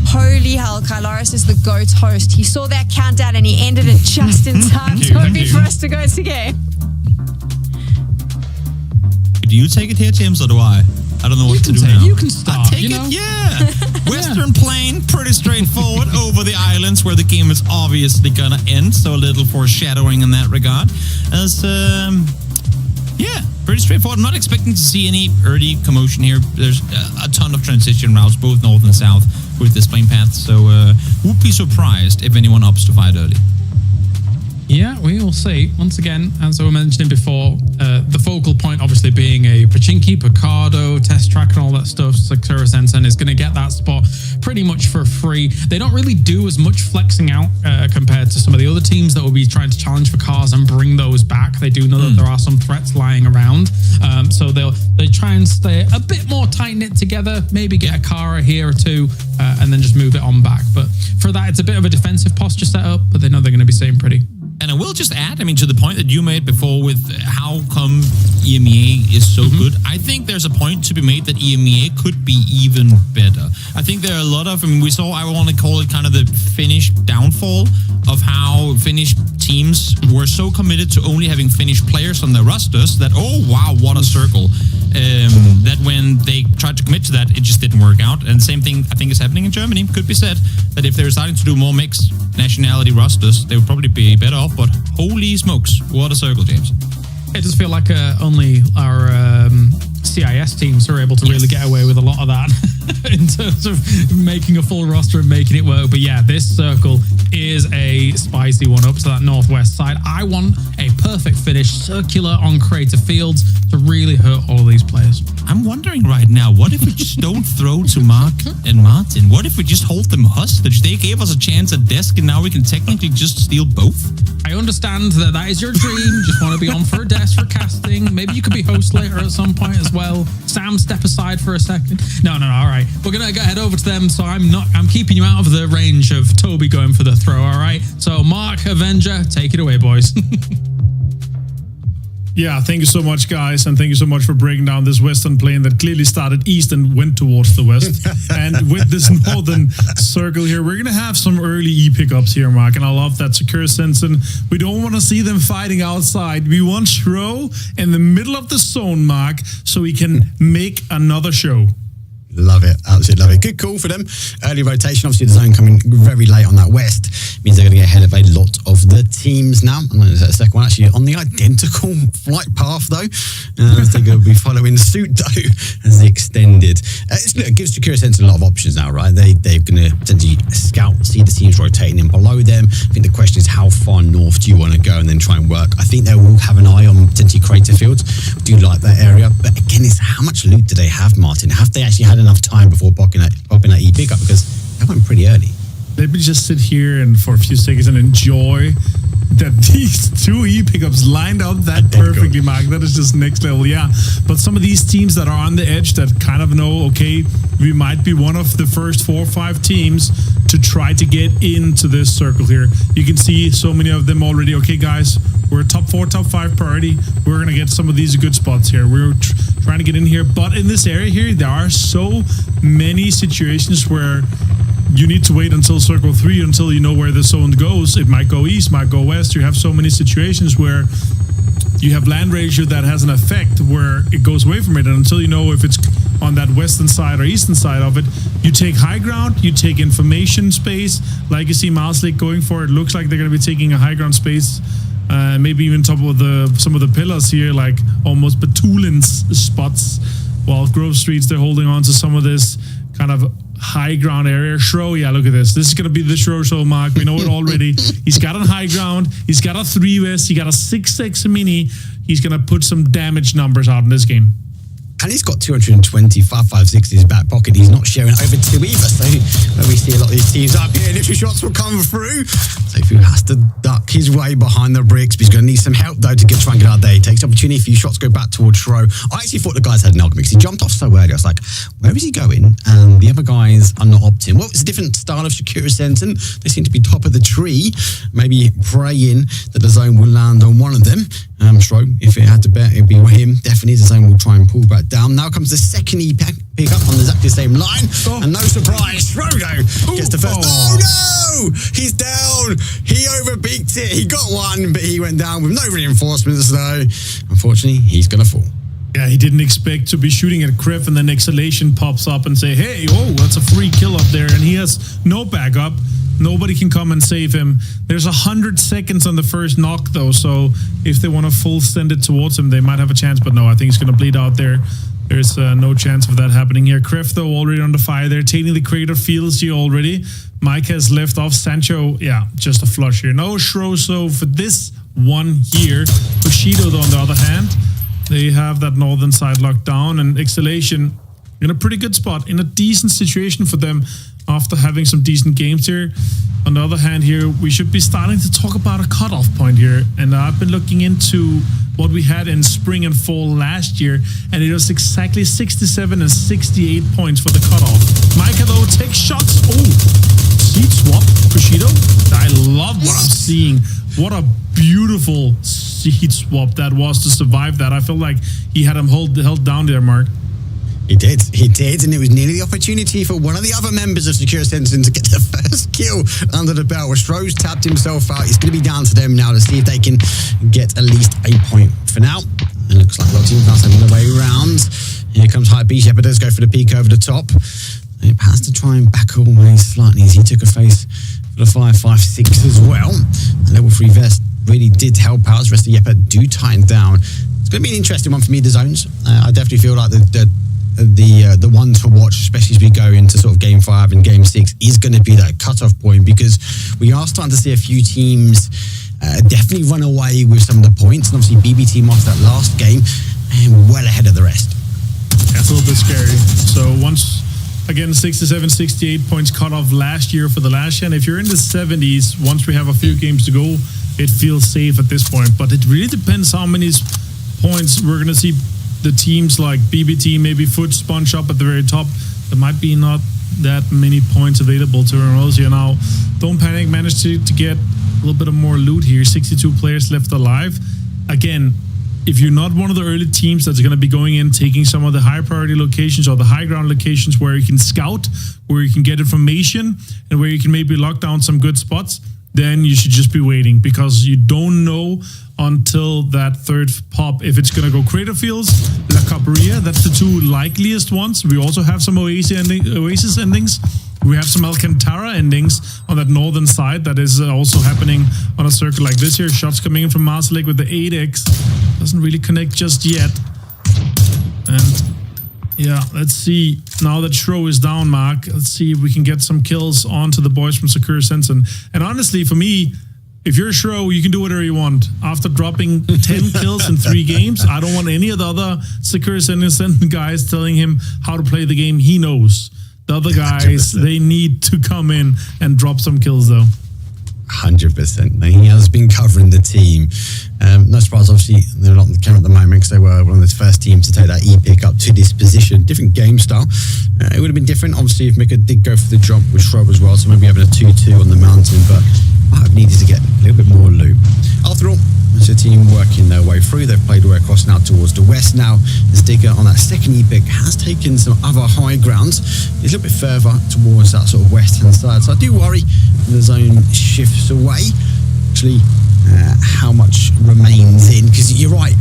Holy hell, Kylaris is the GOAT host. He saw that countdown and he ended it just in time for us to go to game. Do you take it here, James, or do I? I don't know what to do now. You can start. Take it, yeah. Western Plain, pretty straightforward. Over the islands where the game is obviously going to end. So a little foreshadowing in that regard. As, pretty straightforward. I'm not expecting to see any early commotion here. There's a ton of transition routes, both north and south, with this plane path. So would be surprised if anyone opts to fight early. Yeah, we will see. Once again, as I was mentioning before, the focal point obviously being a Pachinki, Picardo, Test Track and all that stuff. Sectura Sensen is going to get that spot pretty much for free. They don't really do as much flexing out compared to some of the other teams that will be trying to challenge for cars and bring those back. They do know that there are some threats lying around. So they try and stay a bit more tight-knit together, maybe get a car here or 2, and then just move it on back. But for that, it's a bit of a defensive posture setup, but they know they're going to be staying pretty. And I will just add, I mean, to the point that you made before with how come EMEA is so good, I think there's a point to be made that EMEA could be even better. I think there are a lot of, I mean, we saw, I want to call it kind of the Finnish downfall of how Finnish teams were so committed to only having Finnish players on their rosters that, oh, wow, what a circle. That when they tried to commit to that, it just didn't work out. And the same thing I think is happening in Germany. Could be said that if they were starting to do more mixed nationality rosters, they would probably be better off. But holy smokes, what a circle, James. It does feel like only our CIS teams are able to really get away with a lot of that in terms of making a full roster and making it work. But yeah, this circle is a spicy one up to that northwest side. I want a perfect finish, circular on creative fields to really hurt all of these players. I'm wondering right now, what if we just don't throw to Mark and Martin? What if we just hold them hostage? They gave us a chance at desk, and now we can technically just steal both. I understand that is your dream. Just want to be on for a desk for casting. Maybe you could be host later at some point as well. Sam, step aside for a second. No, all right. We're gonna go head over to them. So I'm keeping you out of the range of Toby going for the throw. All right. So Mark, Avenger, take it away, boys. Yeah, thank you so much, guys, and thank you so much for breaking down this western plane that clearly started east and went towards the west. And with this northern circle here, we're going to have some early E pickups here, Mark, and I love that secure sensing. We don't want to see them fighting outside. We want Shro in the middle of the zone, Mark, so we can make another show. Love it. Absolutely love it. Good call for them. Early rotation. Obviously, the zone coming very late on that west means they're going to get ahead of a lot of the teams now. And there's a second one actually on the identical flight path, though. I think they'll be following suit, though, as the extended. It gives Secure Sense a lot of options now, right? They're going to potentially scout, see the teams rotating in below them. I think the question is, how far north do you want to go and then try and work? I think they will have an eye on potentially crater fields. Do like that area. But again, it's how much loot do they have, Martin? Have they actually had enough time before popping that E pickup? Because that went pretty early. Let me just sit here and for a few seconds and enjoy that these two E pickups lined up that perfectly, Mark. That is just next level, yeah. But some of these teams that are on the edge that kind of know, okay, we might be one of the first 4 or 5 teams to try to get into this circle here. You can see so many of them already. Okay, guys, we're top 4, top 5 priority. We're going to get some of these good spots here. We're trying to get in here. But in this area here, there are so many situations where you need to wait until circle 3 until you know where the zone goes. It might go east, might go west. You have so many situations where you have land ratio that has an effect where it goes away from it. And until you know if it's on that western side or eastern side of it, you take high ground, you take information space. Like you see Mouselik going for it. Looks like they're going to be taking a high ground space. Maybe even top of some of the pillars here, like almost Batulin's spots. While Grove Streets, they're holding on to some of this kind of high ground area. Shro, yeah, look at this. This is going to be the Shro show, Mark. We know it already. He's got a high ground. He's got a 3-West. He got a 6-6 mini. He's going to put some damage numbers out in this game. And he's got 225, 560 in his back pocket. He's not sharing over 2 either. So we see a lot of these teams up here. Initial shots will come through. So Fu has to duck his way behind the bricks. But he's going to need some help, though, to try and get out there. He takes the opportunity. A few shots go back towards Shro. I actually thought the guys had an argument because he jumped off so early. I was like, where is he going? And the other guys are not opting. Well, it's a different style of secure sensing. They seem to be top of the tree, maybe praying that the zone will land on one of them. Shro, if it had to bet, it would be him. Definitely the zone will try and pull back down. Now comes the second E pick up on exactly the same line. And no surprise, Shrodo gets the first. Oh no! He's down. He overbeaked it. He got one, but he went down with no reinforcements, though. Unfortunately, he's going to fall. Yeah, he didn't expect to be shooting at Criff, and then Exhalation pops up and say, hey, oh, that's a free kill up there. And he has no backup. Nobody can come and save him. There's 100 seconds on the first knock, though, so if they want to full send it towards him, they might have a chance. But no, I think he's going to bleed out there. There's no chance of that happening here. Criff, though, already on the fire. They're taking the crater fields here already. Mike has left off. Sancho, yeah, just a flush here. No Shro, so for this one here. Bushido, though, on the other hand, they have that northern side locked down, and Exhalation in a pretty good spot, in a decent situation for them after having some decent games here. On the other hand here, we should be starting to talk about a cutoff point here. And I've been looking into what we had in spring and fall last year, and it was exactly 67 and 68 points for the cutoff. Micah, though, takes shots. Oh, seat swap, Bushido. I love what I'm seeing. What a beautiful seat swap that was to survive that. I feel like he had him held down there, Mark. He did, and it was nearly the opportunity for one of the other members of Secure Sensing to get the first kill under the belt. Where Stroh's tapped himself out. It's going to be down to them now to see if they can get at least a point for now. And it looks like a lot of teams now on the way around. Here comes High B. Shepherd does go for the peak over the top. It has to try and back away slightly as he took a face for the 5.56 as well. And level 3 vest really did help out. The rest of Yepa do tighten down. It's going to be an interesting one for me, the zones. I definitely feel like the one to watch, especially as we go into sort of game 5 and game 6, is going to be that cutoff point, because we are starting to see a few teams definitely run away with some of the points. And obviously BB team after that last game and well ahead of the rest. Yeah, so Again, 67, 68 points cut off last year for the last year. And if you're in the 70s, once we have a few games to go, it feels safe at this point. But it really depends how many points we're going to see the teams like BBT, maybe Foot, Sponge up at the very top. There might be not that many points available to Rose here now. Don't Panic managed to get a little bit of more loot here. 62 players left alive. Again, if you're not one of the early teams that's going to be going in, taking some of the high priority locations or the high ground locations where you can scout, where you can get information, and where you can maybe lock down some good spots, then you should just be waiting, because you don't know until that third pop if it's going to go Crater Fields, La Caparia. That's the two likeliest ones. We also have some Oasis endings. We have some Alcantara endings on that northern side. That is also happening on a circle like this here. Shots coming in from Marsalik with the 8x. Doesn't really connect just yet. And yeah, let's see. Now that Shro is down, Mark, let's see if we can get some kills onto the boys from Sakura Sensen. And honestly, for me, if you're Shro, you can do whatever you want. After dropping 10 kills in 3 games, I don't want any of the other Sakura Sensen guys telling him how to play the game. He knows. The other guys, 100%. They need to come in and drop some kills, though. 100%. He has been covering the team. No surprise, obviously, they're not on the camera at the moment because they were one of the first teams to take that E-pick up to this position. Different game style. It would have been different, obviously, if Mika did go for the drop with Shrub as well, so maybe having a 2-2 on the mountain, but might have needed to get a little bit more loot. After all, it's a team working their way through. They've played their way across now towards the west. Now, as Digger on that second E-pick has taken some other high grounds. He's a little bit further towards that sort of western side. So I do worry the zone shifts away. Actually, how much remains in, because you're right,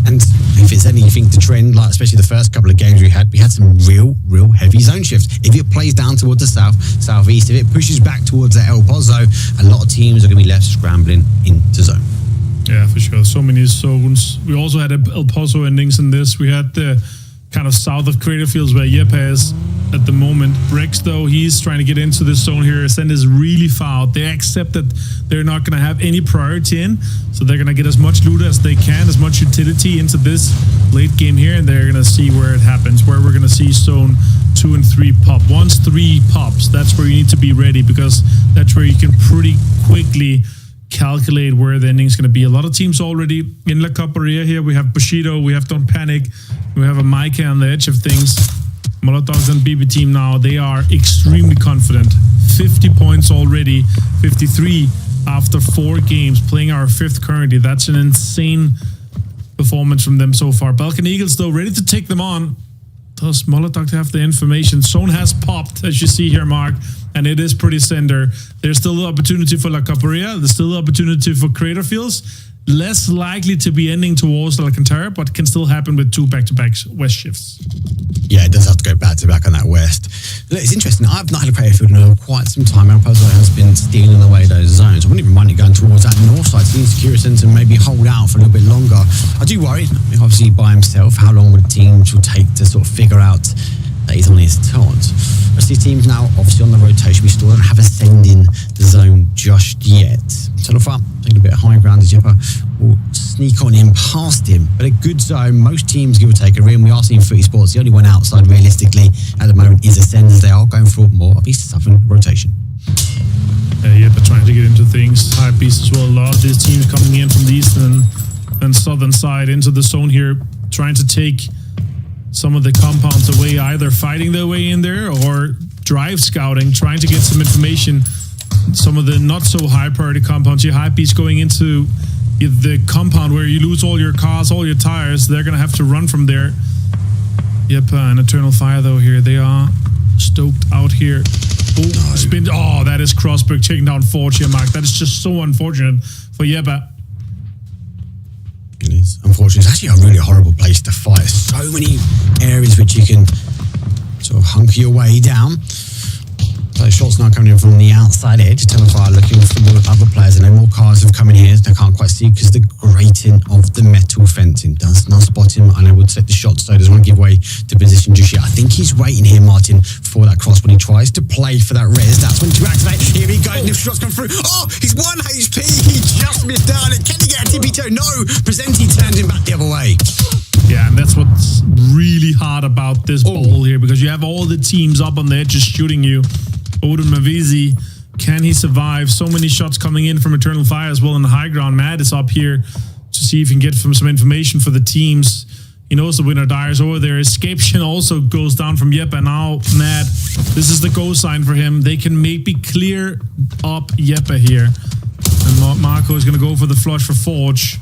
and if it's anything to trend, like especially the first couple of games we had some real heavy zone shifts. If it plays down towards the southeast, if it pushes back towards the El Pozo, a lot of teams are going to be left scrambling into zone. Yeah, for sure. So many zones. We also had El Pozo endings in this. We had the kind of south of Crater Fields where Yepa is at the moment. Brex, though, he's trying to get into this zone here. Ascend is really far out. They accept that they're not going to have any priority in, so they're going to get as much loot as they can, as much utility into this late game here, and they're going to see where it happens, where we're going to see zone 2 and 3 pop. Once 3 pops, that's where you need to be ready, because that's where you can pretty quickly calculate where the ending is going to be. A lot of teams already in La Caparia here. We have Bushido, we have Don't Panic, we have a Micah on the edge of things. Molotovs and BB team now, they are extremely confident. 50 points already, 53 after 4 games, playing our 5th currently. That's an insane performance from them so far. Balkan Eagles, though, ready to take them on. Does Molotov have the information? Zone has popped, as you see here, Mark, and it is pretty cinder. There's still the opportunity for La Caparia. There's still the opportunity for Crater Fields. Less likely to be ending towards Alcantara, but can still happen with 2 back-to-back west shifts. Yeah, it does have to go back-to-back on that west. Look, it's interesting. I've not had a Crater Field in quite some time. El Pozo has been stealing away those zones. I wouldn't even mind it going towards that north side. Seeing Security Centre maybe hold out for a little bit longer. I do worry, obviously, by himself, how long would teams will take to sort of figure out that he's on his taunt. I see teams now, obviously, on the rotation. We still don't have ascending the zone just yet. So far, taking a bit of high ground as Jeppa will sneak on in past him. But a good zone. Most teams, give or take, are in. We are seeing Footy Sports. The only one outside, realistically, at the moment is Ascenders. They are going for more of a southern rotation. But trying to get into things. High piece as well. A lot of these teams coming in from the eastern and southern side into the zone here, trying to take some of the compounds away, either fighting their way in there or drive scouting, trying to get some information. Some of the not so high priority compounds, your high piece going into the compound where you lose all your cars, all your tires, they're going to have to run from there. Yep, an Eternal Fire though here. They are stoked out here. Oh, spin. Oh, that is Crossbreak taking down Forge here, Mark. That is just so unfortunate for Yeba. It is unfortunate. It's actually a really horrible place to fight. So many areas which you can sort of hunker your way down. So shots now coming in from the outside edge. Telefire looking for more other players, and then more cars have come in here. They can't quite see because the grating of the metal fencing does not spot him, unable to take the shot, so doesn't want to give way to position just yet. I think he's waiting here, Martin, for that cross when he tries to play for that res. That's when to activate. Here he goes. The shots come through. Oh, he's 1 HP. He just missed out. Can he get a TP2? No. Presenti turned him back the other way. Yeah, and that's what's really hard about this bowl here because you have all the teams up on the edges shooting you. Odin Mavizi, can he survive? So many shots coming in from Eternal Fire as well in the high ground. Matt is up here to see if he can get some information for the teams. He knows the winner Dyer's over there. Escaption also goes down from Yeppe. Now, Matt, this is the go sign for him. They can maybe clear up Yeppe here. And Marco is going to go for the flush for Forge.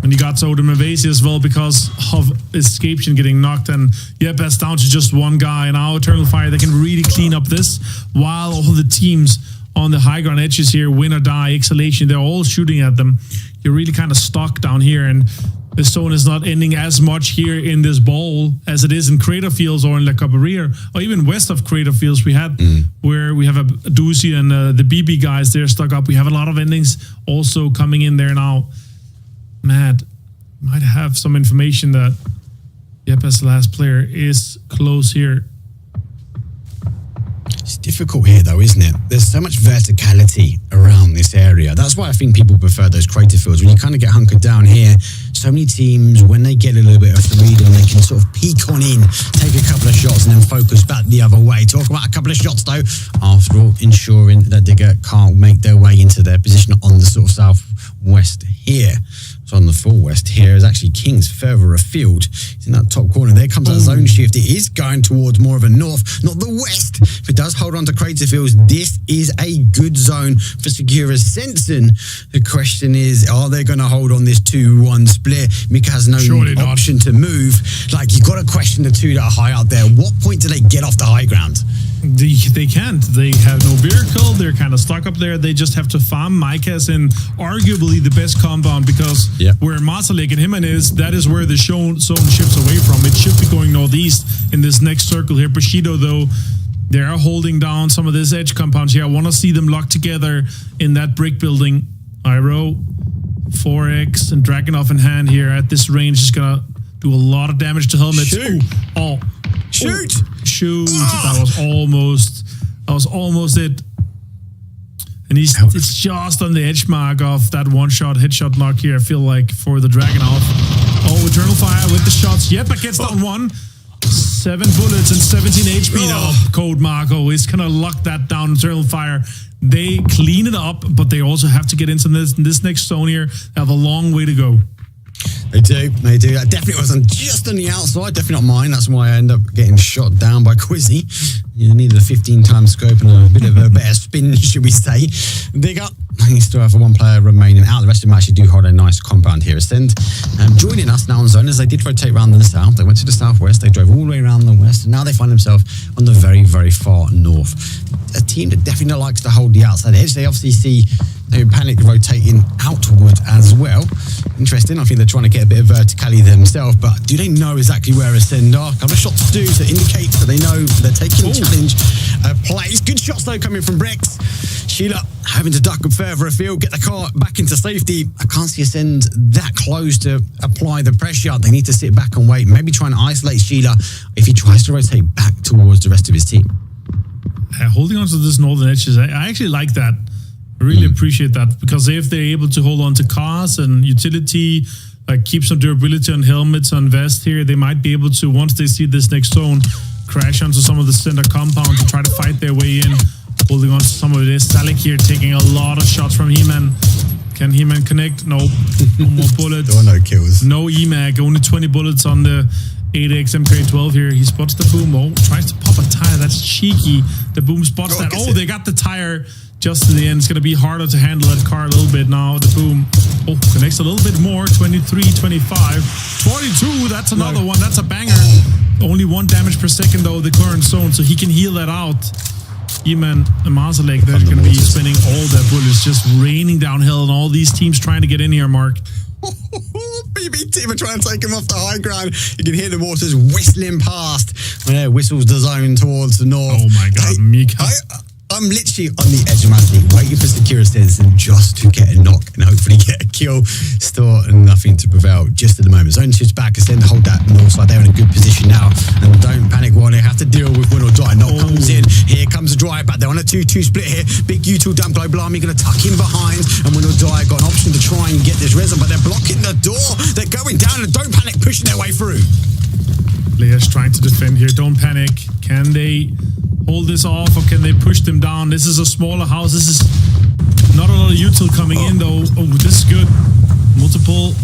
And he got Odin Mavasi as well because of Escaption getting knocked. And Yeppe's down to just one guy. Now, Eternal Fire, they can really clean up this while all the teams on the high ground edges here, win or die, Exhalation, they're all shooting at them. You're really kind of stuck down here. And the zone is not ending as much here in this bowl as it is in Crater Fields or in La Cabrera, or even west of Crater Fields. We had where we have a Doozy and the BB guys, they're stuck up. We have a lot of endings also coming in there now. Matt might have some information that Yeppe's last player is close here. It's difficult here, though, isn't it? There's so much verticality around this area. That's why I think people prefer those crater fields. When you kind of get hunkered down here, so many teams, when they get a little bit of freedom, they can sort of peek on in, take a couple of shots, and then focus back the other way. Talk about a couple of shots, though, after all, ensuring that Digger can't make their way into their position on the sort of southwest here. So on the full west here is actually Kings further afield. He's in that top corner. There comes that zone shift. It is going towards more of a north, not the west. If it does hold on to crater fields, this is a good zone for Secura Sensen. The question is, are they going to hold on this 2-1 split? Mika has no option to move. Like, you've got to question the two that are high out there. What point do they get off the high ground? They can't. They have no vehicle. They're kind of stuck up there. They just have to farm. Micah's in arguably the best compound because where Masalek and Himan is, that is where the zone shifts away from. It should be going northeast in this next circle here. Bushido, though, they are holding down some of this edge compounds here. I want to see them locked together in that brick building. Iro, 4X, and Dragunov in hand here at this range is going to do a lot of damage to helmets. Shoot! Shoot! That was almost it. And it's just on the edge mark of that one-shot headshot knock here, I feel like, for the Dragunov. Oh, Eternal Fire with the shots. Yeppe gets down one. 7 bullets and 17 HP now. Code Marco is going to lock that down. Eternal Fire. They clean it up, but they also have to get into this next zone here. They have a long way to go. They do. I definitely wasn't just on the outside, definitely not mine. That's why I end up getting shot down by Quizzy. You needed a 15-time scope and a bit of a better spin, should we say. Digger, he still have one player remaining out. The rest of them actually do hold a nice compound here. Ascend joining us now on zone as they did rotate around the south. They went to the southwest. They drove all the way around the west. And now they find themselves on the very, very far north. A team that definitely likes to hold the outside edge. They obviously see Panic rotating outward as well. Interesting. I think they're trying to get a bit of verticality themselves, but do they know exactly where Ascend are? A couple of shots do to indicate that they know they're taking the challenge. Plays. Good shots though coming from Brex. Sheila having to duck further afield, get the car back into safety. I can't see Ascend that close to apply the pressure. They need to sit back and wait. Maybe try and isolate Sheila if he tries to rotate back towards the rest of his team. Holding on to this northern edges, I actually like that. I really appreciate that because if they're able to hold on to cars and utility, like keep some durability on helmets, on vests here, they might be able to, once they see this next zone, crash onto some of the center compound to try to fight their way in. Holding on to some of this. Salik here taking a lot of shots from He-Man. Can He-Man connect? Nope. No more bullets. No kills. No EMEA. Only 20 bullets on the 8X MK12 here. He spots the boom. Oh, tries to pop a tire. That's cheeky. The boom spots that. Oh, they got the tire just to the end. It's going to be harder to handle that car a little bit now. The boom. Oh, connects a little bit more. 23, 25, 42. That's another one. That's a banger. Only 1 damage per second, though, the current zone, so he can heal that out. Eman and Masalek, they're going to be spending all their bullets just raining downhill, and all these teams trying to get in here, Mark. BB team are trying to take him off the high ground. You can hear the waters whistling past. Yeah, whistles the zone towards the north. Oh my God, Mika. I'm literally on the edge of my seat, waiting for Secura Sensen just to get a knock and hopefully get a kill. Still nothing to prevail just at the moment. Zone shifts back, Ascend hold that north side. They're in a good position now. And don't panic while they have to deal with win or die. Knock comes in. Here comes the drive back. They're on a 2-2 split here. Big util dump. Global Army going to tuck in behind. And win or die got an option to try and get this resin, but they're blocking the door. They're going down and don't panic, pushing their way through. Players trying to defend here. Don't panic. Can they hold this off or can they push them down? This is a smaller house. This is not a lot of util coming in though. Oh, this is good. Multiple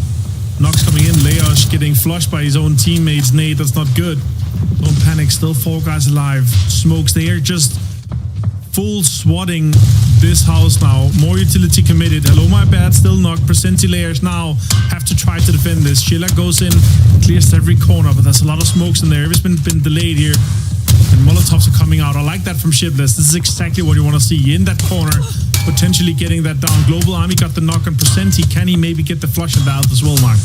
knocks coming in. Leosh getting flushed by his own teammates. Nate, that's not good. Don't panic. Still 4 guys alive. Smokes. They are just full swatting this house now. More utility committed. Hello, my bad. Still knocked. Presenti layers now have to try to defend this. Sheila goes in, clears every corner, but there's a lot of smokes in there. Everything's been delayed here. And Molotovs are coming out. I like that from Shitless. This is exactly what you want to see. In that corner, potentially getting that down. Global Army got the knock on Presenti. Can he maybe get the flush out as well, Mark?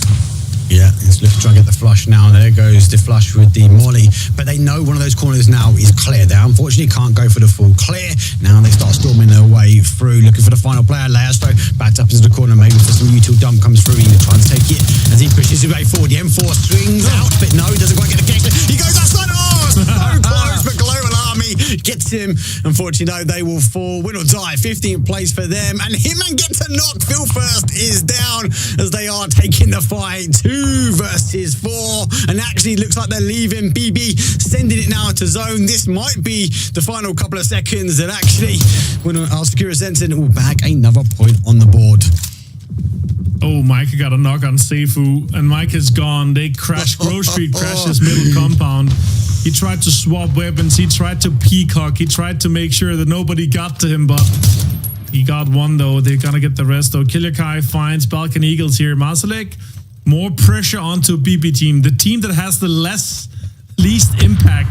Yeah, let's look to try and get the flush now. There goes the flush with the molly. But they know one of those corners now is clear. They unfortunately can't go for the full clear. Now they start storming their way through, looking for the final player. Leosto backed up into the corner, maybe for some util dump comes through. He's trying to take it as he pushes his way forward. The M4 swings out, but no, he doesn't quite get the connection. He goes outside. Oh, so close, but Global Army gets him. Unfortunately, no, they will fall. Win or die, 15th place for them. And Hitman gets a knock. Phil First is down as they are taking the fight. 2 versus 4. And actually looks like they're leaving. BB sending it now to zone. This might be the final couple of seconds. And actually, when our security Sensen will bag another point on the board. Oh, Micah got a knock on Seifu, and Mike is gone. They crashed. Grove Street crashes middle compound. He tried to swap weapons. He tried to peacock. He tried to make sure that nobody got to him, but he got one, though. They're going to get the rest, though. Killer Kai finds Balkan Eagles here. Masalek, more pressure onto BB team. The team that has the least impact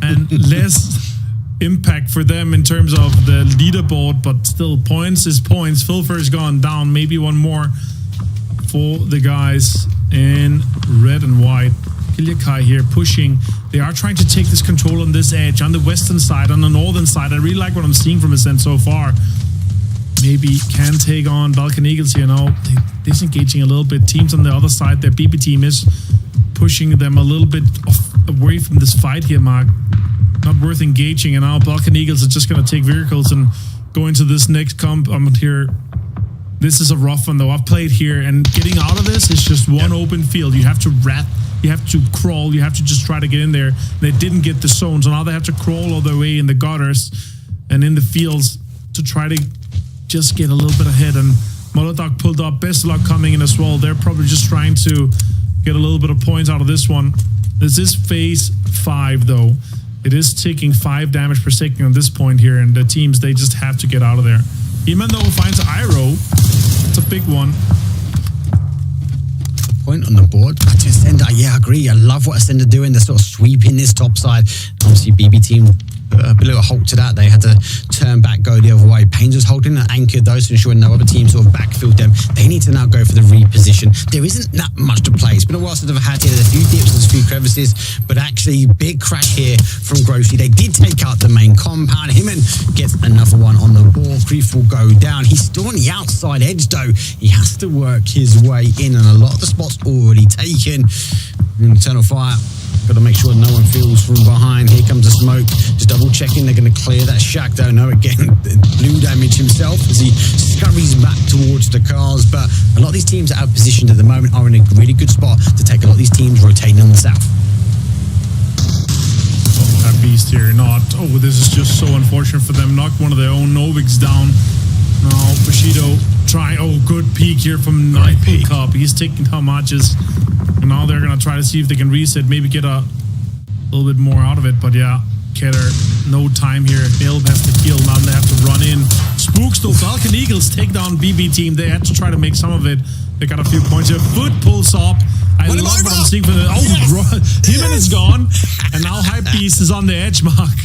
and less impact for them in terms of the leaderboard, but still points is points. Filfer's gone down. Maybe one more for the guys in red and white. Kiliakai here pushing. They are trying to take this control on this edge, on the western side, on the northern side. I really like what I'm seeing from his end so far. Maybe can take on Balkan Eagles here now. Disengaging a little bit. Teams on the other side, their BB team is pushing them a little bit away from this fight here, Mark. Not worth engaging, and now Balkan Eagles are just going to take vehicles and go into this next comp. I'm here. This is a rough one, though. I've played here, and getting out of this is just one open field. You have to you have to crawl, you have to just try to get in there. They didn't get the zone, so now they have to crawl all the way in the gutters and in the fields to try to just get a little bit ahead. And Molotov pulled up. Best luck coming in as well. They're probably just trying to get a little bit of points out of this one. This is phase 5, though. It is taking 5 damage per second on this point here, and the teams, they just have to get out of there. Even though finds Iro, it's a big one. Point on the board. Ascender, yeah, I agree. I love what Ascender doing. They're sort of sweeping this top side. Obviously, BB team a little halt to that. They had to turn back, go the other way. Pains was holding an anchor, though, to ensure no other team sort of backfilled them. They need to now go for the reposition. There isn't that much to play. It's been a while since I've had here. There's a few dips, there's a few crevices, but actually, big crash here from Grocery. They did take out the main compound. Himan gets another one on the ball. Grief will go down. He's still on the outside edge, though. He has to work his way in, and a lot of the spots already taken. Internal fire. Got to make sure no one feels from behind. Here comes the smoke. Just double checking. They're going to clear that shack, though. No, again, blue damage himself as he scurries back towards the cars. But a lot of these teams that are positioned at the moment are in a really good spot to take a lot of these teams rotating on the south. Oh, that beast here. Not. Oh, this is just so unfortunate for them. Knocked one of their own Noviks down. Now, Bushido trying. Oh, good peek here from Night Cup. He's taking how much is. And now they're going to try to see if they can reset, maybe get a little bit more out of it. But yeah, Ketter, no time here. Milb has to kill. Now they have to run in. Spooks, though. Balkan Eagles take down BB team. They had to try to make some of it. They got a few points here. Foot pulls up. I love what I'm seeing from the. Oh, yes. Himan is gone. And now Hype Beast is on the edge, Mark.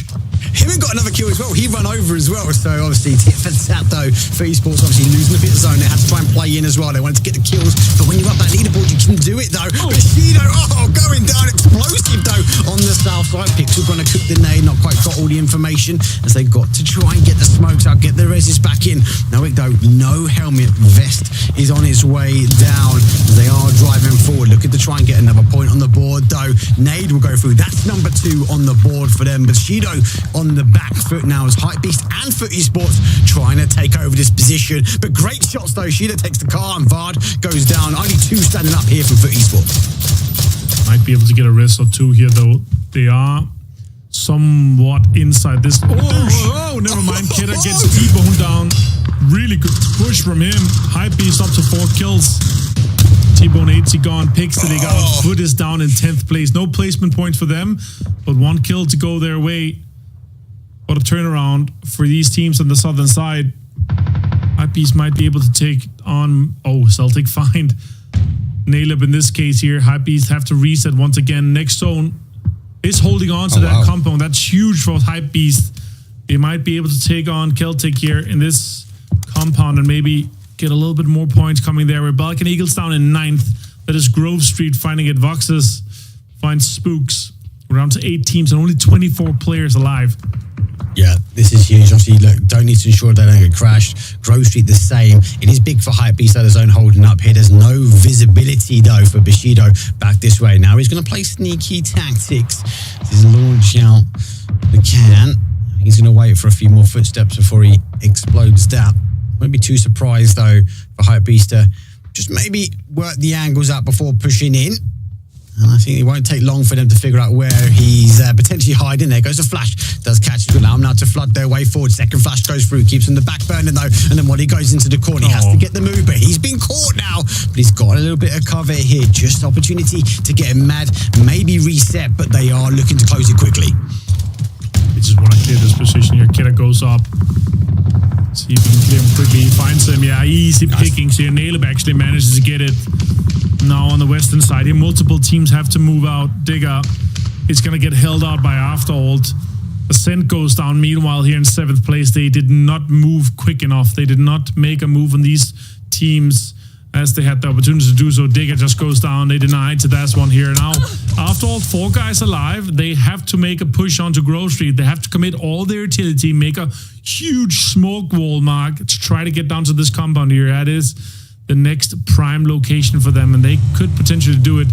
Himan got another kill as well. He ran over as well. So obviously, tit for tat though. For esports, obviously losing a bit of zone. They had to try and play in as well. They wanted to get the kills. But when you're up that leaderboard, you can do it though. Bushido, going down explosive though on the south side. Pixel going to cook the nade. Not quite got all the information as they got to try and get the smokes out, get the reses back in. No, no helmet. Vest is on its way down. They are driving forward, looking to try and get another point on the board though. Nade will go through. That's number 2 on the board for them. Bushido on the back foot now as Hypebeast and Foot Esports trying to take over this position. But great shots though. Shida takes the car and Vard goes down. Only 2 standing up here from Foot Esports. Might be able to get a rest or two here, though. They are somewhat inside this. Oh, never mind. Kidder gets T-Bone down. Really good push from him. Hypebeast up to 4 kills. T-Bone 80 gone. Pixie, they got Foot is down in 10th place. No placement points for them, but 1 kill to go their way. What a turnaround for these teams on the southern side. Hypebeast might be able to take on... Oh, Celtic find Naleb in this case here. Hypebeast have to reset once again. Next zone is holding on to that compound. That's huge for Hypebeast. They might be able to take on Celtic here in this compound and maybe get a little bit more points coming there. Where Balkan Eagles down in 9th. That is Grove Street finding it. Voxes finds Spooks. We're down to 8 teams and only 24 players alive. Yeah, this is huge. Obviously, look, don't need to ensure they don't get crashed. Grove Street the same. It is big for Hypebeast, that zone holding up here. There's no visibility, though, for Bushido back this way. Now he's going to play sneaky tactics. He's launch out the can. He's going to wait for a few more footsteps before he explodes that. Won't be too surprised, though, for Hypebeast to just maybe work the angles out before pushing in. And I think it won't take long for them to figure out where he's potentially hiding. There goes a flash. Does catch it. Allow him now to flood their way forward. Second flash goes through. Keeps him the back burner, though. And then when he goes into the corner, he has to get the move. But he's been caught now. But he's got a little bit of cover here. Just opportunity to get him mad. Maybe reset, but they are looking to close it quickly. They just want to clear this position here. Kidder goes up. See if he can clear him quickly. He finds him. Yeah, easy pickings here. Naleb actually manages to get it. Now on the western side here, multiple teams have to move out. Digger is going to get held out by Afterhold. Ascent goes down. Meanwhile, here in 7th place, they did not move quick enough. They did not make a move on these teams as they had the opportunity to do so. Digger just goes down. They denied to that's one here. Now, Afterhold, 4 guys alive. They have to make a push onto Grove Street. They have to commit all their utility, make a huge smoke wall mark to try to get down to this compound here. That is the next prime location for them, and they could potentially do it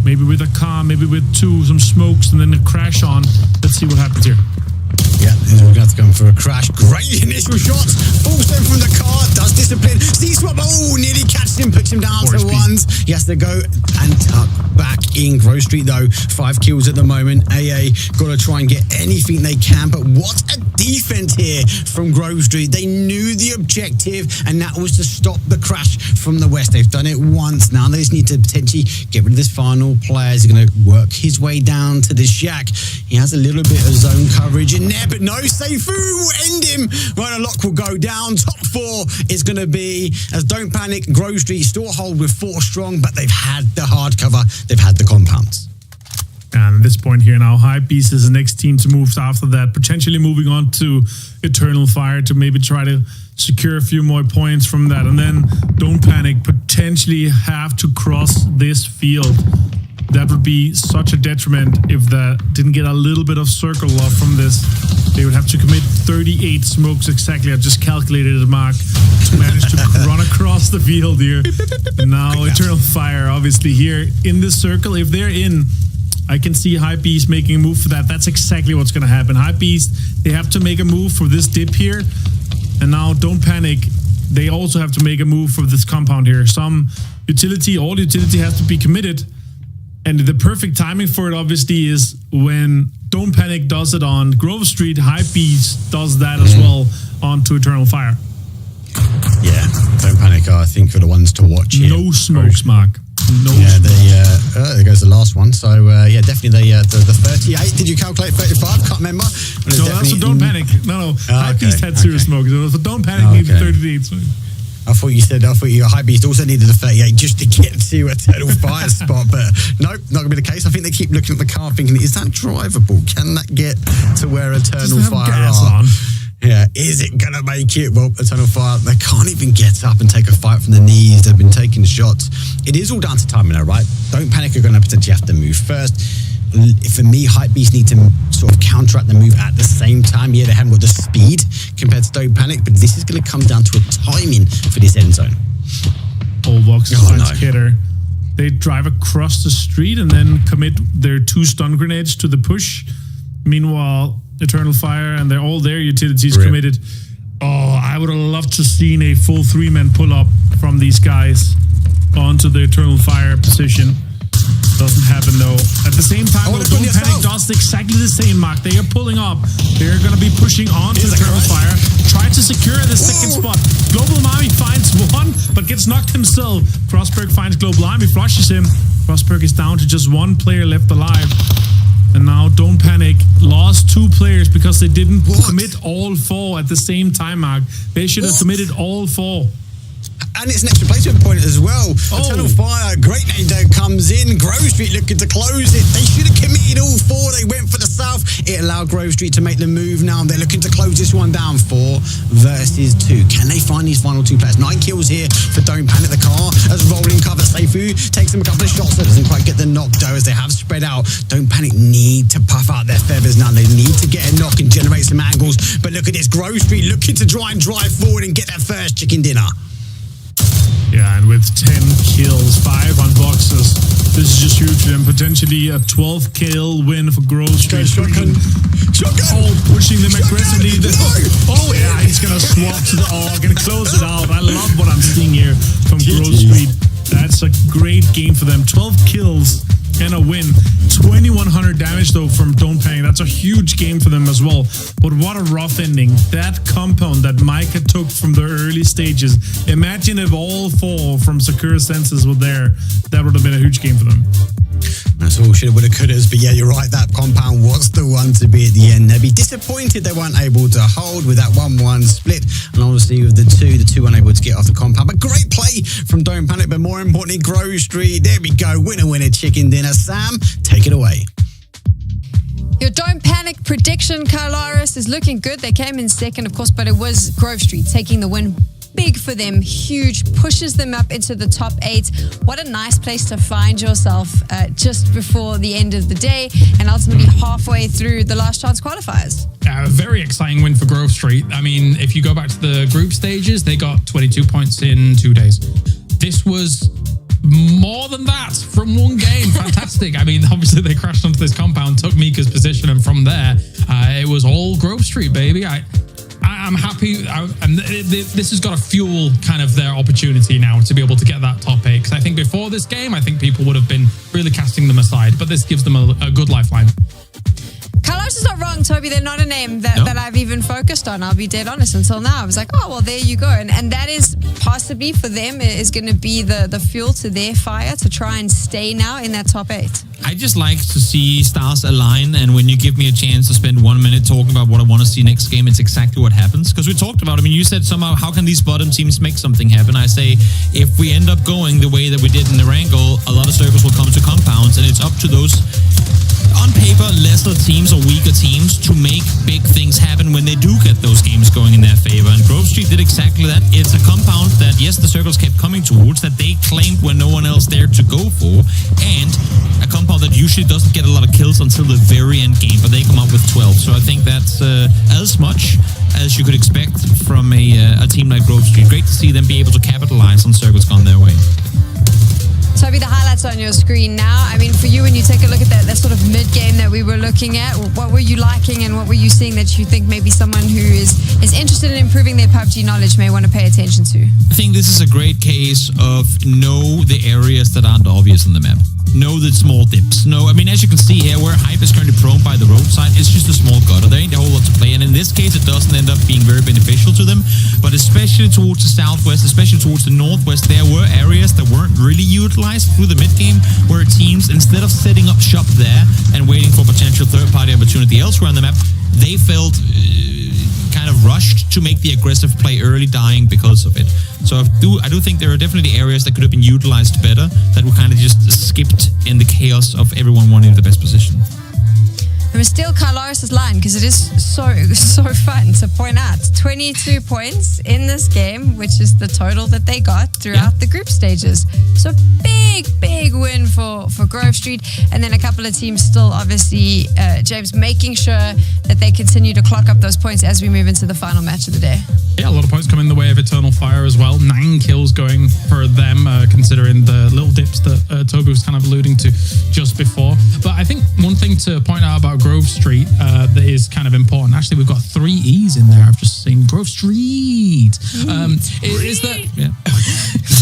maybe with a car, maybe with some smokes, and then a crash on. Let's see what happens here. Yeah, we're going to have to go for a crash. Great initial shots. Falls them from the car. Does discipline. C-swap. Oh, nearly catches him. Puts him down to 1s. He has to go and tuck back in. Grove Street, though, 5 kills at the moment. AA got to try and get anything they can. But what a defense here from Grove Street. They knew the objective, and that was to stop the crash from the west. They've done it once. Now they just need to potentially get rid of this final player. He's going to work his way down to the shack. He has a little bit of zone coverage in there, but no, Seifu will end him. Right, a lock will go down. Top 4 is going to be, as Don't Panic, Grove Street still hold with 4 strong, but they've had the hard cover. They've had the compounds. And at this point here now, Hypebeast is the next team to move after that, potentially moving on to Eternal Fire to maybe try to secure a few more points from that. And then Don't Panic potentially have to cross this field. That would be such a detriment if that didn't get a little bit of circle love from this. They would have to commit 38 smokes exactly. I just calculated it, Mark, to manage to run across the field here. And now Eternal Fire, obviously, here in this circle. If they're in, I can see Hypebeast making a move for that. That's exactly what's going to happen. Hypebeast, they have to make a move for this dip here. And now Don't Panic, they also have to make a move for this compound here. Some utility, all utility has to be committed. And the perfect timing for it, obviously, is when Don't Panic does it on Grove Street, Hypebeast does that as well onto Eternal Fire. Yeah, Don't Panic, I think, are the ones to watch here. No smokes, Mark. No. Yeah, there goes the last one. So, yeah, definitely the 38. Did you calculate 35? Can't remember. No, that's for Don't Panic. No. Hypebeast had serious smokes. For Don't Panic, needed 38 smokes. I thought your Hypebeast also needed a 38 just to get to Eternal Fire spot, but nope, not going to be the case. I think they keep looking at the car thinking, is that drivable? Can that get to where Eternal Fire are? Yeah, is it going to make it? Well, Eternal Fire, they can't even get up and take a fight from the knees. They've been taking shots. It is all down to timing now, right? Don't Panic are going to potentially have to move first. For me, Hypebeast need to sort of counteract the move at the same time. Yeah, they haven't got the speed compared to Don't Panic, but this is going to come down to a timing for this end zone. Vox finds Kidder. They drive across the street and then commit their 2 stun grenades to the push. Meanwhile, Eternal Fire and all their utilities committed. Oh, I would have loved to seen a full 3-man pull-up from these guys onto the Eternal Fire position. Doesn't happen though. At the same time, Don't Panic does exactly the same, Mark. They are pulling up. They're going to be pushing on to the Eternal Fire. Try to secure the second spot. Global Army finds one, but gets knocked himself. Frostberg finds Global Army, flushes him. Frostberg is down to just one player left alive. And now Don't Panic lost 2 players because they didn't commit all 4 at the same time, Mark. They should have committed all 4. And it's an extra placement point as well. Eternal Fire, great name though, comes in. Grove Street looking to close it. They should have committed all 4. They went for the south. It allowed Grove Street to make the move now. They're looking to close this one down. 4 versus 2. Can they find these final 2 players? 9 kills here for Don't Panic. The car as rolling cover. Seifu takes them a couple of shots. So doesn't quite get the knock though as they have spread out. Don't Panic need to puff out their feathers now. They need to get a knock and generate some angles. But look at this. Grove Street looking to try and drive forward and get their first chicken dinner. Yeah, and with 10 kills, 5 on boxes, this is just huge. And potentially a 12 kill win for Grove Street. Shotgun. Oh, pushing them aggressively. Oh, yeah, he's going to swap to the... Oh, going to close it out. I love what I'm seeing here from Grove Street. That's a great game for them. 12 kills and a win. 2,100 damage, though, from Don't Panic. That's a huge game for them as well. But what a rough ending. That compound that Micah took from the early stages. Imagine if all 4 from Sakura Senses were there. That would have been a huge game for them. That's all shoulda, woulda, couldas. But yeah, you're right. That compound was the one to be at the end. They'd be disappointed they weren't able to hold with that 1-1 split. And obviously with the 2 unable to get off the compound. But great play from Don't Panic. But more importantly, Grove Street. There we go. Winner, chicken dinner. Sam, take it away. Your Don't Panic prediction, Kylaris, is looking good. They came in second, of course, but it was Grove Street taking the win. Big for them, huge, pushes them up into the top 8. What a nice place to find yourself just before the end of the day and ultimately halfway through the last chance qualifiers. A very exciting win for Grove Street. I mean, if you go back to the group stages, they got 22 points in 2 days. This was more than that from one game. Fantastic. I mean, obviously they crashed onto this compound, took Mika's position, and from there, it was all Grove Street, baby. I'm happy, and this has got to fuel kind of their opportunity now to be able to get that top 8. Because I think before this game, I think people would have been really casting them aside, but this gives them a good lifeline. Carlos is not wrong, Toby. They're not a name that I've even focused on. I'll be dead honest until now. I was like, oh, well, there you go. And that is possibly for them is going to be the fuel to their fire to try and stay now in that top 8. I just like to see stars align, and when you give me a chance to spend 1 minute talking about what I want to see next game, it's exactly what happens. Because we talked about, I mean, you said somehow, how can these bottom teams make something happen? I say, if we end up going the way that we did in the Wrangle, a lot of circles will come to compounds, and it's up to those, on paper, lesser teams or weaker teams to make big things happen when they do get those games going in their favor. And Grove Street did exactly that. It's a compound that, yes, the circles kept coming towards, that they claimed when no one else dared to go for, and a compound that usually doesn't get a lot of kills until the very end game, but they come up with 12. So I think that's as much as you could expect from a team like Grove Street. Great to see them be able to capitalize on circles gone their way. Toby, the highlights on your screen now. I mean, for you, when you take a look at that sort of mid-game that we were looking at, what were you liking and what were you seeing that you think maybe someone who is interested in improving their PUBG knowledge may want to pay attention to? I think this is a great case of know the areas that aren't obvious on the map. Know the small dips. No, I mean, as you can see here, where Hype is currently prone by the roadside, it's just a small gutter. There ain't a whole lot to play. And in this case, it doesn't end up being very beneficial to them. But especially towards the southwest, especially towards the northwest, there were areas that weren't really utilized through the mid-game, where teams, instead of setting up shop there and waiting for potential third-party opportunity elsewhere on the map, they felt kind of rushed to make the aggressive play early, dying because of it. So I do think there are definitely areas that could have been utilized better, that were kind of just skipped in the chaos of everyone wanting the best position. And we're still Kylaris' line because it is so fun to point out. 22 points in this game, which is the total that they got throughout the group stages. So big win for Grove Street. And then a couple of teams still, obviously, James, making sure that they continue to clock up those points as we move into the final match of the day. Yeah, a lot of points coming the way of Eternal Fire as well. 9 kills going for them, considering the little dips that Toby was kind of alluding to just before. But I think one thing to point out about Grove Street that is kind of important. Actually, we've got 3 E's in there. I've just seen Grove Street. Is that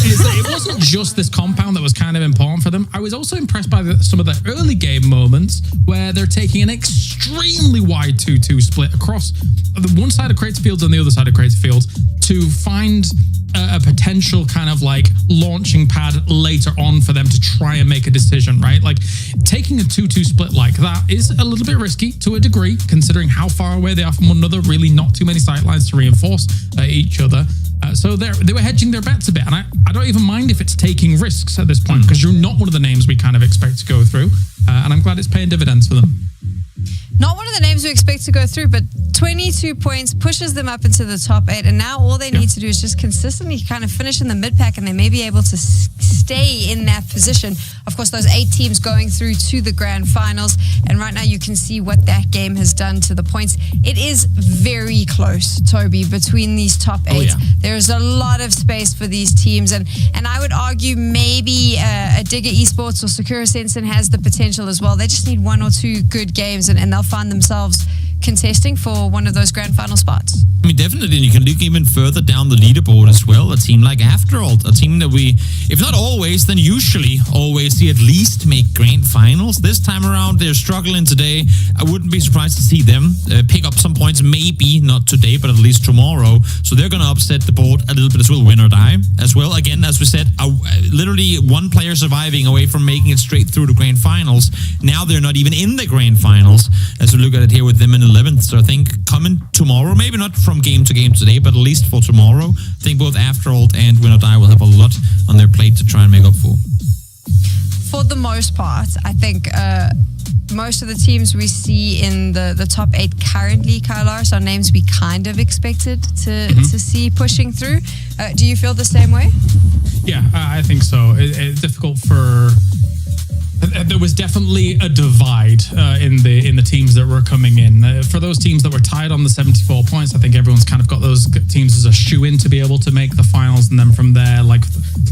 is that it wasn't just this compound that was kind of important for them. I was also impressed by some of the early game moments where they're taking an extremely wide 2-2 split across the one side of Crater Fields and the other side of Crater Fields to find a potential kind of like launching pad later on for them to try and make a decision, right? Like taking a 2-2 split like that is a little bit risky to a degree, considering how far away they are from one another. Really not too many sight lines to reinforce each other. So they were hedging their bets a bit. And I don't even mind if it's taking risks at this point, because you're not one of the names we kind of expect to go through. And I'm glad it's paying dividends for them. Not one of the names we expect to go through, but 22 points pushes them up into the top 8. And now all they need to do is just consistently kind of finish in the mid-pack, and they may be able to stay in that position. Of course, those 8 teams going through to the grand finals. And right now you can see what that game has done to the points. It is very close, Toby, between these top 8. Oh, yeah. There's a lot of space for these teams. And I would argue maybe a Digger Esports or Sakura Sensen has the potential as well. They just need 1 or 2 good games, and they'll find themselves contesting for one of those grand final spots. I mean, definitely, and you can look even further down the leaderboard as well. A team like Afterall, a team that we, if not always, then usually always see at least make grand finals. This time around, they're struggling today. I wouldn't be surprised to see them pick up some points, maybe not today, but at least tomorrow. So they're going to upset the board a little bit as well, win or die as well. Again, as we said, literally one player surviving away from making it straight through the grand finals. Now they're not even in the grand finals, as we look at it here with them in 11th. So I think coming tomorrow, maybe not from game to game today, but at least for tomorrow, I think both Afterall and Win or Die will have a lot on their plate to try and make up for. For the most part, I think most of the teams we see in the top 8 currently, Kailaris, are names we kind of expected to see pushing through. Do you feel the same way? Yeah, I think so. It's difficult for... There was definitely a divide in the teams that were coming in. For those teams that were tied on the 74 points, I think everyone's kind of got those teams as a shoe-in to be able to make the finals. And then from there, like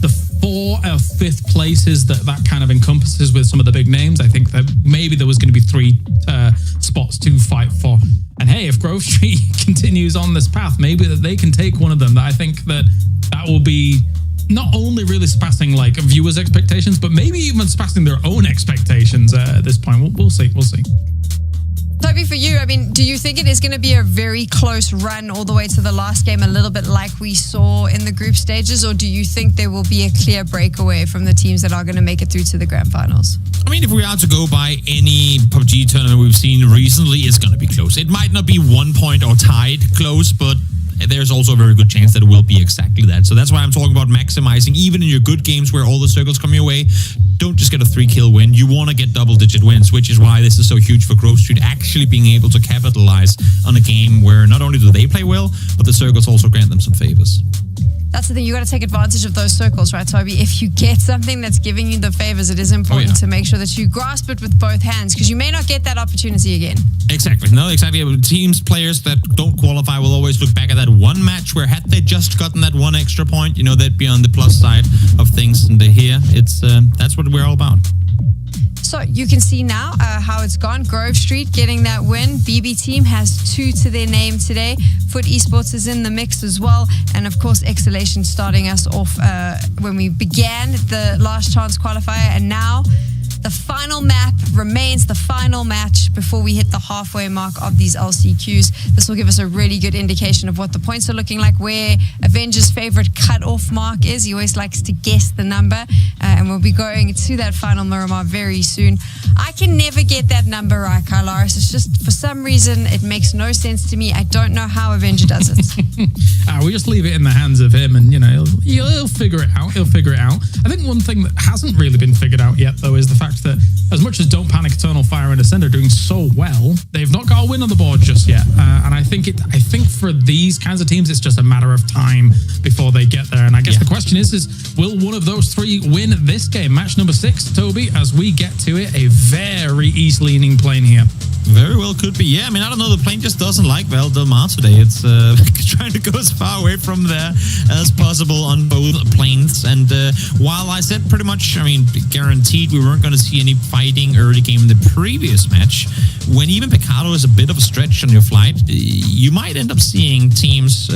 the 4 or 5th places that kind of encompasses with some of the big names, I think that maybe there was going to be 3 spots to fight for. And hey, if Grove Street continues on this path, maybe that they can take one of them. I think that will be... not only really surpassing like viewers' expectations, but maybe even surpassing their own expectations at this point. We'll see. Toby, for you, I mean, do you think it is going to be a very close run all the way to the last game, a little bit like we saw in the group stages, or do you think there will be a clear breakaway from the teams that are going to make it through to the grand finals? I mean, if we are to go by any PUBG tournament we've seen recently, it's going to be close. It might not be 1 point or tied close, but there's also a very good chance that it will be exactly that. So that's why I'm talking about maximizing, even in your good games where all the circles come your way. Don't just get a 3-kill win. You want to get double-digit wins, which is why this is so huge for Grove Street, actually being able to capitalize on a game where not only do they play well, but the circles also grant them some favors. That's the thing. You got to take advantage of those circles, right, Toby? If you get something that's giving you the favors, it is important to make sure that you grasp it with both hands, because you may not get that opportunity again. Exactly. No, exactly. Teams, players that don't qualify will always look back at that one match where had they just gotten that 1 extra point, they'd be on the plus side of things. And here, it's that's what we're all about. So you can see now how it's gone. Grove Street getting that win. BB Team has 2 to their name today. Foot Esports is in the mix as well. And of course, Exhalation starting us off when we began the last chance qualifier. And now the final map remains the final match before we hit the halfway mark of these LCQs. This will give us a really good indication of what the points are looking like, where Avenger's favorite cutoff mark is. He always likes to guess the number, and we'll be going to that final Miramar very soon. I can never get that number right, Kailaris. It's just, for some reason, it makes no sense to me. I don't know how Avenger does it. We just leave it in the hands of him, and he'll figure it out. I think one thing that hasn't really been figured out yet, though, is the fact that as much as Don't Panic, Eternal Fire, and Ascend are doing so well, they've not got a win on the board just yet. And I think for these kinds of teams, it's just a matter of time before they get there. And I guess the question is will one of those 3 win this game? Match number 6, Toby, as we get to it, a very East-leaning plane here. Very well could be. Yeah, I mean, I don't know. The plane just doesn't like Val Del Mar today. It's trying to go as far away from there as possible on both planes. And while I said pretty much, I mean, guaranteed we weren't going to see any fighting early game in the previous match, when even Picado is a bit of a stretch on your flight, you might end up seeing teams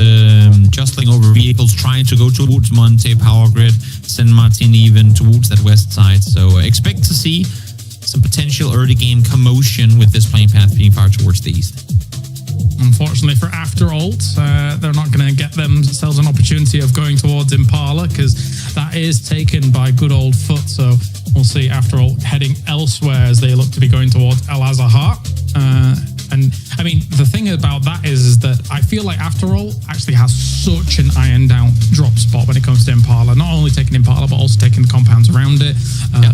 jostling over vehicles, trying to go towards Monte, Power Grid, San Martin, even towards that west side. So expect to see some potential early game commotion with this plane path being far towards the east. Unfortunately for After Alt, they're not going to get themselves an opportunity of going towards Impala because that is taken by good old Foot. So we'll see After Alt heading elsewhere as they look to be going towards El Azahar. And I mean, the thing about that is that I feel like After All actually has such an ironed out drop spot when it comes to Impala. Not only taking Impala, but also taking the compounds around it.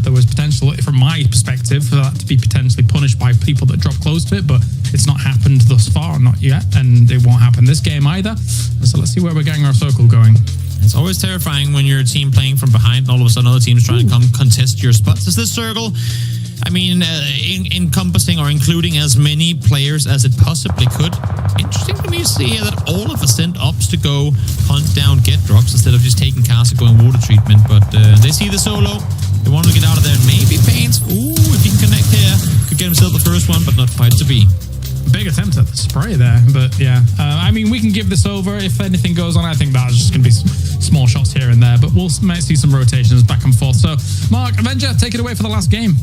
There was potential, from my perspective, for that to be potentially punished by people that drop close to it, but it's not happened thus far, not yet, and it won't happen this game either. So let's see where we're getting our circle going. It's always terrifying when you're a team playing from behind and all of a sudden other teams trying to come contest your spots. Is this circle, I mean, encompassing or including as many players as it possibly could? Interesting to me to see here that all of us sent opts to go hunt down get drops instead of just taking cars and going water treatment. But they see the solo. They want to get out of there. Maybe Paints, if he can connect here, could get himself the first one, but not quite to be. Big attempt at the spray there, but yeah. I mean, we can give this over. If anything goes on, I think that's just going to be small shots here and there, but we'll might see some rotations back and forth. So, Mark, Avenger, take it away for the last game.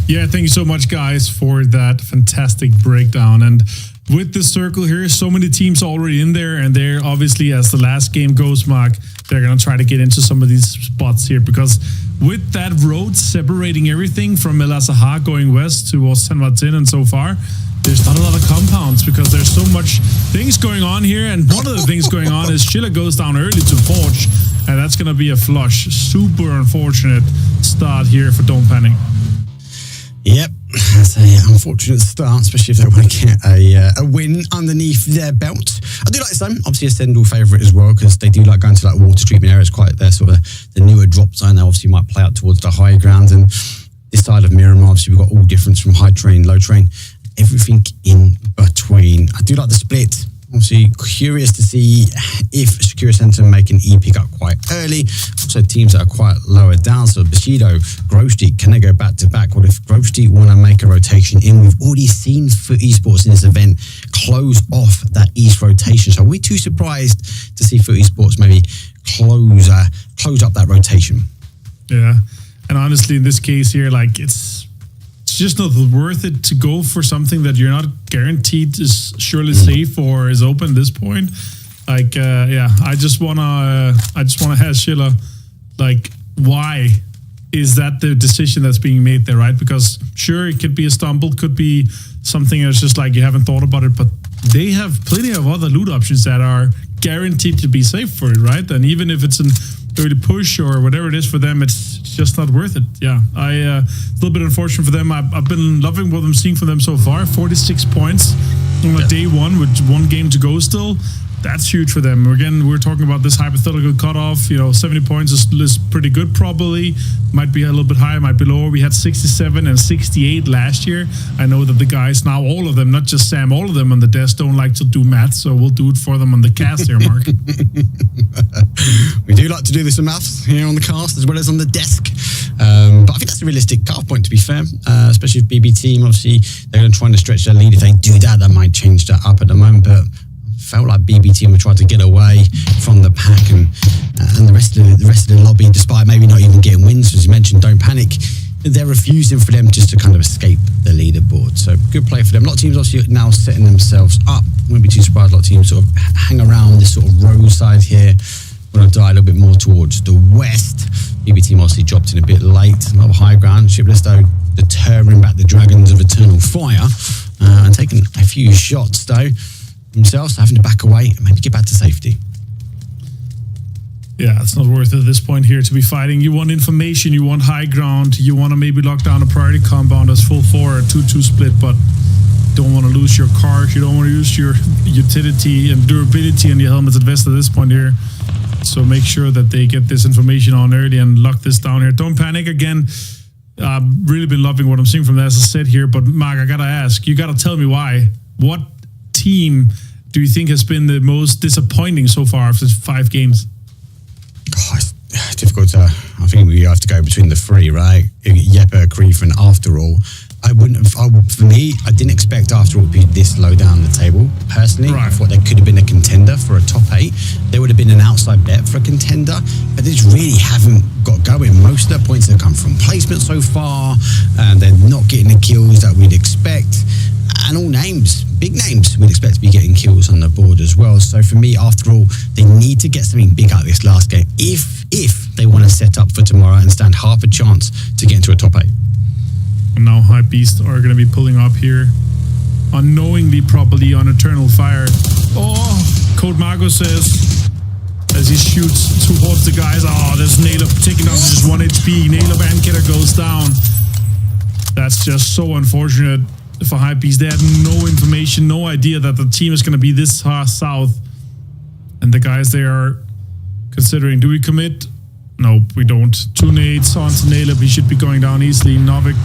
Yeah, thank you so much, guys, for that fantastic breakdown. And with the circle here, so many teams already in there, and they're obviously, as the last game goes, Mark, they're going to try to get into some of these spots here, because with that road separating everything from El Azahar going west towards San Martin and so far, there's not a lot of compounds because there's so much things going on here. And one of the things going on is Schiller goes down early to Forge, and that's going to be a flush. Super unfortunate start here for Don't Panic. Yep, that's an unfortunate start, especially if they want to get a win underneath their belt. I do like this time, obviously a Stendhal favourite as well, because they do like going to that water treatment area. It's quite their sort of the newer drop zone. They obviously might play out towards the high ground. And this side of Miramar, obviously we've got all difference from high terrain, low terrain, everything in between. I do like the split. Obviously, curious to see if Secure Center make an E pick up quite early. Also, teams that are quite lower down. So, Bushido, Grosty, can they go back to back? What if Grosty want to make a rotation in? We've already seen Foot Esports in this event close off that East rotation. So, are we too surprised to see Foot Esports maybe close up that rotation? Yeah, and honestly, in this case here, like it's just not worth it to go for something that you're not guaranteed is surely safe or is open at this point. Like, I just wanna ask Schiller, like, why is that the decision that's being made there, right? Because sure, it could be a stumble, could be something that's just like you haven't thought about it, but they have plenty of other loot options that are guaranteed to be safe for it, right? And even if it's an early push or whatever it is for them, it's just not worth it. Yeah, it's a little bit unfortunate for them. I've been loving what I'm seeing from them so far. 46 points on day one with one game to go still. That's huge for them. Again, we're talking about this hypothetical cutoff. 70 points is pretty good probably. Might be a little bit higher, might be lower. We had 67 and 68 last year. I know that the guys now, all of them, not just Sam, all of them on the desk don't like to do math, so we'll do it for them on the cast here, Mark. We do like to do this in maths here on the cast as well as on the desk. But I think that's a realistic cutoff point, to be fair, especially if BB team, obviously, they're going to try to stretch their lead. If they do that, that might change that up at the moment, but felt like BB team were trying to get away from the pack and the rest of the lobby, despite maybe not even getting wins, as you mentioned, Don't Panic. They're refusing for them just to kind of escape the leaderboard. So good play for them. A lot of teams obviously now setting themselves up. Wouldn't be too surprised. A lot of teams sort of hang around this sort of roadside here. We're going to die a little bit more towards the west. BB team obviously dropped in a bit late. A lot of high ground. Shipless though deterring back the Dragons of Eternal Fire and taking a few shots though themselves, having to back away and maybe get back to safety. Yeah, it's not worth it at this point here to be fighting. You want information, you want high ground, you want to maybe lock down a priority compound as full 4 or 2-2 split, but don't want to lose your cars, you don't want to use your utility and durability in your helmets and vest at this point here. So make sure that they get this information on early and lock this down here. Don't Panic again. I've really been loving what I'm seeing from that, as I said here. But Mark, I gotta ask, you gotta tell me why. What team do you think has been the most disappointing so far after 5 games? Oh, it's difficult. I think we have to go between the 3, right? Jeppe, Krief, and After All. For me, I didn't expect After All to be this low down the table. Personally, I thought they could have been a contender for a top 8. They would have been an outside bet for a contender, but they just really haven't got going. Most of their points have come from placement so far, and they're not getting the kills that we'd expect. And all names, big names, we'd expect to be getting kills on the board as well. So for me, After All, they need to get something big out of this last game if they want to set up for tomorrow and stand half a chance to get into a top 8. And now Hype Beast are going to be pulling up here unknowingly, probably on Eternal Fire. Oh, Code Margo says as he shoots towards the guys. Oh, there's Nailab taking down just 1 HP. Nailab and Kidder goes down. That's just so unfortunate for Hype Beast. They had no information, no idea that the team is going to be this far south. And the guys, they are considering, do we commit? Nope, we don't. 2 nades onto Nailab. He should be going down easily. Novik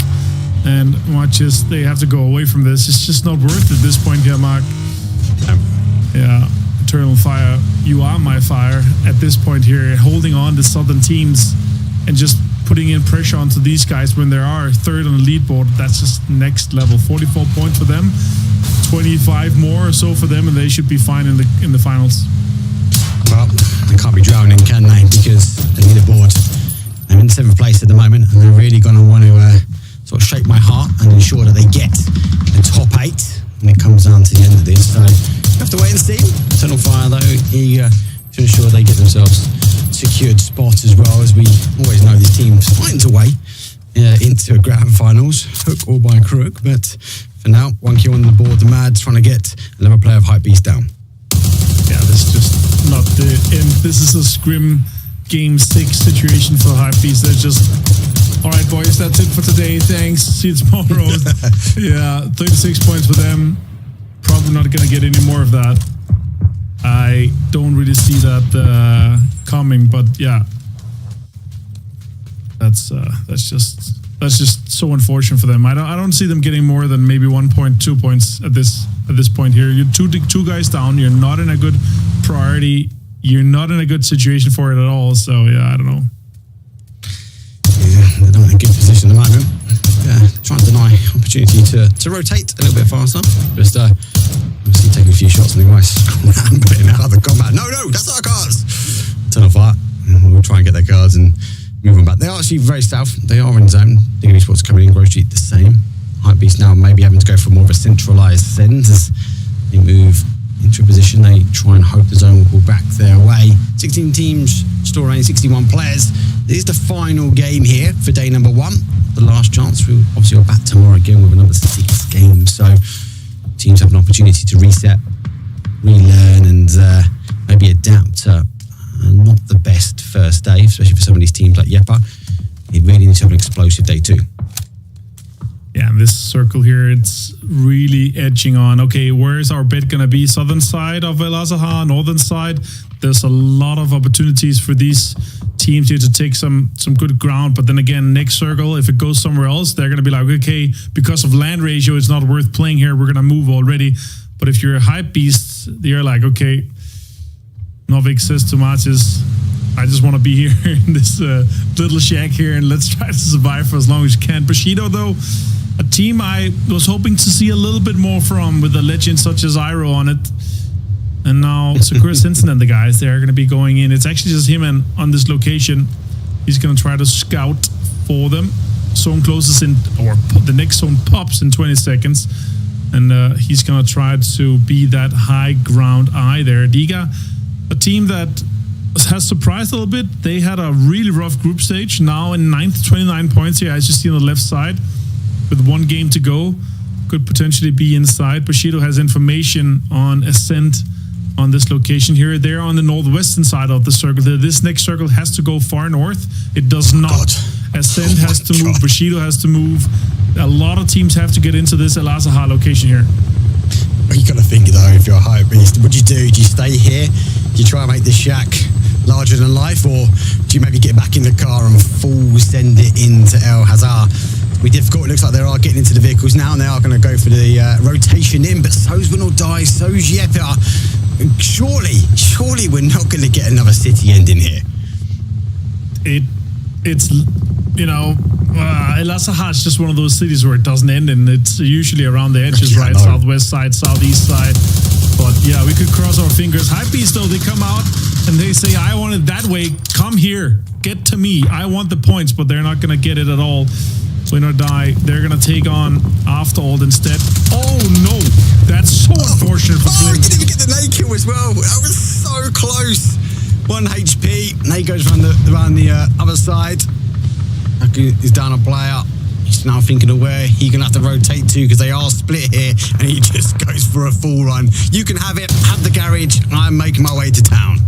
and Watches, they have to go away from this. It's just not worth it at this point here, Mark. Yeah, Eternal Fire, you are my fire at this point here. Holding on to Southern teams and just putting in pressure onto these guys when they are 3rd on the leaderboard. That's just next level. 44 points for them, 25 more or so for them, and they should be fine in the finals. Well, they can't be drowning, can they? Because the leaderboard, I'm in 7th place at the moment, and they're really going to want to sort of shake my heart and ensure that they get the top 8 when it comes down to the end of this. So you have to wait and see. Eternal Fire, though, eager to ensure they get themselves secured spot as well, as we always know these teams finds a way into a grand finals, hook or by crook. But for now, 1 kill on the board. The Mads trying to get another player of Hype Beast down. Yeah, this is just not the end. This is a scrim game 6 situation for Hype Beast. They're just, all right, boys, that's it for today. Thanks. See you tomorrow. Yeah, 36 points for them. Probably not going to get any more of that. I don't really see that coming, but yeah, that's just so unfortunate for them. I don't see them getting more than maybe 1.2 points at this point here. You're two guys down. You're not in a good priority. You're not in a good situation for it at all. So yeah, I don't know. Yeah, they're not in a good position at the moment. Trying to deny opportunity to rotate a little bit faster. Just obviously taking a few shots and anyway, scrambling out of the combat. No, that's our cards. Eternal Fire. We'll try and get their cards and move on back. They are actually very south. They are in zone. Dignity Sports coming in. Grove Street the same. Hype Beast now maybe having to go for more of a centralised send as they move into a position. They try and hope the zone will pull back their way. 16 teams, still remaining 61 players. This is the final game here for day number 1. The last chance. We'll obviously go back tomorrow again with another 6 games. So teams have an opportunity to reset, relearn, and maybe adapt to not the best first day, especially for some of these teams like Jeppe. It really needs to have an explosive day too. Yeah, this circle here, it's really edging on, okay, where is our bet going to be? Southern side of El Azahar, northern side? There's a lot of opportunities for these teams here to take some good ground. But then again, next circle, if it goes somewhere else, they're going to be like, okay, because of land ratio, it's not worth playing here. We're going to move already. But if you're a Hype Beast, you're like, okay, Novik says to Matis, I just want to be here in this little shack here and let's try to survive for as long as you can. Bushido, though, a team I was hoping to see a little bit more from with a legend such as Iroh on it. And now Sakura Simpson and the guys, they're going to be going in. It's actually just him and on this location. He's going to try to scout for them. Zone closes in, or the next zone pops in 20 seconds. And he's going to try to be that high ground eye there. Diga, a team that has surprised a little bit. They had a really rough group stage. Now in 9th, 29 points here, as you see on the left side. With 1 game to go, could potentially be inside. Bushido has information on Ascent on this location here. They're on the northwestern side of the circle. This next circle has to go far north. It does not. Ascent has to move. Bushido has to move. A lot of teams have to get into this El Azahar location here. You got to think though, if you're a Hype Beast, what do? Do you stay here? Do you try and make this shack larger than life, or do you maybe get back in the car and full send it into El Hazard? Be difficult. It looks like they are getting into the vehicles now, and they are going to go for the rotation in, but so's Win or Die, so's Yepa. Surely we're not going to get another city ending here. It's you know, El Hazard is just one of those cities where it doesn't end, and it's usually around the edges, right? Southwest side, southeast side. But yeah, we could cross our fingers. Hypebeast, though, they come out and they say, I want it that way. Come here. Get to me. I want the points, but they're not going to get it at all. Win or Die. They're going to take on Afterhold instead. Oh, no. That's so unfortunate for Glim. He didn't even get the nade kill as well. That was so close. 1 HP. Nade goes around the other side. He's down a player. He's now thinking of where he's going to have to rotate to, because they are split here, and he just goes for a full run. You can have it. Have the garage. I'm making my way to town.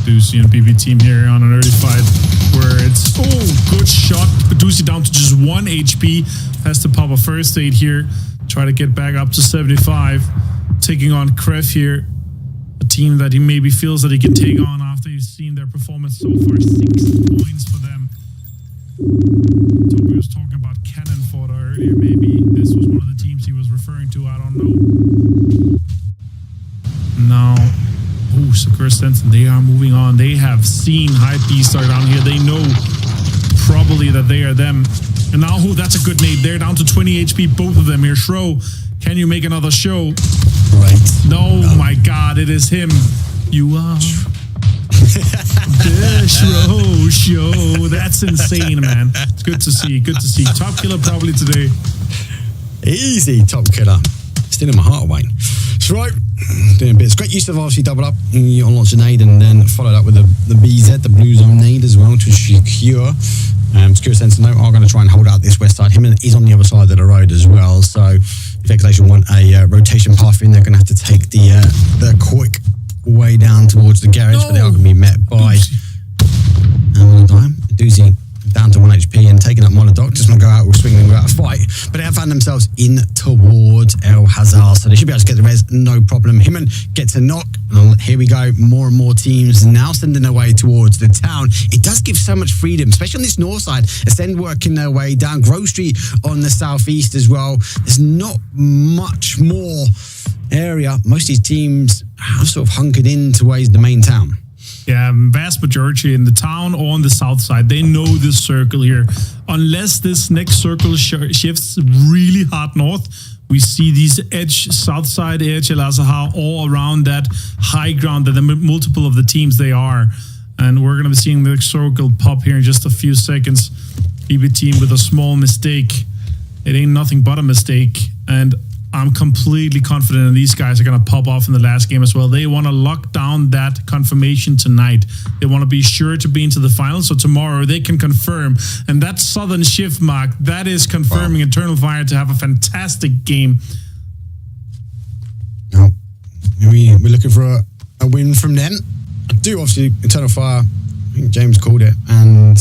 Doozy and BB team here on an early fight where it's, good shot. Doozy down to just 1 HP. Has to pop a first aid here. Try to get back up to 75. Taking on Kref here. A team that he maybe feels that he can take on after he's seen their performance so far. 6 points for them. Toby was talking about Cannon Fodder earlier. Maybe this was one of the teams he was referring to. I don't know. Now, Sakura Stenson, they are moving on. They have seen Hypebeast are down here. They know probably that they are them. And now, that's a good nade. They're down to 20 HP, both of them here. Shro, can you make another show? Right. No, my God, it is him. You are the Shro show. That's insane, man. It's good to see. Good to see. Top killer probably today. Easy top killer. Still in my heart, Wayne. That's right. Doing bits. Great use of obviously double up on launch a nade, and then followed up with the BZ, the blue zone nade as well to secure. Secure Sense note are going to try and hold out this west side. Him is on the other side of the road as well. So if Exhalation want a rotation path in, they're going to have to take the quick way down towards the garage, but they are going to be met by Doozy down to 1 HP and taking up Monodoc. Just want to go out with swinging without a fight, but they have found themselves in towards El Hazard, so they should be able to get the res, no problem. Himman gets a knock, and here we go. More and more teams now sending their way towards the town. It does give so much freedom, especially on this north side. Ascend working their way down. Grove Street on the southeast as well. There's not much more area. Most of these teams have sort of hunkered in towards the main town. Yeah, vast majority in the town or on the south side. They know this circle here. Unless this next circle shifts really hard north, we see these edge, south side edge, El Hazard, all around that high ground that the multiple of the teams they are. And we're going to be seeing the circle pop here in just a few seconds. BB team with a small mistake. It ain't nothing but a mistake. And I'm completely confident in these guys are going to pop off in the last game as well. They want to lock down that confirmation tonight. They want to be sure to be into the final, so tomorrow they can confirm. And that southern shift mark, that is confirming Eternal Fire to have a fantastic game. Now, we're looking for a win from them. I do obviously, Eternal Fire, I think James called it, and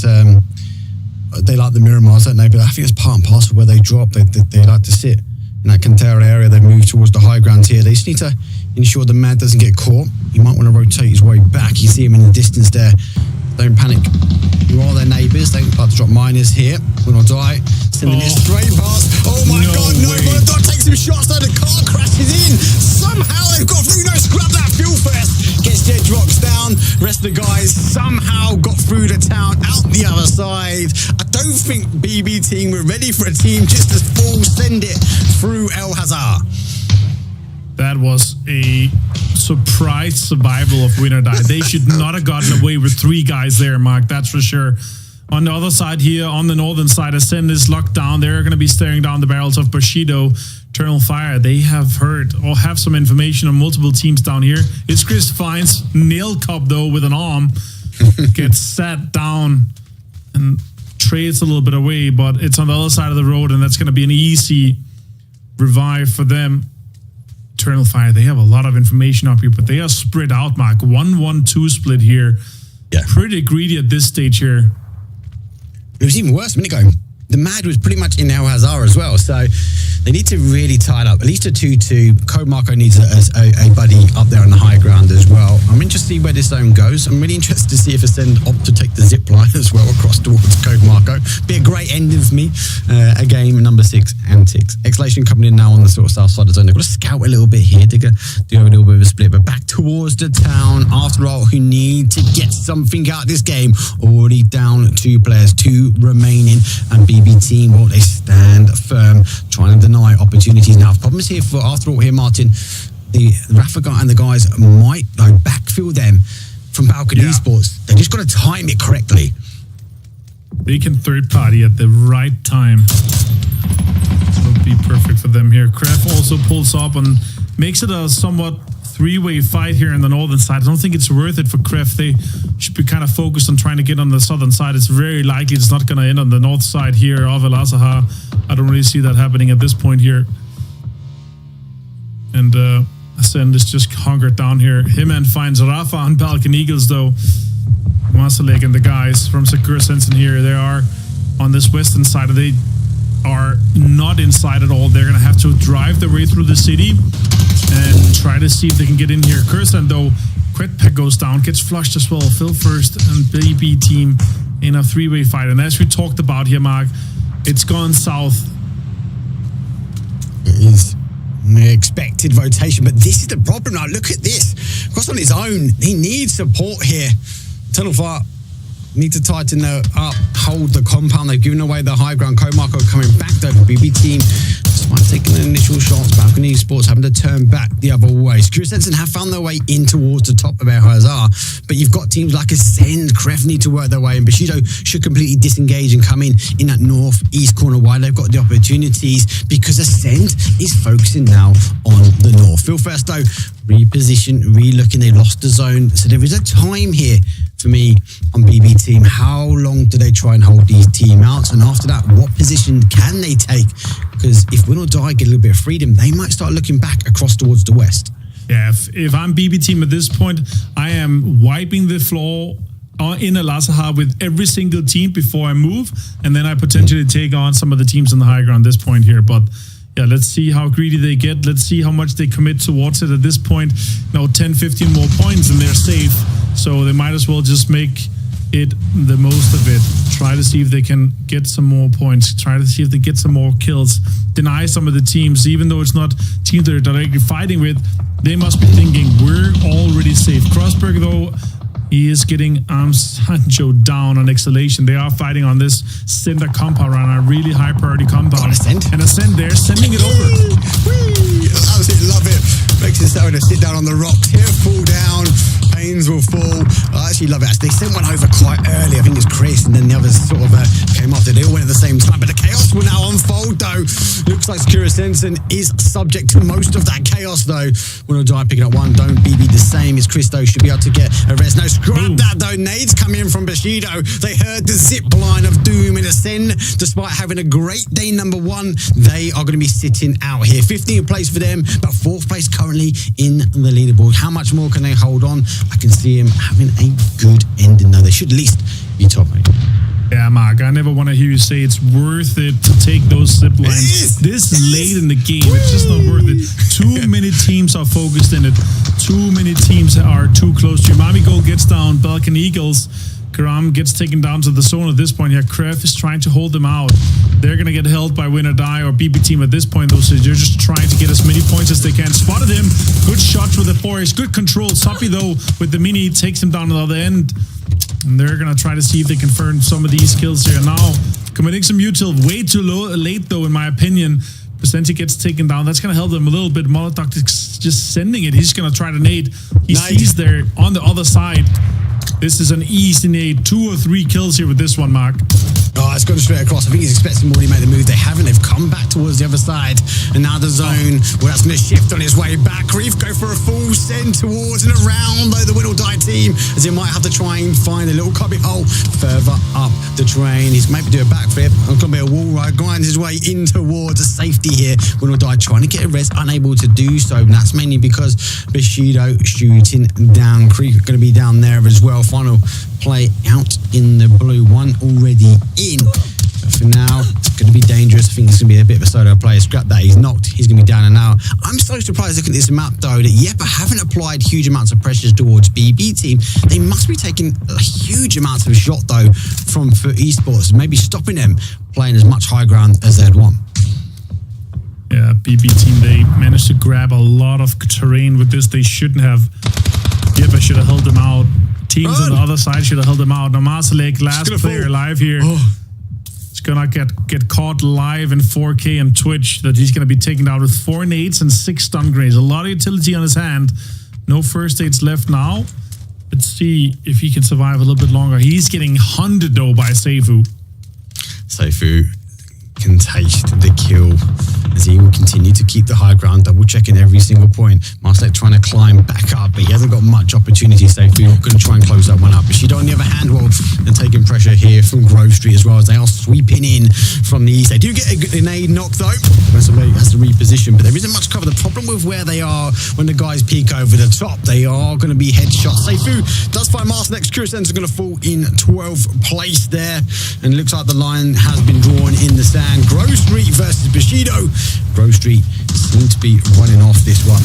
they like the Miramars, don't they? But I think it's part and parcel where they drop. They like to sit in that Cantera area. They've moved towards the high ground here. They just need to ensure the Mad doesn't get caught. He might want to rotate his way back. You see him in the distance there. Don't panic. You are their neighbours. They like to drop miners here. Will not die. Sending it straight past. Oh my God, no. Monodoc takes some shots though. The car crashes in. Somehow they've got through. No, grab that fuel first. Gets Jet rocks down. Rest of the guys somehow got through the town out the other side. I don't think BB team were ready for a team just as full send it through El Hazard. That was a surprise survival of Win or Die. They should not have gotten away with 3 guys there, Mark. That's for sure. On the other side here, on the northern side, Ascend is locked down. They're going to be staring down the barrels of Bushido. Eternal Fire, they have heard or have some information on multiple teams down here. It's Chris finds Nail Cup, though, with an arm. Gets sat down and trades a little bit away, but it's on the other side of the road, and that's going to be an easy revive for them. Eternal Fire, they have a lot of information up here, but they are spread out, Mark. 1-1-2 split here. Yeah. Pretty greedy at this stage here. It was even worse a minute ago. The Mad was pretty much in El Hazard as well, so They need to really tie it up. At least a 2-2. Code Marco needs a buddy up there on the high ground as well. I'm interested to see where this zone goes. I'm really interested to see if Ascend opt to take the zip line as well across towards Code Marco. Be a great ending for me. A game number 6 Antics. Exhalation coming in now on the sort of south side of the zone. They've got to scout a little bit here. They're going to do a little bit of a split, but back towards the town after all, who need to get something out of this game. Already down 2 players, 2 remaining, and BB team, well, they stand firm, trying to deny opportunities. Now, the problem is here for after all here, Martin, the Rafa guy and the guys might backfill them from Balcony Esports. They just got to time it correctly. They can third party at the right time. It'll be perfect for them here. Kref also pulls up and makes it a somewhat 3-way fight here in the northern side. I don't think it's worth it for Kref. They should be kind of focused on trying to get on the southern side. It's very likely it's not going to end on the north side here of El Azaha. I don't really see that happening at this point here. And Ascend is just hunkered down here. Hitman finds Rafa on Balkan Eagles, though. Masalek and the guys from Sakura Sensen here, they are on this western side. They are not inside at all. They're going to have to drive their way through the city and try to see if they can get in here. Kursan, though, Quetpack goes down, gets flushed as well. Phil first and BB team in a 3-way fight. And as we talked about here, Mark, it's gone south. It is expected rotation, but this is the problem now. Look at this. Cross on his own. He needs support here. Tunnel Fire need to tighten up, hold the compound. They've given away the high ground. Comarco coming back though for BB team. Despite taking the initial shots, Balcony Sports having to turn back the other way. Secure Sensen have found their way in towards the top of El Hazar, but you've got teams like Ascend, Kref need to work their way, and Bushido should completely disengage and come in that northeast corner while they've got the opportunities, because Ascend is focusing now on the north. Phil first though, reposition, re-looking, they lost the zone, so there is a time here for me on BB team. How long do they try and hold these team outs? And after that, what position can they take? Because if Win or Die get a little bit of freedom, they might start looking back across towards the west. Yeah, if I'm BB team at this point, I am wiping the floor in El Azaha with every single team before I move, and then I potentially take on some of the teams on the high ground at this point here. But yeah, let's see how greedy they get. Let's see how much they commit towards it at this point. Now 10, 15 more points and they're safe. So they might as well just make it the most of it. Try to see if they can get some more points. Try to see if they get some more kills. Deny some of the teams, even though it's not teams they're directly fighting with. They must be thinking, we're already safe. Crossberg, though, he is getting Sancho down on Exhalation. They are fighting on this center compound on a really high priority compound. And Ascend there, sending it over. Absolutely love it. Makes it so to sit down on the rocks here, fall down. Pains will fall. I actually love it. They sent one over quite early. I think it's Chris, and then the others sort of came after. They all went at the same time, but the chaos will now unfold, though. Looks like Secura Sensen is subject to most of that chaos, though. Win or Die picking up one. Don't BB the same as Christo. Should be able to get a rest. No, scrap that, though. Nades come in from Bushido. They heard the zip line of doom in Ascend. Despite having a great day number 1, they are going to be sitting out here. 15th place for them, but 4th place currently in the leaderboard. How much more can they hold on? I can see him having a good ending, though. They should at least be top 8. Yeah, Mark, I never want to hear you say it's worth it to take those zip lines this late in the game. It's just not worth it. Too many teams are focused in it. Too many teams are too close to you. Mami Gold gets down, Balkan Eagles. Karam gets taken down to the zone at this point here. Kref is trying to hold them out. They're going to get held by Win or Die or BB team at this point, though, so they're just trying to get as many points as they can. Spotted him. Good shots with the forest. Good control. Soppy, though, with the mini, takes him down to the other end. And they're going to try to see if they can earn some of these kills here. Now, committing some util way too late, though, in my opinion. Percentage gets taken down. That's going to help them a little bit. Molotov is just sending it. He's going to try to nade. He sees there on the other side. This is an easy nade. 2 or 3 kills here with this one, Mark. Oh, it's gone straight across. I think he's expecting more to make the move. They haven't. They've come back towards the other side. And now the zone, well, that's going to shift on his way back. Reef go for a full send towards and around, though, the Win or Die team, as he might have to try and find a little cubby hole further up the train. He's maybe do a backflip. It's going to be a wall ride. Grinds his way in towards a safety here. Win or Die trying to get a res, unable to do so. And that's mainly because Bushido shooting down. Creek going to be down there as well. Final play out in the blue. One already in. But for now, it's going to be dangerous. I think it's going to be a bit of a solo player. Scrap that. He's knocked. He's going to be down and out. I'm so surprised looking at this map, though, that Yepa haven't applied huge amounts of pressures towards BB team. They must be taking a huge amounts of shot, though, from FUT Esports, maybe stopping them playing as much high ground as they'd want. Yeah, BB team, they managed to grab a lot of terrain with this. They shouldn't have. Yepa should have held them out. Teams on the other side should have held them out. Now, Marsalek, last player alive here. It's gonna get caught live in 4K and Twitch that he's gonna be taken out with 4 nades and 6 stun grenades. A lot of utility on his hand. No first aids left now. Let's see if he can survive a little bit longer. He's getting hunted though by Seifu. Seifu can taste the kill as he will continue to keep the high ground, double checking every single point. Marsalek trying to climb back up, but he hasn't got much opportunity. Seifu going to try and close that one up. But she on the other hand, well, and taking pressure here from Grove Street as well as they are sweeping in from the east. They do get a grenade knock though. Has to reposition, but there isn't much cover. The problem with where they are when the guys peek over the top, they are going to be headshots. Seifu does find Marsalek's Curisense is going to fall in 12th place there, and it looks like the line has been drawn in the sand. Grove Street versus Bushido. Grove Street seem to be running off this one.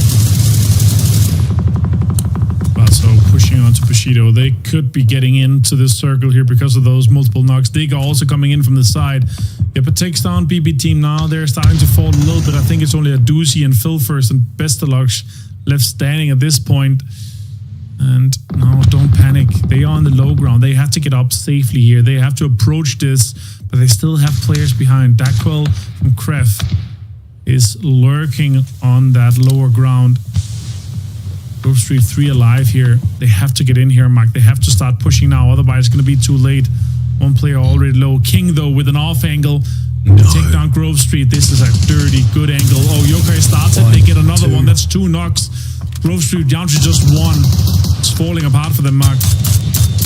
Well, so pushing on to Bushido, they could be getting into this circle here because of those multiple knocks. Diga also coming in from the side. Yepa takes down BB team now. They're starting to fall a little bit. I think it's only a Doozy and Phil first and Bestelux left standing at this point. And no, don't panic. They are on the low ground. They have to get up safely here. They have to approach this, but they still have players behind. Daquil from Kref is lurking on that lower ground. Grove Street 3 alive here. They have to get in here, Mark. They have to start pushing now, otherwise it's going to be too late. One player already low. King, though, with an off angle. No. Take down Grove Street. This is a dirty, good angle. Oh, Yokai starts it. They get another one. That's 2 knocks. Grove Street down to just 1. It's falling apart for them, Mark.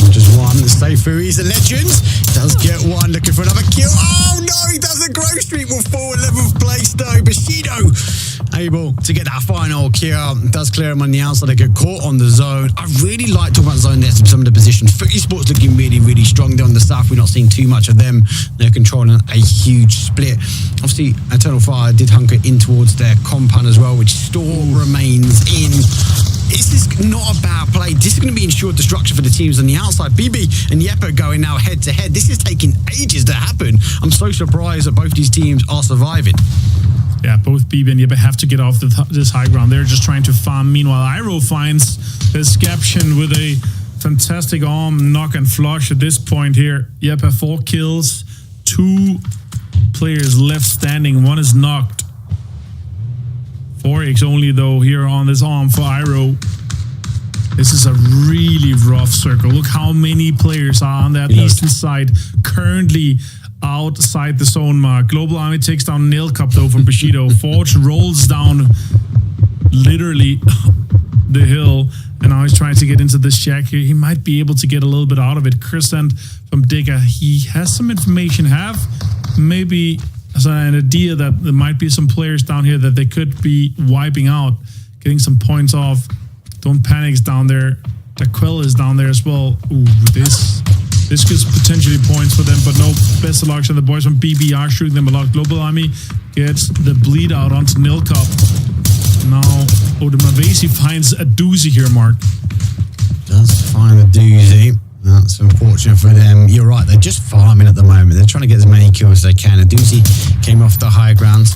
Just 1. Seifu, he's a legend. Does get 1. Looking for another kill. Oh, no, he doesn't. Grove Street will fall 11th place, though. Bushido able to get that final kill. Does clear him on the outside. They get caught on the zone. I really like talking about zone there, some of the positions. FUT Esports looking really, really strong there on the south. We're not seeing too much of them. They're controlling a huge split. Obviously, Eternal Fire did hunker in towards their compound as well, which still remains in. This is not a bad play. This is going to be ensured destruction for the teams on the outside. BB and Yepa going now head to head. This is taking ages to happen. I'm so surprised that both these teams are surviving. Yeah, both BB and Yepa have to get off this high ground. They're just trying to farm. Meanwhile, Iroh finds Escaption with a fantastic arm knock and flush at this point here. Yepa 4 kills, 2 players left standing. 1 is knocked. 4x only though here on this arm for Iroh. This is a really rough circle. Look how many players are on that eastern side currently outside the zone, Mark. Global Army takes down Nail Cup though from Bushido. Forge rolls down literally the hill, and now he's trying to get into this shack here. He might be able to get a little bit out of it. Crescent from Digger, he has some information, maybe an idea that there might be some players down here that they could be wiping out, getting some points off. Don't Panic's down there. Daquil is down there as well. Ooh, this gives potentially points for them, but no. Best of luck to the boys from BB are shooting them a lot. Global Army gets the bleed out onto Nilcup. Now, Mavesi finds a Doozy here, Mark. Does find a Doozy. That's unfortunate for them. You're right, they're just farming at the moment. They're trying to get as many kills as they can. A Doozy came off the high ground.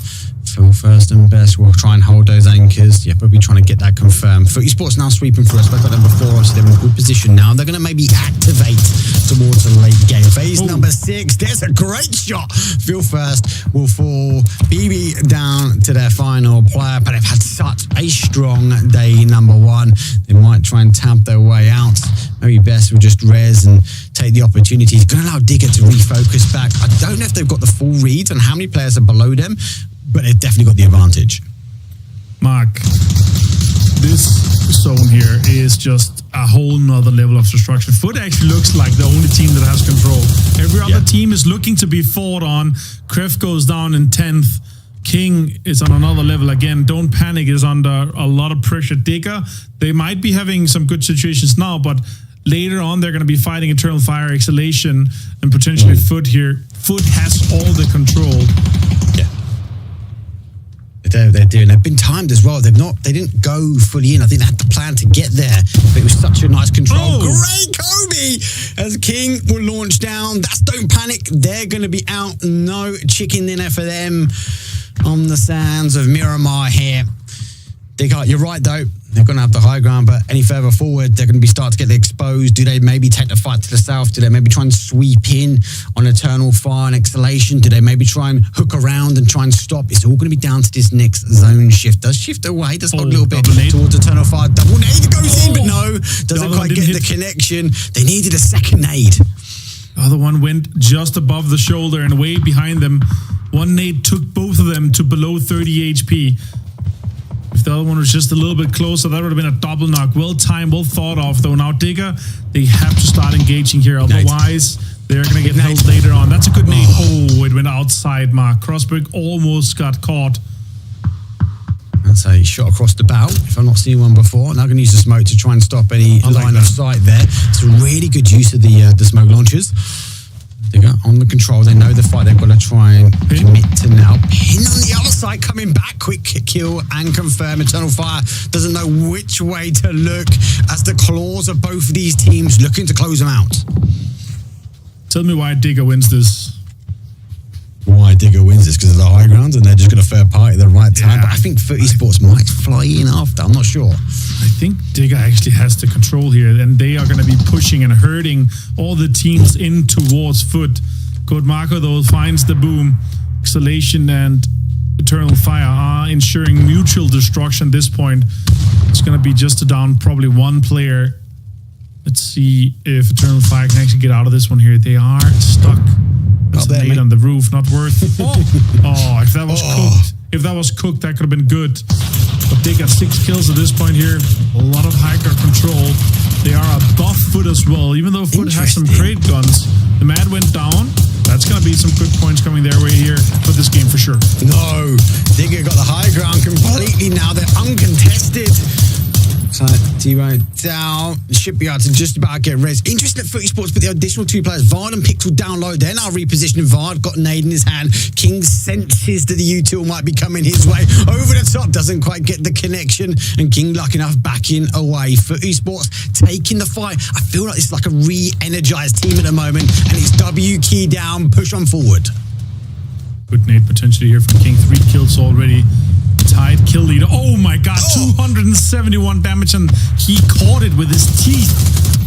Phil first and best will try and hold those anchors. Yeah, probably trying to get that confirmed. FUT Esports now sweeping through. I spoke about them before. Obviously, they're in a good position now. They're going to maybe activate towards the late game. Phase number 6. There's a great shot. Phil first will fall. BB down to their final player, but they've had such a strong day number 1. They might try and tap their way out. Maybe best will just res and take the opportunity. It's going to allow Digger to refocus back. I don't know if they've got the full reads on how many players are below them, but they've definitely got the advantage. Mark, this zone here is just a whole nother level of destruction. FUT actually looks like the only team that has control. Every other team is looking to be fought on. Kref goes down in 10th. King is on another level again. Don't Panic is under a lot of pressure. Digger, they might be having some good situations now, but Later on, they're going to be fighting Eternal Fire, Exhalation, and potentially Foot here. Foot has all the control. Yeah. They're doing. They've been timed as well. They didn't go fully in. I think they had the plan to get there, but it was such a nice control. Great Kobe as King will launch down. That's Don't Panic. They're going to be out. No chicken dinner for them on the sands of Miramar here. You're right though. They're going to have the high ground, but any further forward, they're going to be starting to get exposed. Do they maybe take the fight to the south? Do they maybe try and sweep in on Eternal Fire and Exhalation? Do they maybe try and hook around and try and stop? It's all going to be down to this next zone shift. Does shift away, does hold a little bit towards Eternal Fire. Double nade goes in, but no, doesn't quite get the connection. They needed a second nade. The other one went just above the shoulder and way behind them. One nade took both of them to below 30 HP. If the other one was just a little bit closer, that would have been a double knock. Well timed, well thought of, though. Now Digger, they have to start engaging here. Otherwise, they're going to get held later on. That's a good nade. Oh, it went outside, Mark. Crossbreak almost got caught. That's a shot across the bow, if I've not seen one before. Now going to use the smoke to try and stop any line of sight there. It's a really good use of the smoke launchers. Digger on the control. They know the fight. They've got to try and commit to now. Pin on the other side, coming back. Quick kill and confirm. Eternal Fire doesn't know which way to look as the claws of both of these teams looking to close them out. Tell me why Digger wins this. Why Digger wins this? Because of the high ground and they're just going to third party at the right time. But I think Foot Esports might fly in after. I'm not sure. I think Digger actually has the control here, and they are going to be pushing and hurting all the teams in towards Foot. Code Marco, though, finds the boom. Exhalation and Eternal Fire are ensuring mutual destruction at this point. It's going to be just a down, probably one player. Let's see if Eternal Fire can actually get out of this one here. They are stuck. That's a nade on the roof, not worth. Oh, if that was cooked. If that was cooked, that could have been good. But they got 6 kills at this point here. A lot of hiker control. They are above Foot as well. Even though Foot has some crate guns, the Mad went down. That's going to be some good points coming their way here for this game for sure. No, Digger got the high ground completely now. They're uncontested. So T-Bone down. Shipyard to just about get res. Interesting at Foot Esports, but the additional 2 players, Vard and Pixel down low. They're now repositioning. Vard got a nade in his hand. King senses that the util might be coming his way. Over the top, doesn't quite get the connection. And King, lucky enough, backing away. Foot Esports taking the fight. I feel like it's like a re-energized team at the moment. And it's W key down, push on forward. Good nade potentially here from King. 3 kills already. Tied kill leader. Oh my god, 271 damage, and he caught it with his teeth.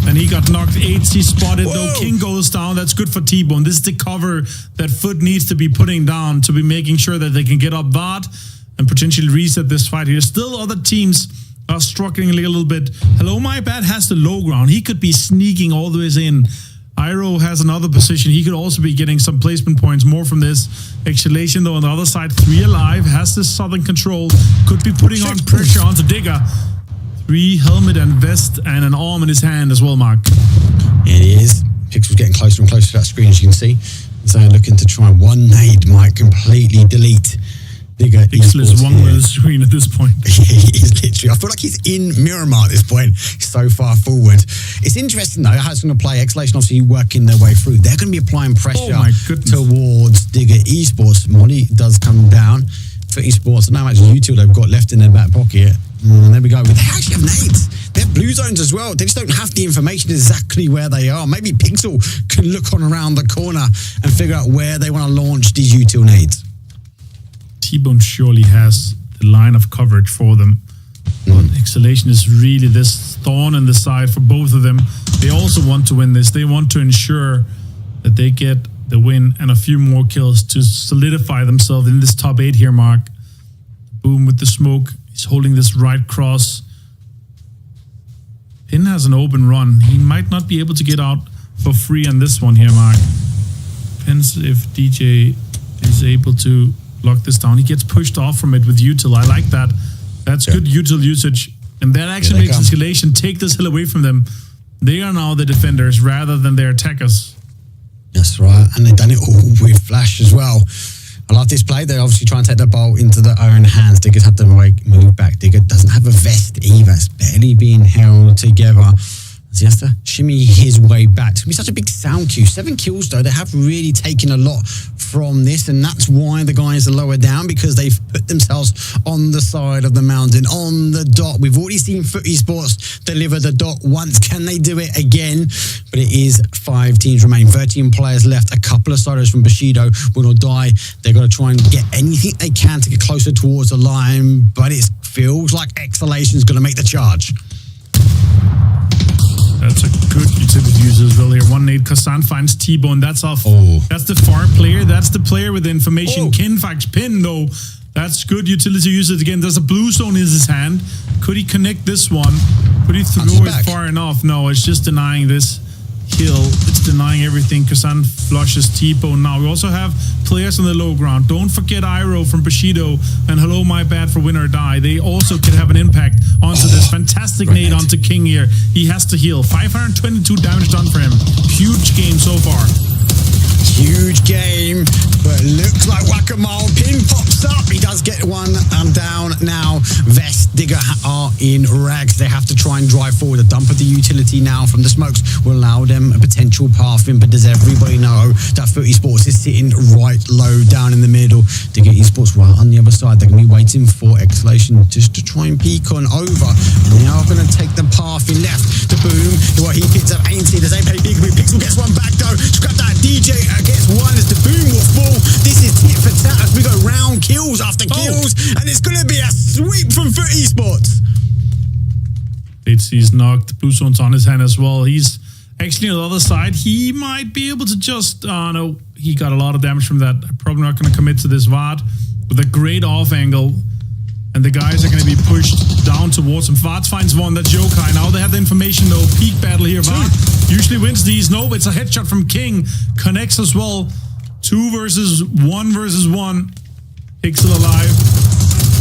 And he got knocked 8. He spotted. No, King goes down. That's good for T-Bone. This is the cover that Foot needs to be putting down to be making sure that they can get up Vard and potentially reset this fight here. Still, other teams are struggling a little bit. Hello, My Bad has the low ground. He could be sneaking all the way in. Iro has another position. He could also be getting some placement points more from this. Exhalation, though, on the other side, 3 alive, has this southern control, could be putting on pressure onto Digger. 3 helmet and vest and an arm in his hand as well, Mark. It is. Pixel's getting closer and closer to that screen, as you can see. So looking to try one nade might completely delete Digger. Pixel is one with the screen at this point. He is literally. I feel like he's in Miramar at this point. He's so far forward. It's interesting though how it's going to play. Exhalation obviously working their way through. They're going to be applying pressure towards Digger Esports. Molly does come down for Esports. And how much util they've got left in their back pocket. There we go. They actually have nades. They have blue zones as well. They just don't have the information exactly where they are. Maybe Pixel can look on around the corner and figure out where they want to launch these util nades. T-Bone surely has the line of coverage for them. Exhalation is really this thorn in the side for both of them. They also want to win this. They want to ensure that they get the win and a few more kills to solidify themselves in this top 8 here, Mark. Boom with the smoke. He's holding this right cross. Pin has an open run. He might not be able to get out for free on this one here, Mark. Depends if DJ is able to lock this down. He gets pushed off from it with util. I like that. That's good util usage. And that actually makes Escalation take this hill away from them. They are now the defenders rather than their attackers. That's right. And they've done it all with Flash as well. I love this play. They're obviously trying to take the ball into their own hands. Digger's had to move back. Digger doesn't have a vest either. It's barely being held together. So he has to shimmy his way back. It's going to be such a big sound cue. 7 kills, though. They have really taken a lot from this, and that's why the guys are lower down, because they've put themselves on the side of the mountain, on the dot. We've already seen FUT Esports deliver the dot once. Can they do it again? But it is 5 teams remain. 13 players left. A couple of solos from Bushido will not die. They're going to try and get anything they can to get closer towards the line, but it feels like Exhalation is going to make the charge. That's a good utility use as well here. 1 nade. Kazan finds T-Bone. That's off. That's the far player. That's the player with the information. Kinfax pin, though. That's good utility usage again. There's a blue zone in his hand. Could he connect this one? Could he throw it far enough? No, it's just denying this kill. It's denying everything. Kazan flushes T-Bone. Now we also have players on the low ground. Don't forget Iroh from Bushido and Hello My Bad for Win or Die. They also can have an impact onto this fantastic nade onto King here. He has to heal. 522 damage done for him. Huge game so far. Huge game, but looks like Whack-A-Mole. Pin pops up. He does get one down now. Vest, Digger are in rags. They have to try and drive forward. A dump of the utility now from the smokes will allow them a potential path in, but does everybody know that FUT Esports is sitting right low down in the middle? Digger Esports right on the other side. They're going to be waiting for Exhalation just to try and peek on over. And they are going to take the path in left. The boom. Well, he picks up Ainsley. The same peekaboo. Pixel gets one back though. Scrap that. DJ gets one as the boom will fall. This is tit for tat as we go round kills after kills, and it's going to be a sweep from FUT Esports. He's knocked. Blue zone's on his hand as well. He's actually on the other side. He might be able to just... no, he got a lot of damage from that. I'm probably not going to commit to this VOD with a great off angle. And the guys are going to be pushed down towards him. Vard finds one. That's Yokai. Now they have the information, though. Peak battle here. Vard usually wins these. No, it's a headshot from King. Connects as well. 2 versus 1 versus 1. Pixel alive.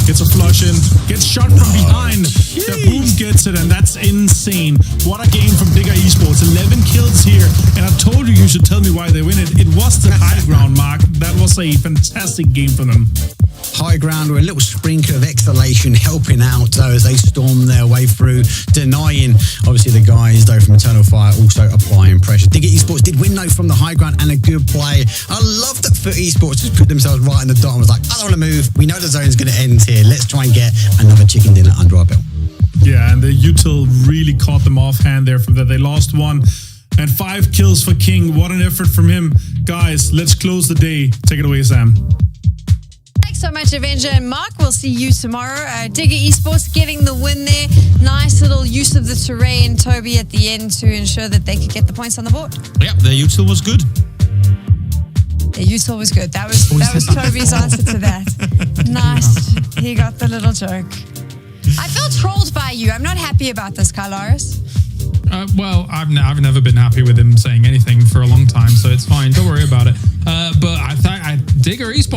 Gets a flush in. Gets shot from behind. The boom gets it, and that's insane. What a game from Digger Esports. 11 kills here. And I told you should tell me why they win it. It was the high ground, Mark. That was a fantastic game for them. High ground with a little sprinkle of Exhalation helping out though as they storm their way through, denying obviously the guys though from Eternal Fire also applying pressure. Digger Esports did win though from the high ground and a good play. I love that FUT Esports just put themselves right in the dot and was like, I don't want to move. We know the zone's going to end here. Let's try and get another chicken dinner under our belt. Yeah, and the util really caught them offhand there from that. They lost 1 and 5 kills for King. What an effort from him. Guys, let's close the day. Take it away, Sam. Thanks so much, Avenger and Mark. We'll see you tomorrow. Digger Esports getting the win there. Nice little use of the terrain, Toby, at the end to ensure that they could get the points on the board. Yeah, the util was good. The util was good. That was Toby's answer to that. Nice. He got the little joke. I feel trolled by you. I'm not happy about this, Kylaris. Well, I've never been happy with him saying anything for a long time, so it's fine. Don't worry about it. But I Digger Esports.